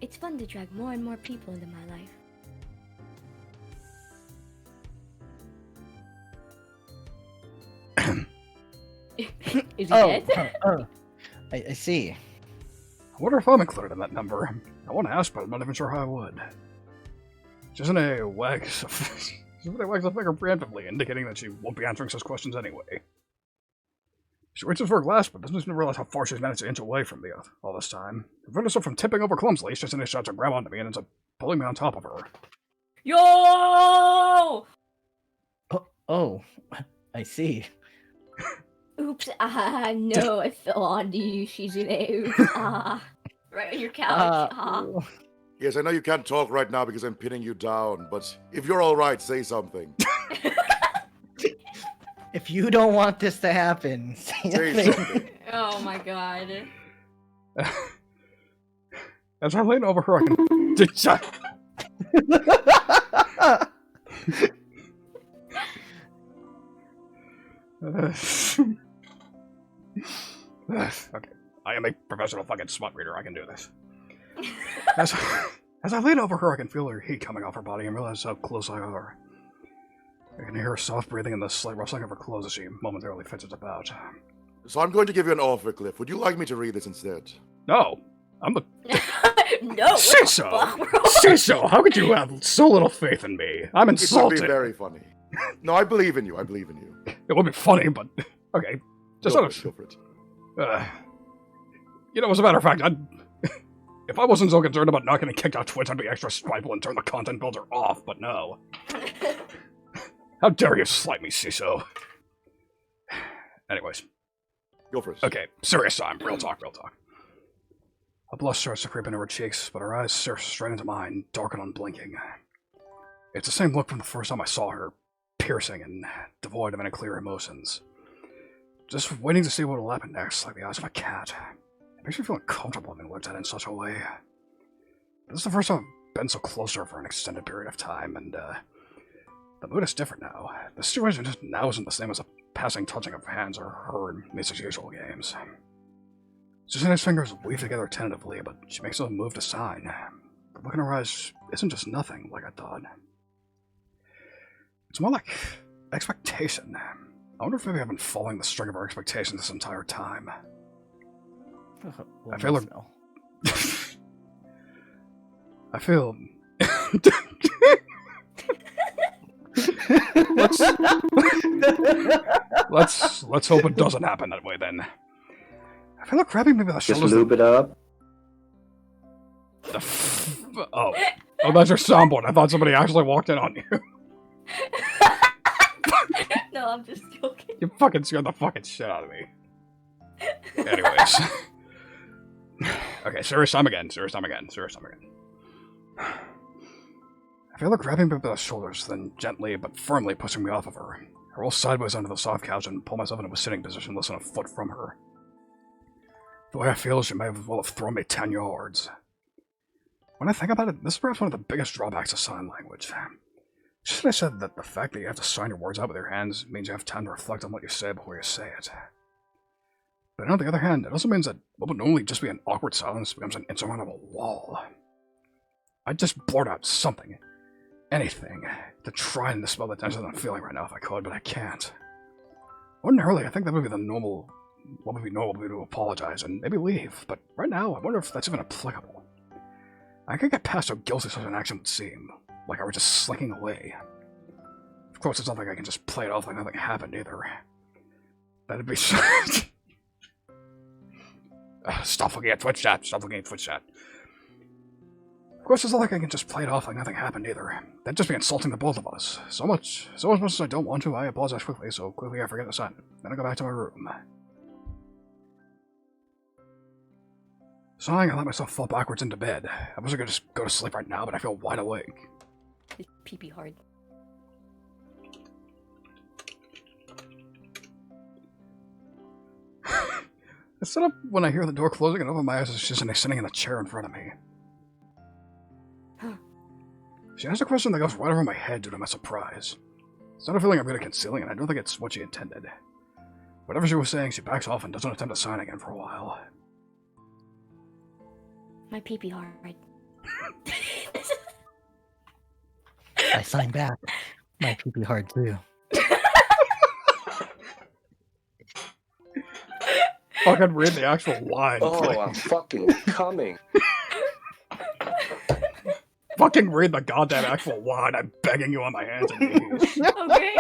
[SPEAKER 4] It's fun to drag more and more people into my life. Is he dead?
[SPEAKER 3] I see.
[SPEAKER 1] I wonder if I'm included in that number. I want to ask, but I'm not even sure how I would. Shizune wags a finger preemptively, indicating that she won't be answering such questions anyway. She reaches for her glass, but doesn't even realize how far she's managed to inch away from me all this time. To prevent herself from tipping over clumsily, Shizune starts to grab onto me and ends up pulling me on top of her.
[SPEAKER 4] Yo!
[SPEAKER 3] Oh, I see.
[SPEAKER 4] Oops, no, I fell onto you, Shizune. Oops, right on your couch.
[SPEAKER 2] Yes, I know you can't talk right now because I'm pinning you down, but if you're alright, say something.
[SPEAKER 3] If you don't want this to happen, say
[SPEAKER 2] something.
[SPEAKER 4] Oh my god.
[SPEAKER 1] As I lean over her, I can... Okay, I am a professional fucking smut reader. I can do this. As I lean over her, I can feel her heat coming off her body and realize how close I are. I can hear her soft breathing and the slight rustling of her clothes as she momentarily fidgets about.
[SPEAKER 2] So I'm going to give you an offer, Cliff. Would you like me to read this instead?
[SPEAKER 1] No, I'm the...
[SPEAKER 4] No,
[SPEAKER 1] Say so! Say so! How could you have so little faith in me? I'm insulted.
[SPEAKER 2] It would be very funny. No, I believe in you. I believe in you.
[SPEAKER 1] It would be funny, but... Okay, just
[SPEAKER 2] go for it.
[SPEAKER 1] You know, as a matter of fact, if I wasn't so concerned about not getting kicked off Twitch, I'd be extra spiteful and turn the content builder off, but no. How dare you slight me, CISO? Anyways.
[SPEAKER 2] Go for it.
[SPEAKER 1] Okay, serious time. Real talk. A blush starts to creep into her cheeks, but her eyes stare straight into mine, dark and unblinking. It's the same look from the first time I saw her, piercing and devoid of any clear emotions. Just waiting to see what will happen next, like the eyes of a cat. It makes me feel uncomfortable being looked at in such a way. This is the first time I've been so close to her for an extended period of time, and the mood is different now. The situation just now isn't the same as a passing touching of hands or her in Misa's usual games. Suzune's fingers weave together tentatively, but she makes no move to sign. The look in her eyes isn't just nothing, like I thought. It's more like Expectation. I wonder if maybe I've been following the string of our expectations this entire time. I feel like... I feel... let's hope it doesn't happen that way then. I feel like grabbing maybe the shoulders...
[SPEAKER 7] Just lube it up.
[SPEAKER 1] Oh, that's your soundboard. I thought somebody actually walked in on you.
[SPEAKER 4] No, I'm just joking.
[SPEAKER 1] You fucking scared the fucking shit out of me. Anyways. Okay, serious time again. I feel like grabbing me by the shoulders, then gently but firmly pushing me off of her. I roll sideways onto the soft couch and pull myself into a sitting position less than a foot from her. The way I feel, she may as well have thrown me 10 yards. When I think about it, this is perhaps one of the biggest drawbacks of sign language. Just as I said that the fact that you have to sign your words out with your hands means you have time to reflect on what you say before you say it. But on the other hand, it also means that what would normally just be an awkward silence becomes an insurmountable wall. I'd just blurt out something, anything, to try and dispel the tension that I'm feeling right now if I could, but I can't. Ordinarily, I think that would be what would be normal to apologize and maybe leave, but right now, I wonder if that's even applicable. I could get past how guilty such an action would seem, like I were just slinking away. Of course, it's not like I can just play it off like nothing happened either. That'd be Stop looking at Twitch chat. Of course, it's not like I can just play it off like nothing happened either. That'd just be insulting to both of us. So much as I don't want to, I apologize quickly, so quickly I forget to sign it. Then I go back to my room. Sighing, I let myself fall backwards into bed. I wasn't gonna just go to sleep right now, but I feel wide awake.
[SPEAKER 4] It's pee-pee hard.
[SPEAKER 1] I sit up when I hear the door closing and open my eyes as Shizune sitting in the chair in front of me.
[SPEAKER 4] Huh.
[SPEAKER 1] She asked a question that goes right over my head due to my surprise. It's not a feeling I'm good at concealing, and I don't think it's what she intended. Whatever she was saying, she backs off and doesn't attempt to sign again for a while.
[SPEAKER 4] My pee-pee hard.
[SPEAKER 3] I signed back. My pee-pee hard too.
[SPEAKER 1] Fucking read the actual line.
[SPEAKER 7] Oh, I'm fucking coming.
[SPEAKER 1] Fucking read the goddamn actual line. I'm begging you on my hands and knees.
[SPEAKER 4] Okay.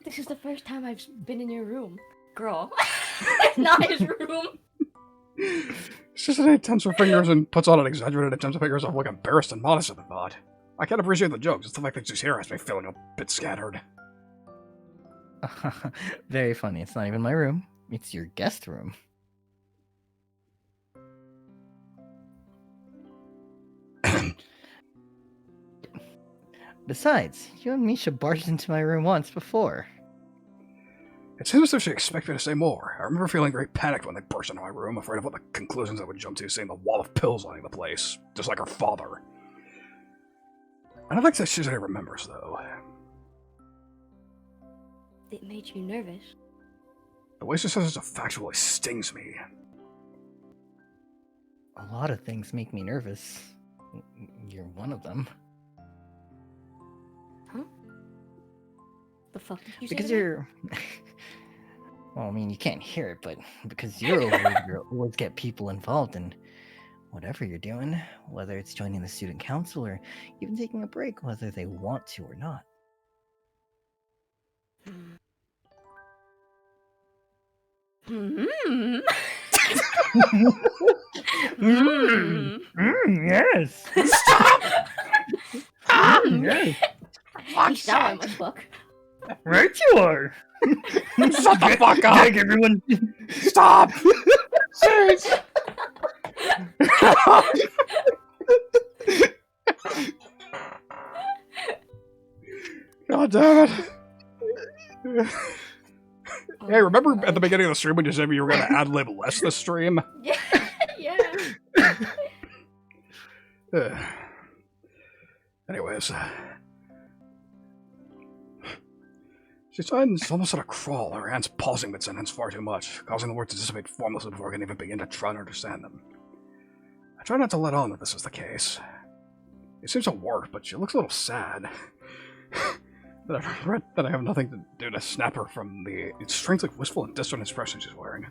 [SPEAKER 4] This is the first time I've been in your room, girl. It's not his room.
[SPEAKER 1] Shizune attempts her fingers and puts on an exaggerated attempt to make herself look embarrassed and modest at the thought. I can't appreciate the jokes. It's the fact that she's here has me feeling a bit scattered.
[SPEAKER 3] Very funny. It's not even my room. It's your guest room. Besides, you and Misha barged into my room once before.
[SPEAKER 1] It seems as if she expected me to say more. I remember feeling very panicked when they burst into my room, afraid of what the conclusions I would jump to, seeing the wall of pills lining the place, just like her father. I don't think that Shizune remembers, though.
[SPEAKER 4] It made you nervous.
[SPEAKER 1] The way she says it factually stings me.
[SPEAKER 3] A lot of things make me nervous. You're one of them.
[SPEAKER 4] Huh? The fuck did you say?
[SPEAKER 3] Because
[SPEAKER 4] to me?
[SPEAKER 3] you're... Well, I mean, you can't hear it, but because you're over, you always get people involved in whatever you're doing, whether it's joining the student council or even taking a break, whether they want to or not. Yes.
[SPEAKER 4] Stop!
[SPEAKER 3] Yes.
[SPEAKER 4] He's now I must fuck.
[SPEAKER 3] Right you are.
[SPEAKER 1] Shut the fuck up!
[SPEAKER 3] Thank everyone.
[SPEAKER 1] Stop! Jeez! God damn it! Hey, remember at the beginning of the stream when you said you were going to ad-lib less this stream?
[SPEAKER 4] Yeah, yeah.
[SPEAKER 1] Anyways. She signs almost at a crawl, her hands pausing mid-sentence far too much, causing the words to dissipate formlessly before I can even begin to try to understand them. I try not to let on that this is the case. It seems to work, but she looks a little sad. That I have nothing to do to snap her from the strangely wistful and distant expression she's wearing.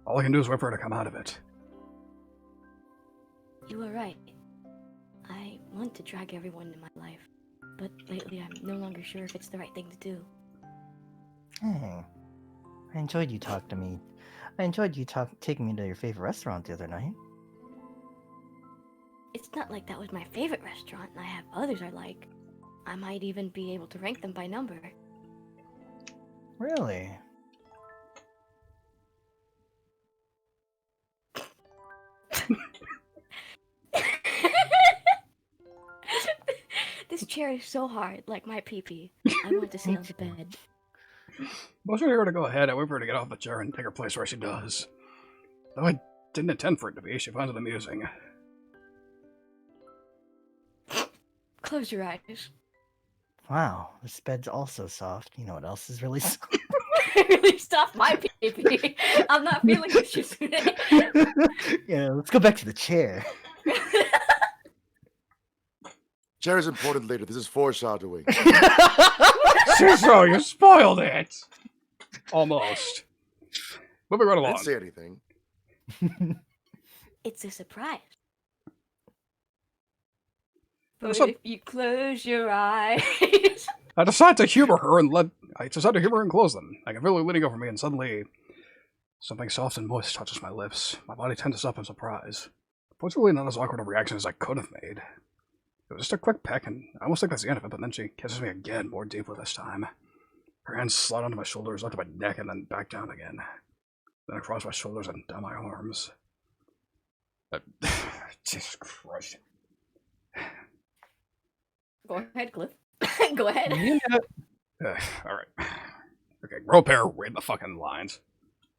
[SPEAKER 1] All I can do is wait for her to come out of it.
[SPEAKER 4] You were right. I want to drag everyone into my life, but lately I'm no longer sure if it's the right thing to do.
[SPEAKER 3] Hey, I enjoyed you talking to me. I enjoyed you taking me to your favorite restaurant the other night.
[SPEAKER 4] It's not like that was my favorite restaurant, and I have others I like. I might even be able to rank them by number.
[SPEAKER 3] Really?
[SPEAKER 4] This chair is so hard, like my pee-pee. I want to sit on the bed.
[SPEAKER 1] Most of her to go ahead, I wait for her to get off the chair and take her place where she does. Though I didn't intend for it to be, she finds it amusing.
[SPEAKER 4] Close your eyes.
[SPEAKER 3] Wow, this bed's also soft. You know what else is really soft?
[SPEAKER 4] Really stop my pee-pee. I'm not feeling this today.
[SPEAKER 3] Yeah, let's go back to the chair.
[SPEAKER 2] Chair is important later. This is foreshadowing.
[SPEAKER 1] Shizune, you spoiled it! Almost. Moving right
[SPEAKER 2] I
[SPEAKER 1] along.
[SPEAKER 2] didn't say anything.
[SPEAKER 4] It's a surprise.
[SPEAKER 1] That's
[SPEAKER 4] But
[SPEAKER 1] not-
[SPEAKER 4] if you close your eyes...
[SPEAKER 1] I decide to humor her and close them. I can feel her leaning over me, and suddenly something soft and moist touches my lips. My body tenses up in surprise. Fortunately, not as awkward a reaction as I could have made. It was just a quick peck, and I almost think that's the end of it, but then she kisses me again, more deeply this time. Her hands slide onto my shoulders, onto my neck, and then back down again. Then across my shoulders and down my arms. Jesus Christ.
[SPEAKER 4] Go ahead, Cliff. Go ahead.
[SPEAKER 1] Alright. Okay, grow pair, read the fucking lines.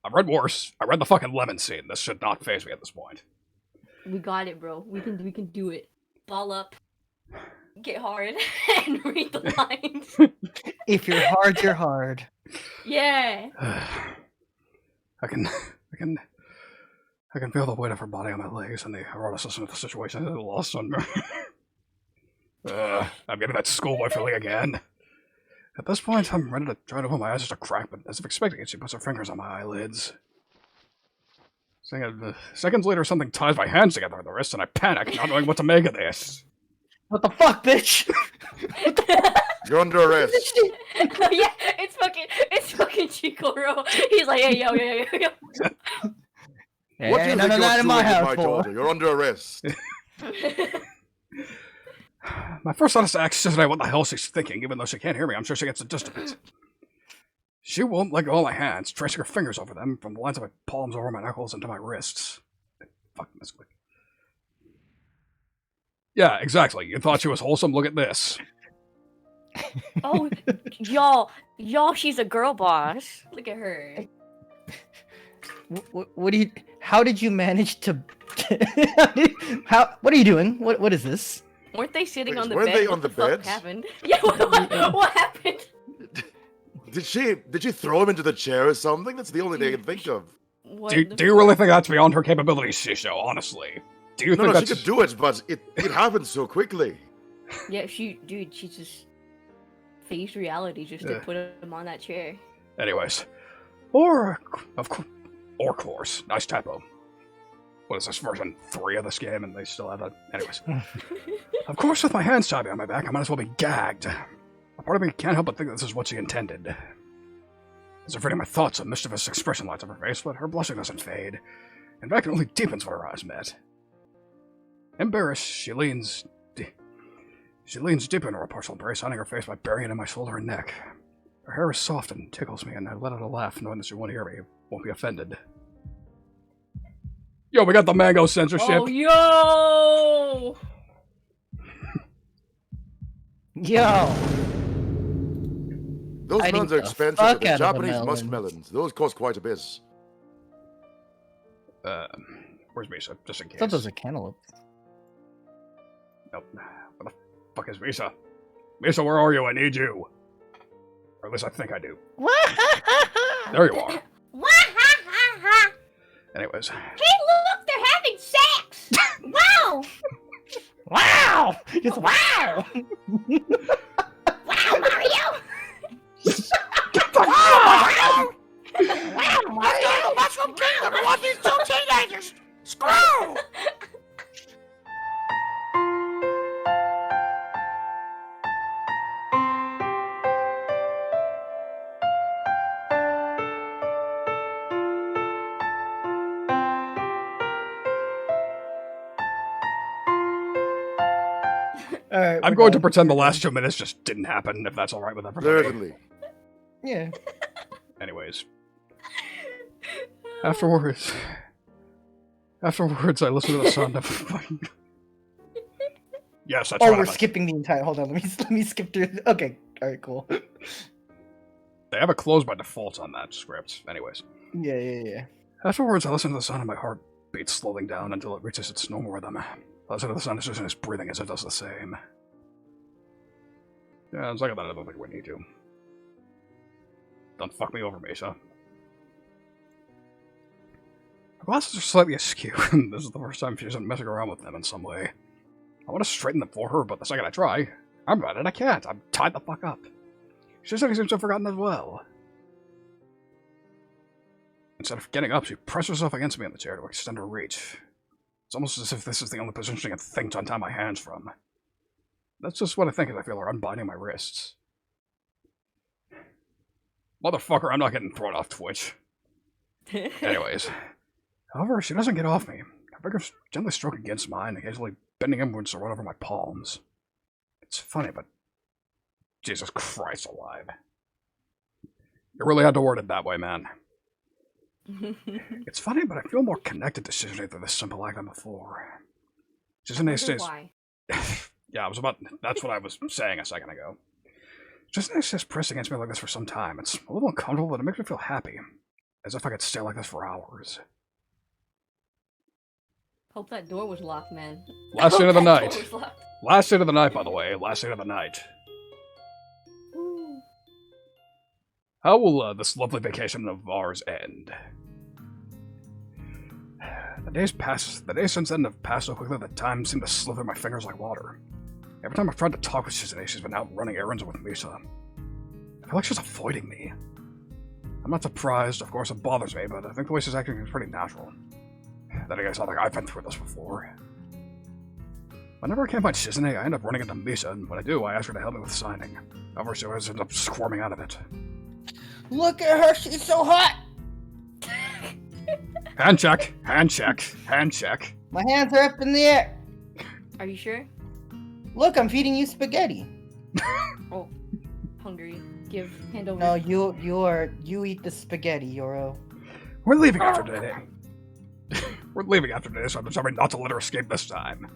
[SPEAKER 1] I've read worse. I read the fucking lemon scene. This should not faze me at this point.
[SPEAKER 4] We got it, bro. We can do it. Ball up. Get hard and read the lines.
[SPEAKER 3] If you're hard, you're hard.
[SPEAKER 4] Yeah.
[SPEAKER 1] I can feel the weight of her body on my legs and the eroticism of the situation is lost on me. I'm getting that schoolboy feeling again. At this point, I'm ready to try to open my eyes just a crack, but as if expecting it, she puts her fingers on my eyelids. Seconds later, something ties my hands together at the wrist, and I panic, not knowing what to make of this.
[SPEAKER 3] What the fuck, bitch?
[SPEAKER 2] You're under arrest.
[SPEAKER 4] Yeah, it's fucking Chikoro. He's like, hey, yo.
[SPEAKER 2] What do you
[SPEAKER 3] Hey,
[SPEAKER 2] think
[SPEAKER 3] none of
[SPEAKER 2] you're
[SPEAKER 3] that in
[SPEAKER 2] doing
[SPEAKER 3] my
[SPEAKER 2] with
[SPEAKER 3] house,
[SPEAKER 2] my
[SPEAKER 3] boy.
[SPEAKER 2] daughter? You're under arrest.
[SPEAKER 1] My first thought is to ask Shizune what the hell she's thinking, even though she can't hear me. I'm sure she gets the gist of it. She won't let go of my hands, tracing her fingers over them, from the lines of my palms over my knuckles into my wrists. Fuck this quick. Yeah, exactly. You thought she was wholesome? Look at this.
[SPEAKER 4] Oh, y'all, she's a girl boss. Look at her.
[SPEAKER 3] What do you? How did you manage to? What are you doing? What is this?
[SPEAKER 4] Weren't they sitting
[SPEAKER 2] Wait,
[SPEAKER 4] on the
[SPEAKER 2] weren't
[SPEAKER 4] bed?
[SPEAKER 2] they
[SPEAKER 4] What
[SPEAKER 2] on the
[SPEAKER 4] fuck
[SPEAKER 2] beds?
[SPEAKER 4] happened? Yeah, what happened?
[SPEAKER 2] Did she throw him into the chair or something? That's the only thing I can think of.
[SPEAKER 4] What
[SPEAKER 1] Do
[SPEAKER 4] the
[SPEAKER 1] you really think that's beyond her capabilities, Shisho, honestly? Do you
[SPEAKER 2] No,
[SPEAKER 1] think
[SPEAKER 2] she
[SPEAKER 1] that's...
[SPEAKER 2] could do it, but it happened so quickly.
[SPEAKER 4] Yeah, she just faced reality just to put him on that chair.
[SPEAKER 1] Anyways. Of course. Nice typo. What is this, version 3 of this game, and they still have that? Anyways. Of course, with my hands tied behind my back, I might as well be gagged. A part of me can't help but think this is what she intended. As if reading my thoughts, a mischievous expression lights up her face, but her blushing doesn't fade. In fact, it only deepens when our eyes met. Embarrassed, she leans deep into her partial embrace, hiding her face by burying it in my shoulder and neck. Her hair is soft and tickles me, and I let out a laugh, knowing that she won't hear me, won't be offended. Yo, we got the mango censorship.
[SPEAKER 4] Oh, yo!
[SPEAKER 3] Yo.
[SPEAKER 2] Those
[SPEAKER 3] Hiding
[SPEAKER 2] melons are
[SPEAKER 3] the
[SPEAKER 2] expensive,
[SPEAKER 3] fuck
[SPEAKER 2] but
[SPEAKER 3] out
[SPEAKER 2] the
[SPEAKER 3] of the
[SPEAKER 2] Japanese musk
[SPEAKER 3] melons.
[SPEAKER 2] melons. Those cost quite a bit.
[SPEAKER 1] Where's Misa? Just in
[SPEAKER 3] I
[SPEAKER 1] case.
[SPEAKER 3] thought those are cantaloupes.
[SPEAKER 1] Nope. Where the fuck is Misa? Misa, where are you? I need you. Or at least I think I do. There you are. Anyways.
[SPEAKER 5] Hey, look, they're having sex! Wow!
[SPEAKER 3] Wow! Just wow!
[SPEAKER 5] Wow, Mario!
[SPEAKER 3] Wow!
[SPEAKER 5] Wow, Mario!
[SPEAKER 3] Mushroom Kingdom! I want these 2 teenagers! Screw! Alright,
[SPEAKER 1] I'm going to pretend the last 2 minutes just didn't happen, if that's alright with everybody.
[SPEAKER 2] Certainly.
[SPEAKER 3] Yeah.
[SPEAKER 1] Anyways. Afterwards, I listen to the sound of... Yes, that's
[SPEAKER 3] Oh,
[SPEAKER 1] right.
[SPEAKER 3] we're skipping the entire. Hold on, let me skip through. Okay, alright, cool.
[SPEAKER 1] They have it closed by default on that script. Anyways.
[SPEAKER 3] Yeah.
[SPEAKER 1] Afterwards, I listen to the sound of my heartbeat slowing down until it reaches its normal rhythm. I listen to the sound of Shizune's breathing as it does the same. Yeah, it's like that. I don't think we need to. Don't fuck me over, Mesa. Her glasses are slightly askew, and this is the first time she isn't messing around with them in some way. I want to straighten them for her, but the second I try, I'm bad and I can't. I'm tied the fuck up. Shizune seems to have forgotten as well. Instead of getting up, she presses herself against me in the chair to extend her reach. It's almost as if this is the only position she can think to untie my hands from. That's just what I think as I feel her unbinding my wrists. Motherfucker, I'm not getting thrown off Twitch. Anyways. However, she doesn't get off me. Her fingers gently stroke against mine, occasionally bending inwards to run over my palms. It's funny, but... Jesus Christ alive. You really had to word it that way, man. It's funny, but I feel more connected to Shizune through this simple act than before. Shizune stays...
[SPEAKER 4] Why?
[SPEAKER 1] Yeah, that's what I was saying a second ago. Shizune stays pressed against me like this for some time. It's a little uncomfortable, but it makes me feel happy. As if I could stay like this for hours.
[SPEAKER 4] Hope that door was locked, man.
[SPEAKER 1] Last scene of the
[SPEAKER 4] Hope that
[SPEAKER 1] night.
[SPEAKER 4] door was locked.
[SPEAKER 1] Last scene of the night, by the way. Last scene of the night.
[SPEAKER 4] Ooh.
[SPEAKER 1] How will this lovely vacation of ours end? The days since then have passed so quickly that time seemed to slip through my fingers like water. Every time I've tried to talk with Shizune, she's been out running errands with Misa. I feel like she's avoiding me. I'm not surprised, of course it bothers me, but I think the way she's acting is pretty natural. Then again, it's not like I've been through this before. Whenever I can't find Shizune, I end up running into Misa, and when I do, I ask her to help me with signing. However, she always ends up squirming out of it.
[SPEAKER 3] Look at her, she's so hot!
[SPEAKER 1] Hand check, hand check, hand check.
[SPEAKER 3] My hands are up in the air.
[SPEAKER 4] Are you sure?
[SPEAKER 3] Look, I'm feeding you spaghetti.
[SPEAKER 4] Oh, hungry. Hand over.
[SPEAKER 3] No, you eat the spaghetti, Yoro.
[SPEAKER 1] We're leaving after today. We're leaving after today, so I'm determined not to let her escape this time.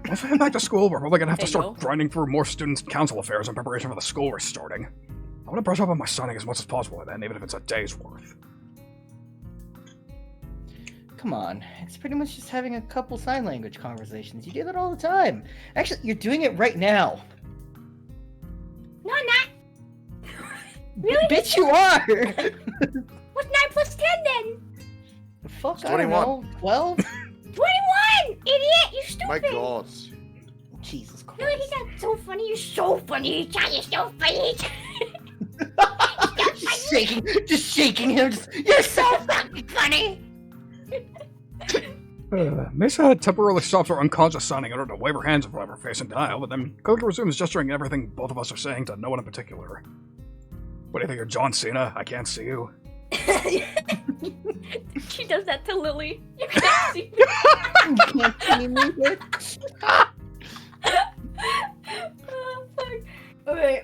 [SPEAKER 1] Once we head back to school, we're probably gonna have to start grinding through more students' council affairs in preparation for the school restarting. I want to brush up on my signing as much as possible then, even if it's a day's worth.
[SPEAKER 3] Come on, it's pretty much just having a couple sign language conversations. You do that all the time. Actually, you're doing it right now.
[SPEAKER 5] No, I'm not. Really?
[SPEAKER 3] Bitch, you are!
[SPEAKER 5] What's 9 plus 10 then?
[SPEAKER 3] The fuck,
[SPEAKER 2] It's
[SPEAKER 3] I don't
[SPEAKER 2] 21.
[SPEAKER 3] know. 12?
[SPEAKER 5] 21! Idiot, you stupid!
[SPEAKER 2] My God.
[SPEAKER 3] Jesus Christ.
[SPEAKER 5] Really, he's not so funny. You're so funny. John, you're so funny.
[SPEAKER 3] just shaking him. You're so
[SPEAKER 5] fucking funny.
[SPEAKER 1] Mesa temporarily stops her unconscious signing in order to wave her hands in front of her face and dial, but then quickly resumes gesturing everything both of us are saying to no one in particular. What do you think, you're John Cena? I can't see you.
[SPEAKER 4] She does that to Lily. You can't see.
[SPEAKER 3] You can't see me, bitch.
[SPEAKER 4] Oh, fuck. Okay.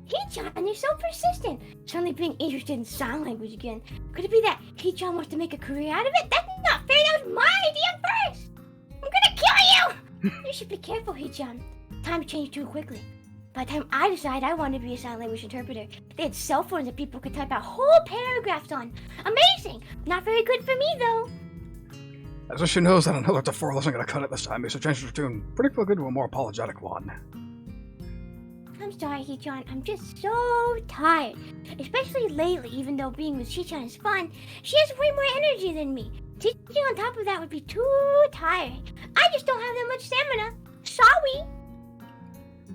[SPEAKER 5] Hey, John, you're so persistent. Suddenly being interested in sign language again. Could it be that Hey John wants to make a career out of it? That's not fair. That was my idea first. I'm gonna kill you. You should be careful, Hey John. Time changed too quickly. By the time I decided I wanted to be a sign language interpreter, they had cell phones that people could type out whole paragraphs on. Amazing. Not very good for me, though.
[SPEAKER 1] As if she knows that another deferral isn't going to cut it this time, Mesa changes her tune pretty quickly to a more apologetic one.
[SPEAKER 5] I'm sorry, Hee-chan. I'm just so tired. Especially lately, even though being with Shi-chan is fun, she has way more energy than me. Teaching on top of that would be too tiring. I just don't have that much stamina. Sorry.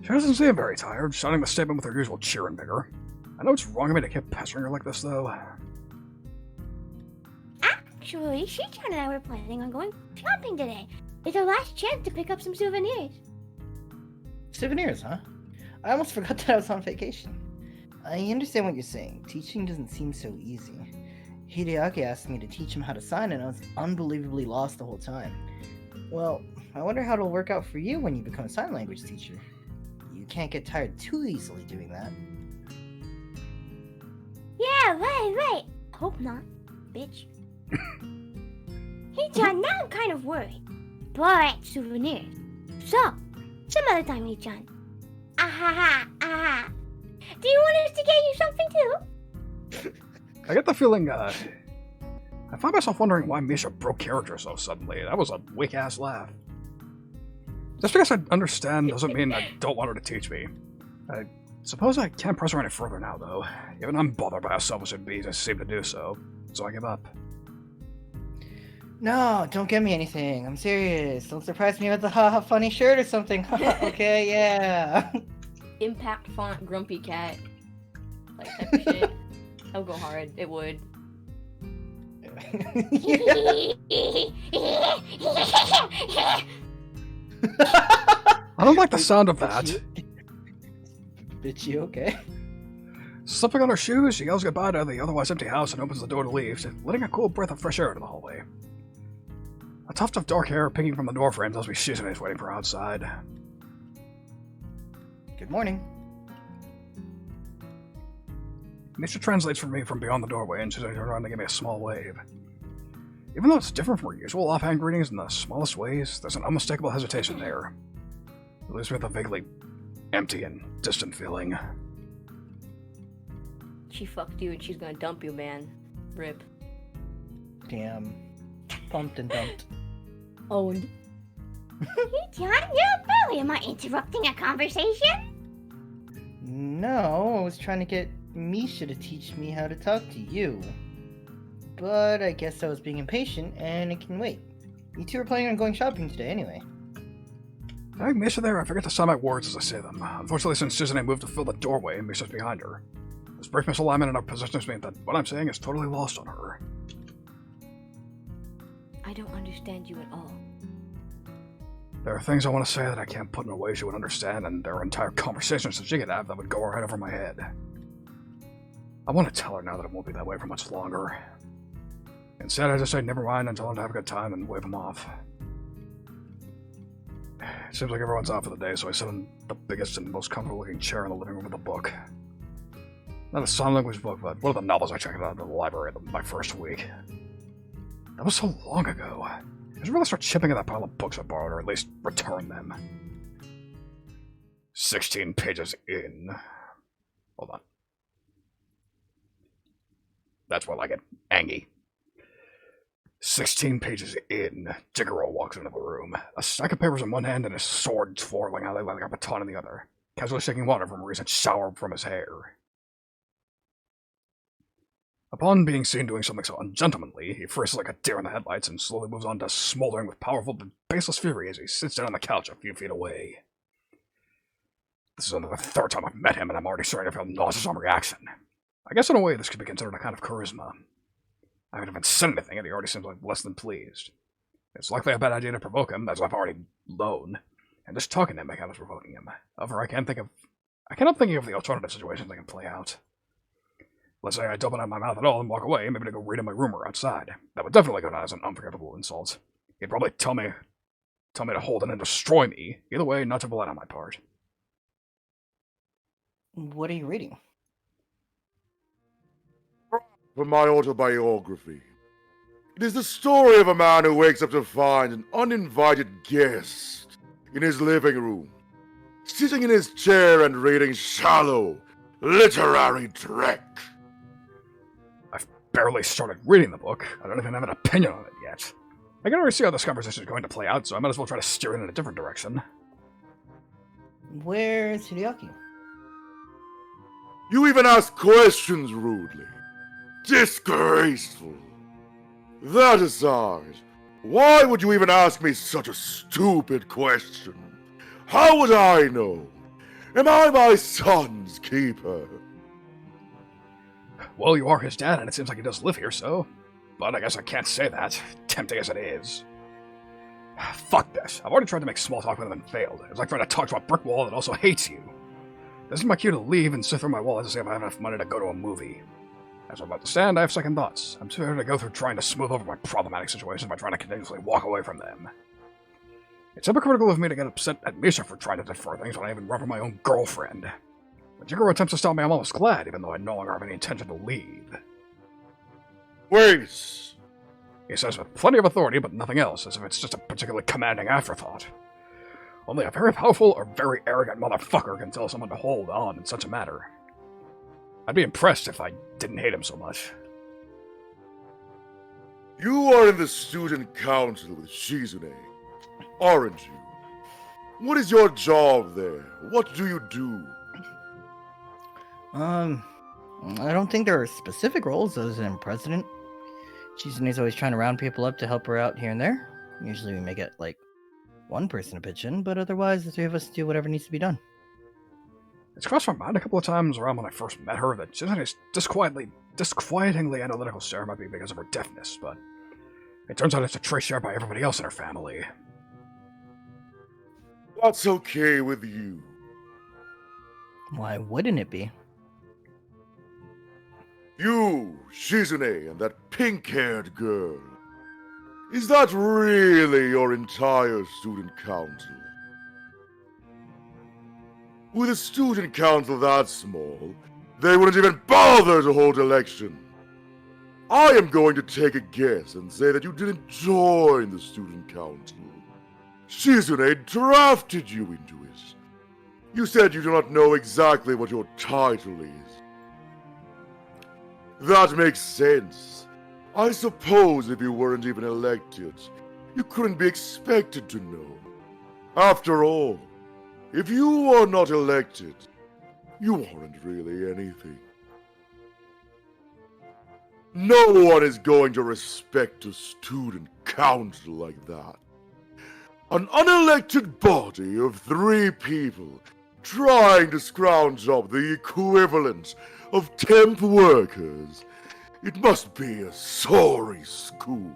[SPEAKER 1] She doesn't seem very tired, shouting the statement with her usual cheer and vigor. I know it's wrong of me to keep pestering her like this, though.
[SPEAKER 5] Actually, Shichan and I were planning on going shopping today. It's our last chance to pick up some souvenirs.
[SPEAKER 3] Souvenirs, huh? I almost forgot that I was on vacation. I understand what you're saying. Teaching doesn't seem so easy. Hideaki asked me to teach him how to sign, and I was unbelievably lost the whole time. Well, I wonder how it'll work out for you when you become a sign language teacher. You can't get tired too easily doing that.
[SPEAKER 5] Yeah, right. Hope not, bitch. Hey, John, now I'm kind of worried. But souvenirs. So, some other time, hey, John. Aha. Do you want us to get you something too?
[SPEAKER 1] I get the feeling, I find myself wondering why Misha broke character so suddenly. That was a weak-ass laugh. Just because I understand doesn't mean I don't want her to teach me. I suppose I can't press her any further now, though. Even I'm bothered by how selfish it be to seem to do so I give up.
[SPEAKER 3] No, don't get me anything. I'm serious. Don't surprise me with a haha funny shirt or something. Okay, yeah.
[SPEAKER 4] Impact font grumpy cat. Like type of shit. That would go hard. It would.
[SPEAKER 1] I don't like the sound of that.
[SPEAKER 3] Bitch, you okay?
[SPEAKER 1] Slipping on her shoes, she yells goodbye to the otherwise empty house and opens the door to leave, letting a cool breath of fresh air into the hallway. A tuft of dark hair pinging from the door frame tells me Shizune is waiting for her outside.
[SPEAKER 3] Good morning.
[SPEAKER 1] Misha translates for me from beyond the doorway, and Shizune turns around to give me a small wave. Even though it's different from her usual offhand greetings in the smallest ways, there's an unmistakable hesitation there. It leaves me with a vaguely empty and distant feeling.
[SPEAKER 4] She fucked you and she's gonna dump you, man. Rip.
[SPEAKER 3] Damn. Pumped and dumped.
[SPEAKER 4] Owned.
[SPEAKER 5] Hey, John, you're Billy. Am I interrupting a conversation?
[SPEAKER 3] No, I was trying to get Misha to teach me how to talk to you. But I guess I was being impatient, and it can wait. You two are planning on going shopping today anyway.
[SPEAKER 1] I think Misha there, I forget to sound my words as I say them. Unfortunately, since Shizune moved to fill the doorway, Misha's behind her. This brief misalignment in our positions means that what I'm saying is totally lost on her.
[SPEAKER 4] I don't understand you at all.
[SPEAKER 1] There are things I want to say that I can't put in a way she would understand, and there are entire conversations that she could have that would go right over my head. I want to tell her now that it won't be that way for much longer. Instead, I just say never mind and tell him to have a good time and wave him off. It seems like everyone's out for the day, so I sit in the biggest and most comfortable looking chair in the living room with a book. Not a sign language book, but one of the novels I checked out at the library my first week. That was so long ago. I should really start chipping at that pile of books I borrowed, or at least return them. 16 pages in. Hold on. That's more like it. Angie. 16 pages in, Jigaro walks into the room, a stack of papers in one hand and his sword twirling out like a baton in the other, casually shaking water from a recent shower from his hair. Upon being seen doing something so ungentlemanly, he freezes like a deer in the headlights and slowly moves on to smoldering with powerful but baseless fury as he sits down on the couch a few feet away. This is only the third time I've met him, and I'm already starting to feel nauseous on reaction. I guess in a way this could be considered a kind of charisma. I haven't even said anything, and he already seems like less than pleased. It's likely a bad idea to provoke him, as I've already known, and just talking to him may count as provoking him. However, I cannot thinking of the alternative situations I can play out. Let's say I don't open up my mouth at all and walk away, maybe to go read in my room or outside. That would definitely go down as an unforgivable insult. He'd probably tell me to hold it and destroy me. Either way, not too polite on my part.
[SPEAKER 3] What are you reading?
[SPEAKER 2] From my autobiography. It is the story of a man who wakes up to find an uninvited guest in his living room, sitting in his chair and reading shallow, literary dreck.
[SPEAKER 1] I've barely started reading the book. I don't even have an opinion on it yet. I can already see how this conversation is going to play out, so I might as well try to steer it in a different direction.
[SPEAKER 3] Where's Hideaki?
[SPEAKER 2] You even ask questions rudely. Disgraceful. That aside, why would you even ask me such a stupid question? How would I know? Am I my son's keeper?
[SPEAKER 1] Well, you are his dad, and it seems like he does live here, so... But I guess I can't say that, tempting as it is. Fuck this. I've already tried to make small talk with him and failed. It's like trying to talk to a brick wall that also hates you. This is my cue to leave and sift through my wallet to see if I have enough money to go to a movie. As I'm about to stand, I have second thoughts. I'm too tired to go through trying to smooth over my problematic situations by trying to continuously walk away from them. It's hypocritical of me to get upset at Misha for trying to defer things when I even run from my own girlfriend. When Jigoro attempts to stop me, I'm almost glad, even though I no longer have any intention to leave.
[SPEAKER 2] Wait!
[SPEAKER 1] He says with plenty of authority, but nothing else, as if it's just a particularly commanding afterthought. Only a very powerful or very arrogant motherfucker can tell someone to hold on in such a matter. I'd be impressed if I didn't hate him so much.
[SPEAKER 2] You are in the student council with Shizune, aren't you? What is your job there? What do you do?
[SPEAKER 3] I don't think there are specific roles other than president. Shizune's always trying to round people up to help her out here and there. Usually we may get, like, one person to pitch in, but otherwise the three of us do whatever needs to be done.
[SPEAKER 1] It's crossed my mind a couple of times around when I first met her that Shizune's disquietingly analytical stare might be because of her deafness, but it turns out it's a trait shared by everybody else in her family.
[SPEAKER 2] That's okay with you.
[SPEAKER 3] Why wouldn't it be?
[SPEAKER 2] You, Shizune, and that pink-haired girl. Is that really your entire student council? With a student council that small, they wouldn't even bother to hold election. I am going to take a guess and say that you didn't join the student council. Shizune drafted you into it. You said you do not know exactly what your title is. That makes sense. I suppose if you weren't even elected, you couldn't be expected to know. After all, if you are not elected, you aren't really anything. No one is going to respect a student council like that. An unelected body of 3 people trying to scrounge up the equivalent of temp workers. It must be a sorry school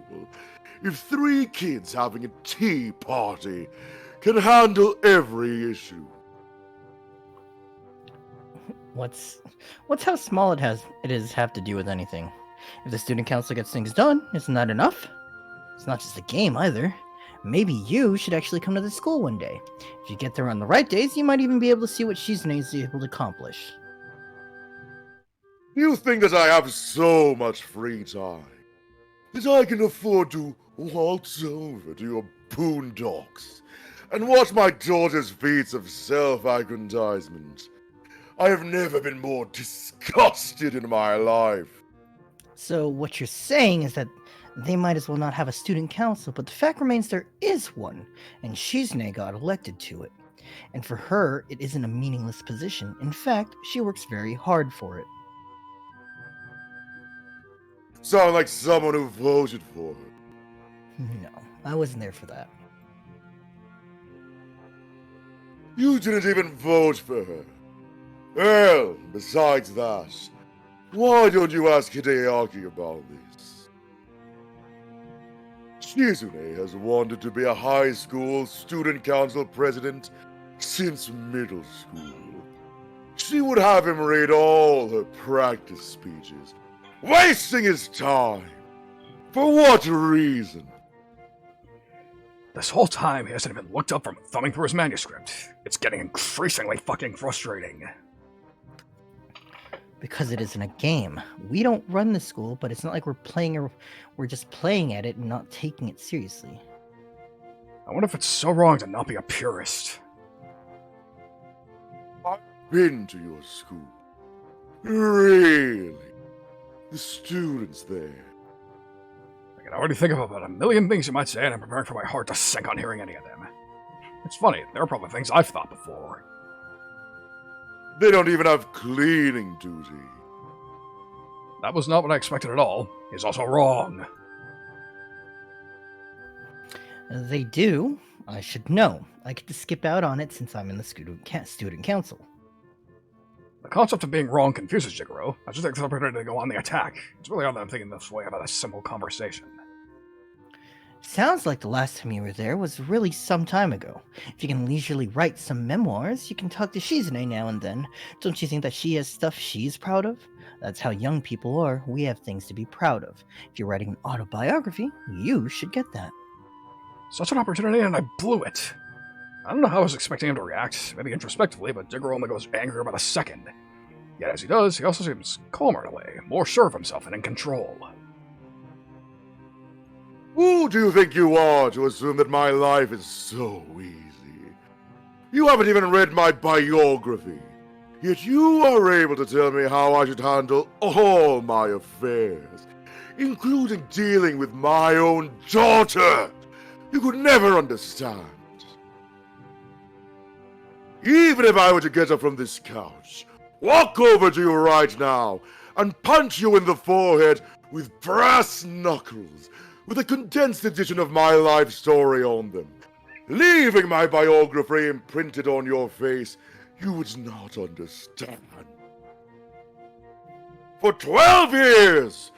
[SPEAKER 2] if 3 kids having a tea party can handle every issue.
[SPEAKER 3] What's how small it is have to do with anything? If the student council gets things done, isn't that enough? It's not just a game either. Maybe you should actually come to the school one day. If you get there on the right days, you might even be able to see what Shizune is able to accomplish.
[SPEAKER 2] You think that I have so much free time that I can afford to waltz over to your boondocks and watch my daughter's feats of self-aggrandizement? I have never been more disgusted in my life.
[SPEAKER 3] So what you're saying is that they might as well not have a student council, but the fact remains there is one, and Shizune got elected to it. And for her, it isn't a meaningless position. In fact, she works very hard for it.
[SPEAKER 2] Sound like someone who voted for her.
[SPEAKER 3] No, I wasn't there for that.
[SPEAKER 2] You didn't even vote for her. Well, besides that, why don't you ask Hideaki about this? Shizune has wanted to be a high school student council president since middle school. She would have him read all her practice speeches, wasting his time. For what reason?
[SPEAKER 1] This whole time, he hasn't even looked up from thumbing through his manuscript. It's getting increasingly fucking frustrating.
[SPEAKER 3] Because it isn't a game. We don't run the school, but it's not like we're just playing at it and not taking it seriously.
[SPEAKER 1] I wonder if it's so wrong to not be a purist.
[SPEAKER 2] I've been to your school. Really? The students there.
[SPEAKER 1] I can already think of about a million things you might say, and I'm preparing for my heart to sink on hearing any of them. It's funny, there are probably things I've thought before.
[SPEAKER 2] They don't even have cleaning duty.
[SPEAKER 1] That was not what I expected at all. He's also wrong.
[SPEAKER 3] They do. I should know. I get to skip out on it since I'm in the student council.
[SPEAKER 1] The concept of being wrong confuses Jigoro. I just expect her to go on the attack. It's really odd that I'm thinking this way about a simple conversation.
[SPEAKER 3] Sounds like the last time you were there was really some time ago. If you can leisurely write some memoirs, you can talk to Shizune now and then. Don't you think that she has stuff she's proud of? That's how young people are. We have things to be proud of. If you're writing an autobiography, you should get that.
[SPEAKER 1] Such an opportunity, and I blew it. I don't know how I was expecting him to react, maybe introspectively, but Jigoro only goes angry about a second. Yet as he does, he also seems calmer in a way, more sure of himself and in control.
[SPEAKER 2] Who do you think you are to assume that my life is so easy? You haven't even read my biography, yet you are able to tell me how I should handle all my affairs, including dealing with my own daughter. You could never understand. Even if I were to get up from this couch, walk over to you right now, and punch you in the forehead with brass knuckles, with a condensed edition of my life story on them, leaving my biography imprinted on your face, you would not understand. For 12 years,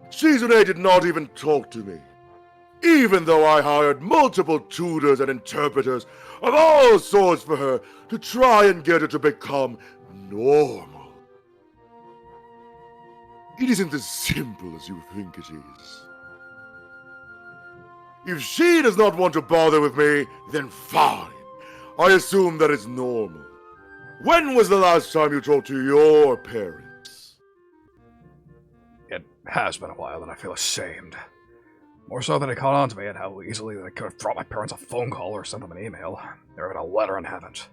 [SPEAKER 2] Shizune did not even talk to me, even though I hired multiple tutors and interpreters of all sorts for her to try and get her to become normal. It isn't as simple as you think it is. If she does not want to bother with me, then fine. I assume that it's normal. When was the last time you talked to your parents?
[SPEAKER 1] It has been a while, and I feel ashamed. More so than I caught on to me at how easily I could have dropped my parents a phone call or sent them an email, or even a letter and haven't.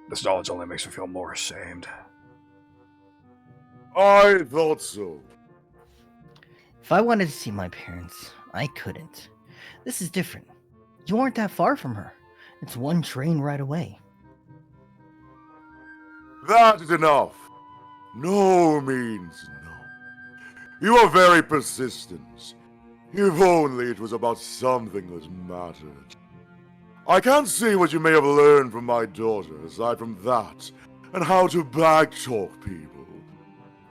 [SPEAKER 1] This knowledge only makes me feel more ashamed.
[SPEAKER 2] I thought so.
[SPEAKER 3] If I wanted to see my parents, I couldn't. This is different. You aren't that far from her. It's one train ride away.
[SPEAKER 2] That is enough. No means no. You are very persistent. If only it was about something that mattered. I can't see what you may have learned from my daughter, aside from that, and how to backtalk people.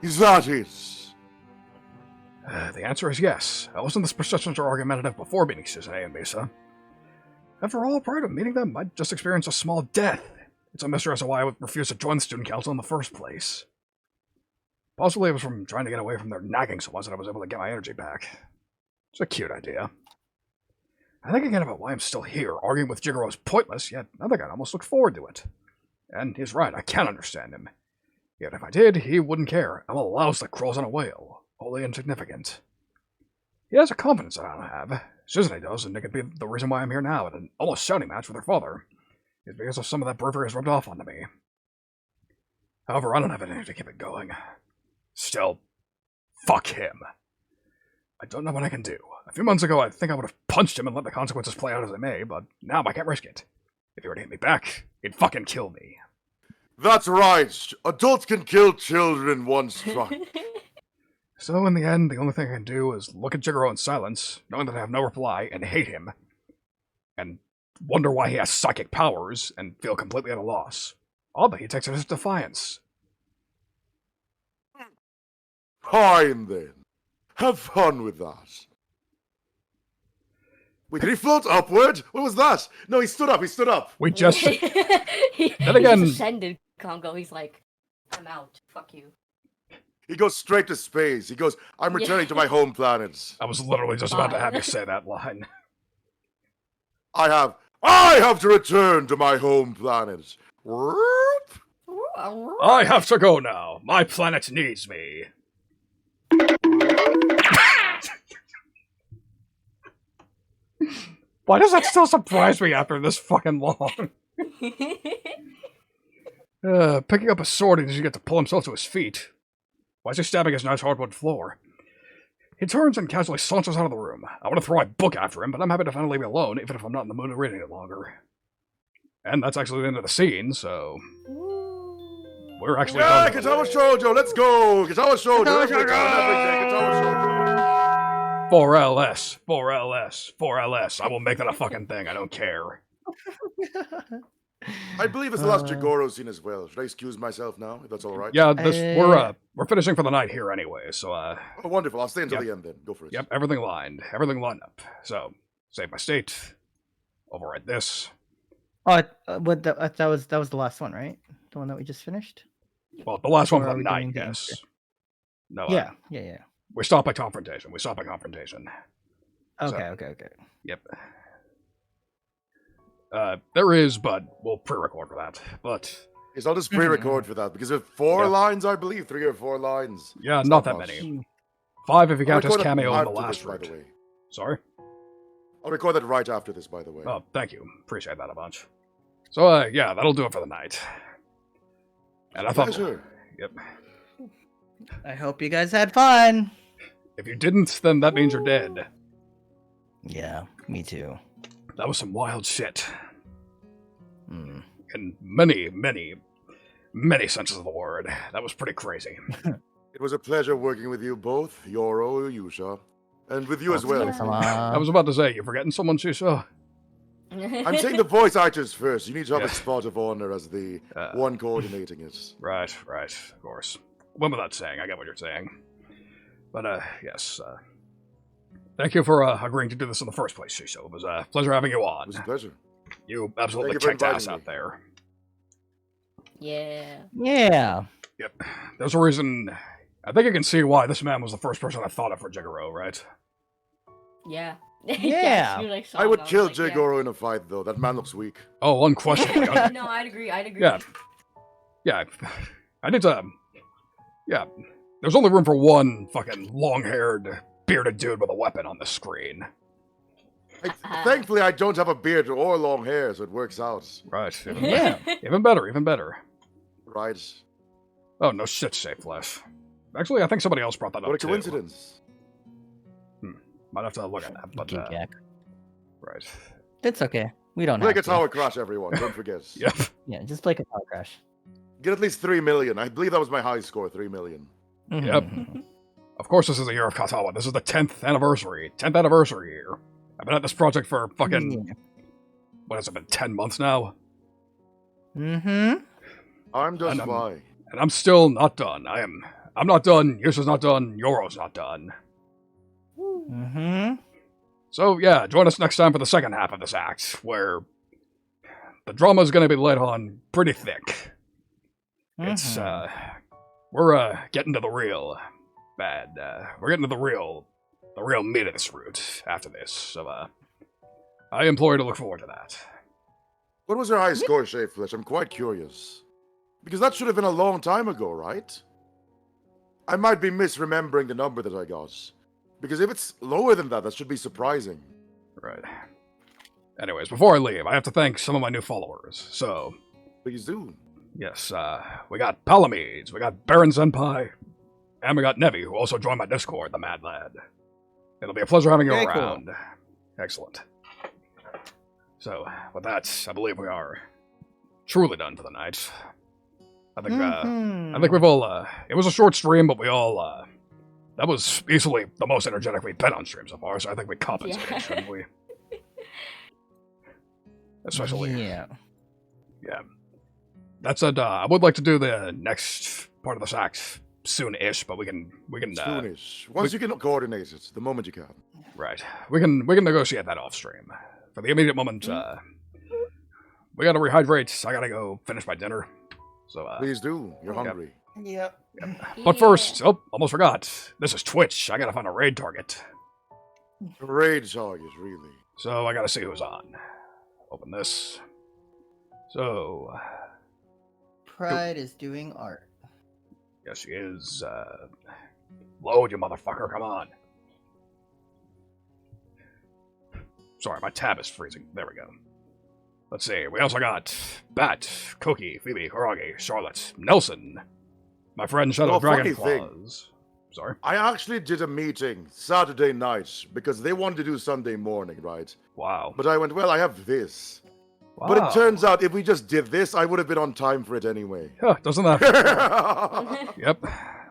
[SPEAKER 2] Is that it?
[SPEAKER 1] The answer is yes. I wasn't this persistent or argumentative before meeting Shizune and Misa. After all, prior to meeting them, I just experienced a small death. It's a mystery as to why I refused to join the student council in the first place. Possibly it was from trying to get away from their nagging so much that I was able to get my energy back. It's a cute idea. I think again about why I'm still here. Arguing with Jigoro is pointless, yet I think I'd almost look forward to it. And he's right, I can understand him. Yet if I did, he wouldn't care. I'm a louse that crawls on a whale. Wholly insignificant. He has a confidence that I don't have. Shizune does, and it could be the reason why I'm here now at an almost shouting match with her father. It's because of some of that bravery has rubbed off onto me. However, I don't have anything to keep it going. Still, fuck him. I don't know what I can do. A few months ago, I think I would have punched him and let the consequences play out as they may, but now I can't risk it. If he were to hit me back, he'd fucking kill me.
[SPEAKER 2] That's right. Adults can kill children in one strike.
[SPEAKER 1] So in the end, the only thing I can do is look at Jigoro in silence, knowing that I have no reply, and hate him, and wonder why he has psychic powers, and feel completely at a loss. Oddly, he takes it as defiance.
[SPEAKER 2] Fine then. Have fun with that. Wait, did he float upward? What was that? No, he stood up, he stood up.
[SPEAKER 1] We just...
[SPEAKER 4] Then
[SPEAKER 1] again-
[SPEAKER 4] He ascended Congo. He's like, I'm out. Fuck you.
[SPEAKER 2] He goes straight to space. He goes, I'm returning to my home planet.
[SPEAKER 1] I was literally just about to have you say that line.
[SPEAKER 2] I have to return to my home planet. Whoop.
[SPEAKER 1] I have to go now. My planet needs me. Why does that still surprise me after this fucking long? Picking up a sword, he doesn't get to pull himself to his feet. Why is he stabbing his nice hardwood floor? He turns and casually saunters out of the room. I want to throw my book after him, but I'm happy to finally be alone, even if I'm not in the mood of reading it longer. And that's actually the end of the scene, so... We're actually done.
[SPEAKER 2] KATAWA SHOUJO, let's go! KATAWA SHOUJO, every day, KATAWA SHOUJO.
[SPEAKER 1] 4LS, 4LS, 4LS. I will make that a fucking thing. I don't care.
[SPEAKER 2] I believe it's the last Jigoro scene as well. Should I excuse myself now, if that's all right?
[SPEAKER 1] Yeah, we're finishing for the night here anyway, so
[SPEAKER 2] Oh, wonderful. I'll stay until the end then. Go for it.
[SPEAKER 1] Yep, everything lined up. So, save my state, override this.
[SPEAKER 3] Oh, that was the last one, right? The one that we just finished.
[SPEAKER 1] Well, the last one
[SPEAKER 3] Or
[SPEAKER 1] for
[SPEAKER 3] are
[SPEAKER 1] the
[SPEAKER 3] we
[SPEAKER 1] night,
[SPEAKER 3] doing the
[SPEAKER 1] yes.
[SPEAKER 3] after?
[SPEAKER 1] No,
[SPEAKER 3] Yeah.
[SPEAKER 1] we stop at confrontation.
[SPEAKER 3] Okay.
[SPEAKER 1] Yep. There is, but we'll pre-record for that. But
[SPEAKER 2] Yes, I'll just pre-record for that, because of 4 lines, I believe, 3 or 4 lines.
[SPEAKER 1] yeah,
[SPEAKER 2] It's
[SPEAKER 1] not that
[SPEAKER 2] much.
[SPEAKER 1] many. 5 if you count his
[SPEAKER 2] record that
[SPEAKER 1] cameo in the
[SPEAKER 2] after
[SPEAKER 1] last
[SPEAKER 2] this, by
[SPEAKER 1] route.
[SPEAKER 2] the way.
[SPEAKER 1] Sorry?
[SPEAKER 2] I'll record that right after this, by the way.
[SPEAKER 1] Oh, thank you. Appreciate that a bunch. So, yeah, that'll do it for the night. And I thought...
[SPEAKER 2] Pleasure.
[SPEAKER 1] Yep.
[SPEAKER 3] I hope you guys had fun.
[SPEAKER 1] If you didn't, then that means you're dead.
[SPEAKER 3] Yeah, me too.
[SPEAKER 1] That was some wild shit.
[SPEAKER 3] Mm.
[SPEAKER 1] In many senses of the word. That was pretty crazy.
[SPEAKER 2] It was a pleasure working with you both, Yoro, Yusha, and with you as well.
[SPEAKER 1] I was about to say, you're forgetting someone, Shisha?
[SPEAKER 2] I'm saying the voice actors first. You need to have a spot of honor as the one coordinating it.
[SPEAKER 1] Right, of course. When without saying, I get what you're saying. But, yes, thank you for agreeing to do this in the first place, Shisho. It was a pleasure having you on.
[SPEAKER 2] It was a pleasure.
[SPEAKER 1] You absolutely
[SPEAKER 2] Thank you for
[SPEAKER 1] kicked ass
[SPEAKER 2] inviting
[SPEAKER 1] out there.
[SPEAKER 4] Yeah.
[SPEAKER 3] Yeah.
[SPEAKER 1] Yep. There's a reason... I think you can see why this man was the first person I thought of for Jigoro, right?
[SPEAKER 4] Yeah.
[SPEAKER 3] Yeah.
[SPEAKER 4] as soon as I saw
[SPEAKER 2] I
[SPEAKER 4] him,
[SPEAKER 2] would
[SPEAKER 4] was
[SPEAKER 2] kill
[SPEAKER 4] like, yeah.
[SPEAKER 2] Jigoro in a fight, though. That man looks weak.
[SPEAKER 1] Oh, unquestionably.
[SPEAKER 4] No, I'd agree.
[SPEAKER 1] Yeah. Yeah. I need to... Yeah. There's only room for one fucking long-haired, bearded dude with a weapon on the screen.
[SPEAKER 2] Thankfully, I don't have a beard or long hair, so it works out.
[SPEAKER 1] Right.
[SPEAKER 3] Yeah.
[SPEAKER 1] Even better.
[SPEAKER 2] Right.
[SPEAKER 1] Oh, no shit, Safe Flesh. Actually, I think somebody else brought that
[SPEAKER 2] What a
[SPEAKER 1] up, too.
[SPEAKER 2] coincidence.
[SPEAKER 1] Might have to look at that, but,
[SPEAKER 3] Geek-gack.
[SPEAKER 1] right.
[SPEAKER 3] It's okay. We don't
[SPEAKER 2] Play
[SPEAKER 3] have to.
[SPEAKER 2] KATAWA Crash, everyone. Don't forget.
[SPEAKER 1] Yep.
[SPEAKER 3] Yeah, just play KATAWA Crash.
[SPEAKER 2] Get at least 3 million. I believe that was my high score, 3 million.
[SPEAKER 1] Yep. Of course this is the year of Katawa. This is the 10th anniversary. 10th anniversary year. I've been at this project for fucking... What has it been, 10 months now?
[SPEAKER 3] Mm-hmm.
[SPEAKER 2] I'm just fly.
[SPEAKER 1] And I'm still not done. I'm not done. Yusha's not done. Yoro's not done.
[SPEAKER 3] Mm-hmm.
[SPEAKER 1] So, yeah, join us next time for the second half of this act, where the drama's gonna be laid on pretty thick. It's, we're, getting to the real bad, we're getting to the real meat of this route after this, so, I implore you to look forward to that.
[SPEAKER 2] What was your high score, Shaflesh? I'm quite curious. Because that should have been a long time ago, right? I might be misremembering the number that I got. Because if it's lower than that, that should be surprising.
[SPEAKER 1] Right. Anyways, before I leave, I have to thank some of my new followers, so...
[SPEAKER 2] Please do.
[SPEAKER 1] Yes, we got Palamedes, we got Baron Senpai, and we got Nevi, who also joined my Discord, the Mad Lad. It'll be a pleasure having you
[SPEAKER 3] Very
[SPEAKER 1] around. Cool. Excellent. So, with that, I believe we are truly done for the night. I think we've all, it was a short stream, but we all, that was easily the most energetic we've been on stream so far, so I think we compensated, shouldn't we? Especially.
[SPEAKER 3] Yeah.
[SPEAKER 1] Yeah. That said, I would like to do the next part of this act soon-ish, but we can
[SPEAKER 2] Soonish. Once you can coordinate it, the moment you can.
[SPEAKER 1] Right. We can negotiate that off stream. For the immediate moment, we gotta rehydrate. I gotta go finish my dinner. So
[SPEAKER 2] Please do. You're hungry.
[SPEAKER 3] Yep.
[SPEAKER 1] But first, almost forgot. This is Twitch. I gotta find a raid target.
[SPEAKER 2] Raid target, really.
[SPEAKER 1] So I gotta see who's on. Open this. So
[SPEAKER 3] Pride is doing art.
[SPEAKER 1] yes, she is. Load, you motherfucker! Come on. Sorry, my tab is freezing. There we go. Let's see. We also got Bat, Cookie, Phoebe, Karagi, Charlotte, Nelson, my friend Shadow
[SPEAKER 2] funny
[SPEAKER 1] Dragonclaws. Sorry.
[SPEAKER 2] I actually did a meeting Saturday night because they wanted to do Sunday morning, right?
[SPEAKER 1] Wow.
[SPEAKER 2] But I went, well, I have this.
[SPEAKER 1] Wow.
[SPEAKER 2] But it turns out if we just did this, I would have been on time for it anyway.
[SPEAKER 1] Huh, doesn't that?
[SPEAKER 2] That
[SPEAKER 1] Yep.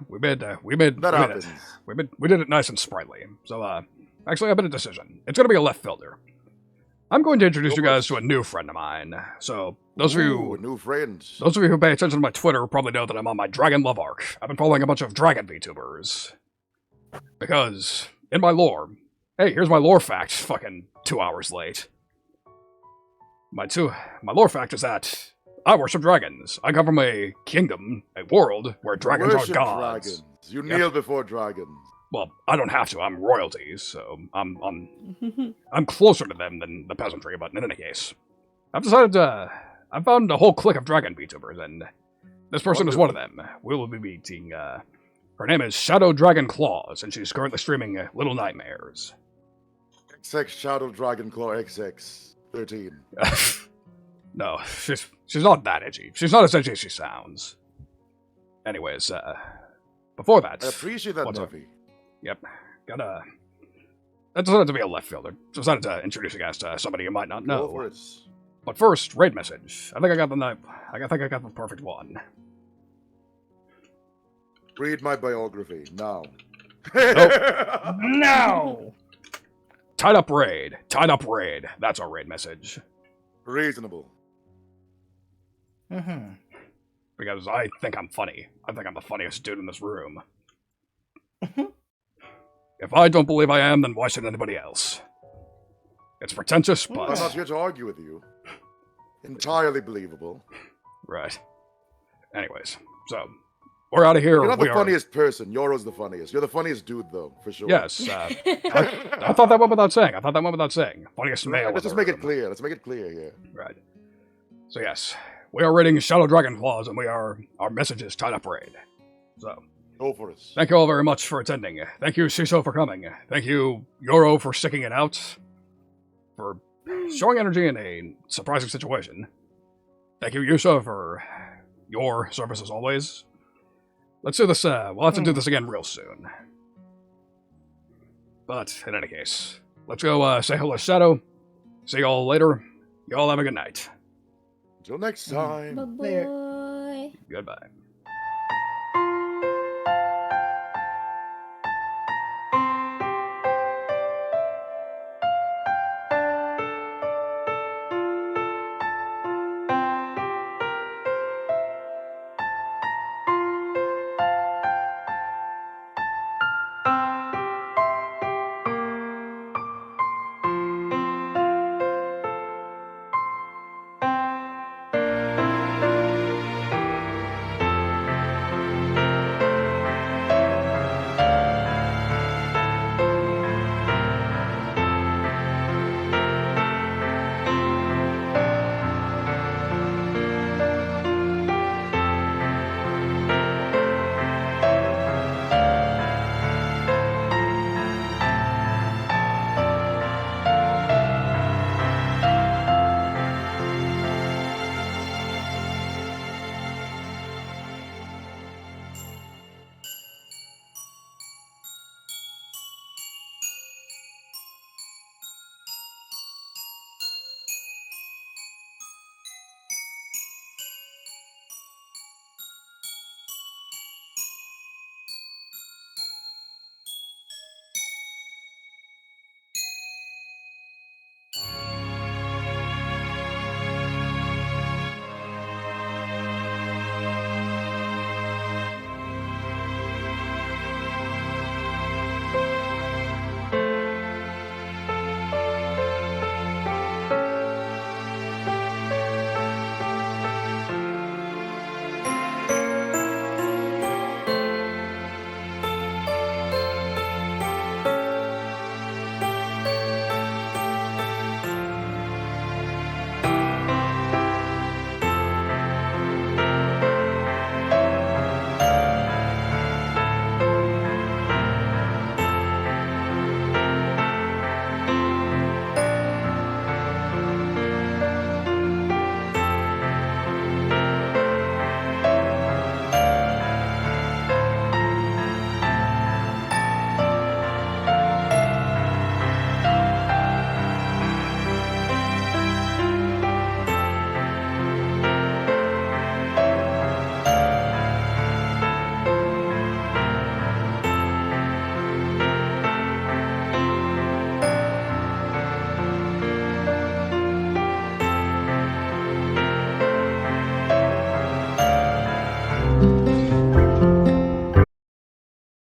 [SPEAKER 1] We did
[SPEAKER 2] happens.
[SPEAKER 1] it. We did it nice and sprightly. So Actually, I made a decision. It's gonna be a left fielder. I'm going to introduce you guys to a new friend of mine. So, those of
[SPEAKER 2] Ooh,
[SPEAKER 1] you
[SPEAKER 2] new friends.
[SPEAKER 1] Those of you who pay attention to my Twitter probably know that I'm on my Dragon Love arc. I've been following a bunch of Dragon VTubers. Because, in my lore... Hey, here's my lore fact, fucking 2 hours late. My lore fact is that I worship dragons. I come from a kingdom, a world, where dragons
[SPEAKER 2] Worship
[SPEAKER 1] are gods.
[SPEAKER 2] dragons. You kneel before dragons.
[SPEAKER 1] Well, I don't have to, I'm royalty, so I'm closer to them than the peasantry, but in any case. I've decided to... I found a whole clique of dragon VTubers, and this person is one of them. We will be meeting, her name is Shadow Dragon Claws, and she's currently streaming Little Nightmares.
[SPEAKER 2] XX Shadow Dragon Claw XX 13.
[SPEAKER 1] No, she's not that edgy. She's not as edgy as she sounds. Anyways, before that...
[SPEAKER 2] I appreciate that,
[SPEAKER 1] what's up?
[SPEAKER 2] Nuffy.
[SPEAKER 1] Yep, that decided to be a left fielder. Decided to introduce you guys to somebody you might not know.
[SPEAKER 2] Go for it.
[SPEAKER 1] But first, raid message. I think I got the perfect one.
[SPEAKER 2] Read my biography now.
[SPEAKER 3] No!
[SPEAKER 1] Tied up raid. Tied up raid. That's our raid message.
[SPEAKER 2] Reasonable.
[SPEAKER 3] Mm-hmm.
[SPEAKER 1] Because I think I'm funny. I think I'm the funniest dude in this room. If I don't believe I am, then why should anybody else? It's pretentious, but...
[SPEAKER 2] I'm not here to argue with you. Entirely believable.
[SPEAKER 1] Right. Anyways, so... We're out of here.
[SPEAKER 2] You're not the funniest person. Yoro's the funniest. You're the funniest dude, though, for sure.
[SPEAKER 1] Yes. I thought that went without saying. Funniest male.
[SPEAKER 2] Let's just make it clear. Let's make it clear here.
[SPEAKER 1] Right. So yes, we are raiding Shadow Dragon Claws, and our message is tied up raid. So...
[SPEAKER 2] Go for it.
[SPEAKER 1] Thank you all very much for attending. Thank you, Shiso, for coming. Thank you, Yoro, for sticking it out. For showing energy in a surprising situation. Thank you, Yusa, for your service as always. Let's do this, we'll have to do this again real soon. But, in any case, let's go say hello to Shadow. See y'all later. Y'all have a good night.
[SPEAKER 2] Until next time.
[SPEAKER 5] Bye-bye.
[SPEAKER 1] Goodbye.